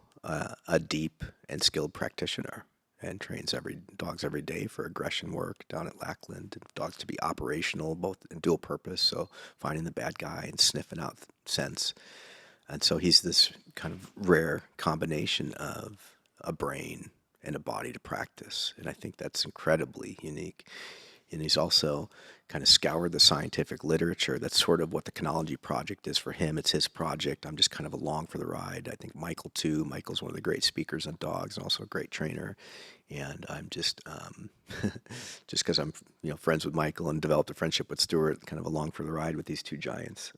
a deep and skilled practitioner and trains dogs every day for aggression work down at Lackland. Dogs to be operational, both in dual purpose, so finding the bad guy and sniffing out scents. And so he's this kind of rare combination of a brain and a body to practice, and I think that's incredibly unique. And he's also kind of scoured the scientific literature. That's sort of what the Chronology project is for him. It's his project. I'm just kind of along for the ride. I think Michael, too. Michael's one of the great speakers on dogs and also a great trainer. And I'm just, just because I'm friends with Michael and developed a friendship with Stuart, kind of along for the ride with these two giants.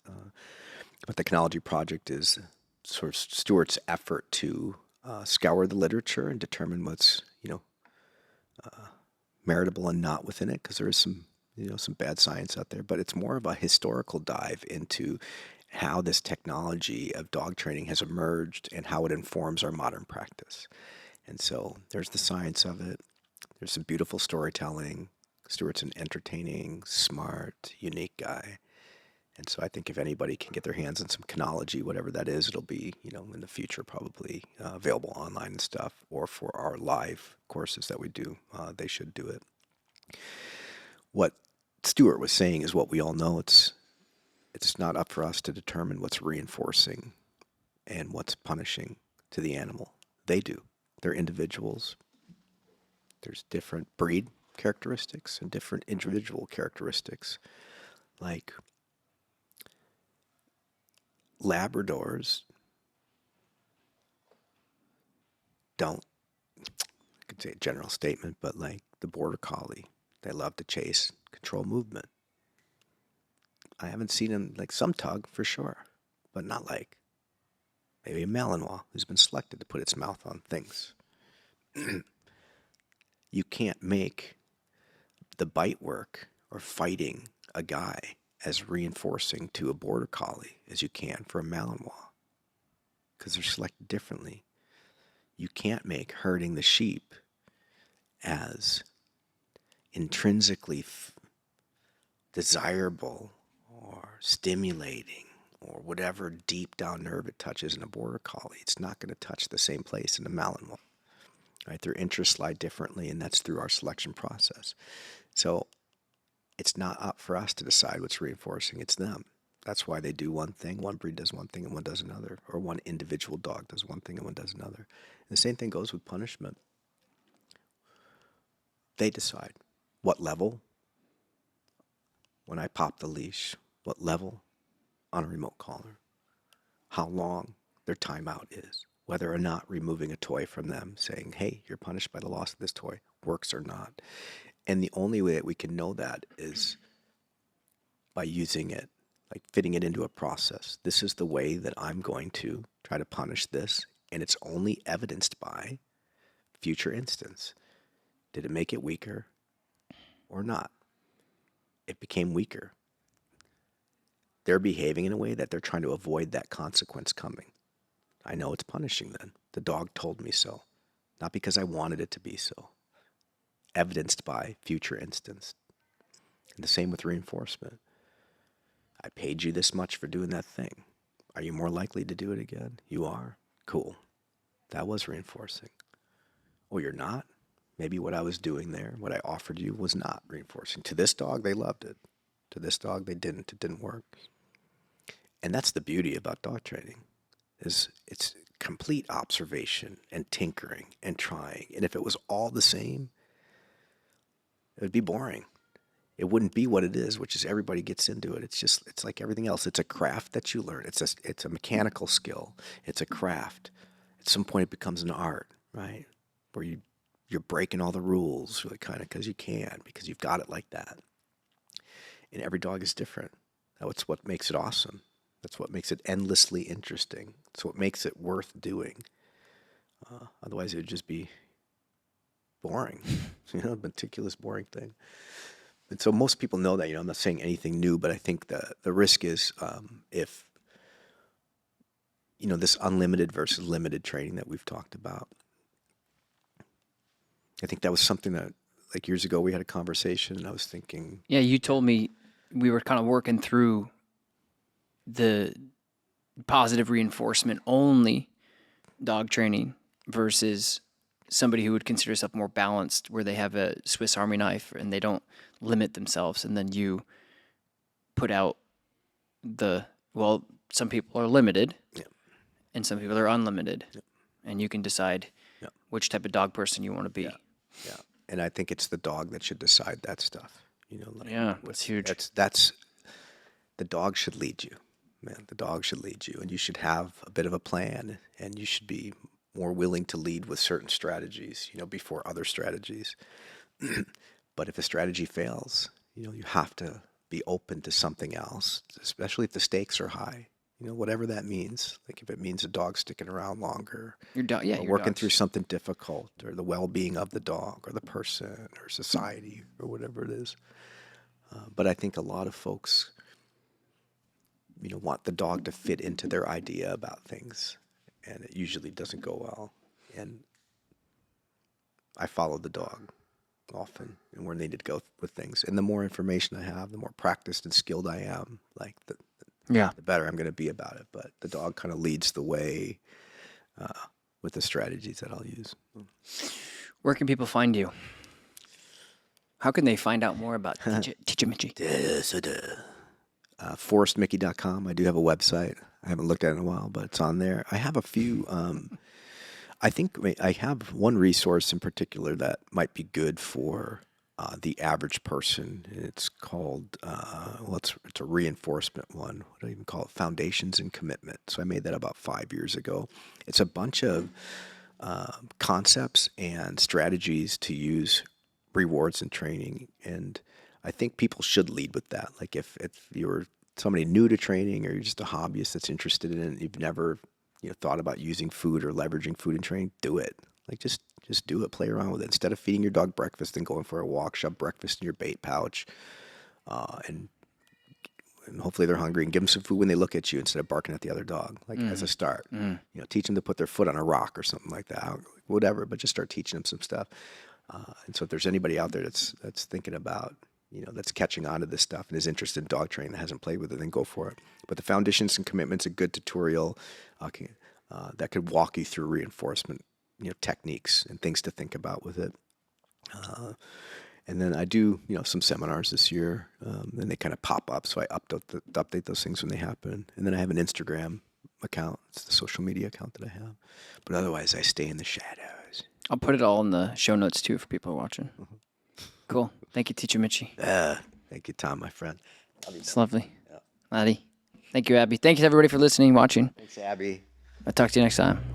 But the Chronology project is sort of Stuart's effort to scour the literature and determine what's, meritable and not within it, because there is some bad science out there, but it's more of a historical dive into how this technology of dog training has emerged and how it informs our modern practice. And so there's the science of it. There's some beautiful storytelling. Stuart's an entertaining, smart, unique guy. And so I think if anybody can get their hands on some Chronology, whatever that is, it'll be, in the future probably available online and stuff, or for our live courses that we do, they should do it. What Stuart was saying is what we all know. It's not up for us to determine what's reinforcing and what's punishing to the animal. They do. They're individuals. There's different breed characteristics and different individual characteristics. Like Labradors don't, I could say a general statement, but like the Border Collie, they love to chase, control movement. I haven't seen them, like some tug for sure, but not like maybe a Malinois who's been selected to put its mouth on things. You can't make the bite work or fighting a guy as reinforcing to a Border Collie as you can for a Malinois, because they're selected differently. You can't make herding the sheep as intrinsically desirable or stimulating or whatever deep down nerve it touches in a border collie, it's not going to touch the same place in a Malinois. Right? Their interests lie differently, and that's through our selection process. So it's not up for us to decide what's reinforcing, it's them. That's why they do one thing, one breed does one thing and one does another, or one individual dog does one thing and one does another. And the same thing goes with punishment. They decide what level, when I pop the leash, what level on a remote collar, how long their timeout is, whether or not removing a toy from them, saying, hey, you're punished by the loss of this toy, works or not. And the only way that we can know that is by using it, like fitting it into a process. This is the way that I'm going to try to punish this, and it's only evidenced by future instance. Did it make it weaker or not? It became weaker. They're behaving in a way that they're trying to avoid that consequence coming. I know it's punishing then. The dog told me so, not because I wanted it to be so. Evidenced by future instance. And the same with reinforcement. I paid you this much for doing that thing. Are you more likely to do it again? You are? Cool. That was reinforcing. Oh, you're not? Maybe what I was doing there, what I offered you, was not reinforcing. To this dog, they loved it. To this dog, they didn't. It didn't work. And that's the beauty about dog training, is it's complete observation and tinkering and trying. And if it was all the same, it would be boring. It wouldn't be what it is, which is everybody gets into it. It's like everything else. It's a craft that you learn. It's a mechanical skill. It's a craft. At some point, it becomes an art, right? Where you're breaking all the rules, really, kind of, because you can, because you've got it like that. And every dog is different. That's what makes it awesome. That's what makes it endlessly interesting. It's what makes it worth doing. Otherwise, it would just be boring, a meticulous, boring thing. And so most people know that. I'm not saying anything new, but I think the risk is if this unlimited versus limited training that we've talked about. I think that was something that, like, years ago we had a conversation, and I was thinking. Yeah, you told me we were kind of working through the positive reinforcement only dog training versus somebody who would consider herself more balanced, where they have a Swiss Army knife and they don't limit themselves. And then you put out some people are limited, Yeah. and some people are unlimited. Yeah. And you can decide which type of dog person you want to be. Yeah. And I think it's the dog that should decide that stuff. That's huge. That's the dog should lead you, man. The dog should lead you, and you should have a bit of a plan, and you should be more willing to lead with certain strategies, before other strategies. But if a strategy fails, you have to be open to something else, especially if the stakes are high. Whatever that means. Like if it means a dog sticking around longer, or working through something difficult, or the well-being of the dog, or the person, or society, or whatever it is. But I think a lot of folks, want the dog to fit into their idea about things, and it usually doesn't go well. And I follow the dog often, and where they need to go with things. And the more information I have, the more practiced and skilled I am, like the better I'm going to be about it. But the dog kind of leads the way with the strategies that I'll use. Where can people find you? How can they find out more about Contingency? ForrestMicke.com. I do have a website. I haven't looked at it in a while, but it's on there. I have a few. I think I have one resource in particular that might be good for the average person. It's called, it's a reinforcement one. What do I even call it? Foundations and Commitment. So I made that about 5 years ago. It's a bunch of concepts and strategies to use rewards and training. And I think people should lead with that. Like if you're somebody new to training, or you're just a hobbyist that's interested in it, you've never thought about using food or leveraging food in training, do it. Like just do it, play around with it. Instead of feeding your dog breakfast and going for a walk, shove breakfast in your bait pouch, and hopefully they're hungry, and give them some food when they look at you instead of barking at the other dog, like as a start. Teach them to put their foot on a rock or something like that, whatever, but just start teaching them some stuff. And so if there's anybody out there that's thinking about that's catching on to this stuff and is interested in dog training that hasn't played with it, then go for it. But the Foundations and Commitment's a good tutorial that could walk you through reinforcement, techniques and things to think about with it. And then I do, some seminars this year, and they kind of pop up, so I update those things when they happen. And then I have an Instagram account. It's the social media account that I have. But otherwise, I stay in the shadows. I'll put it all in the show notes too for people watching. Cool. Thank you, Teacher Mitchie. Thank you, Tom, my friend. It's lovely. Laddie. Thank you, Abby. Thank you, everybody, for listening, watching. Thanks, Abby. I'll talk to you next time.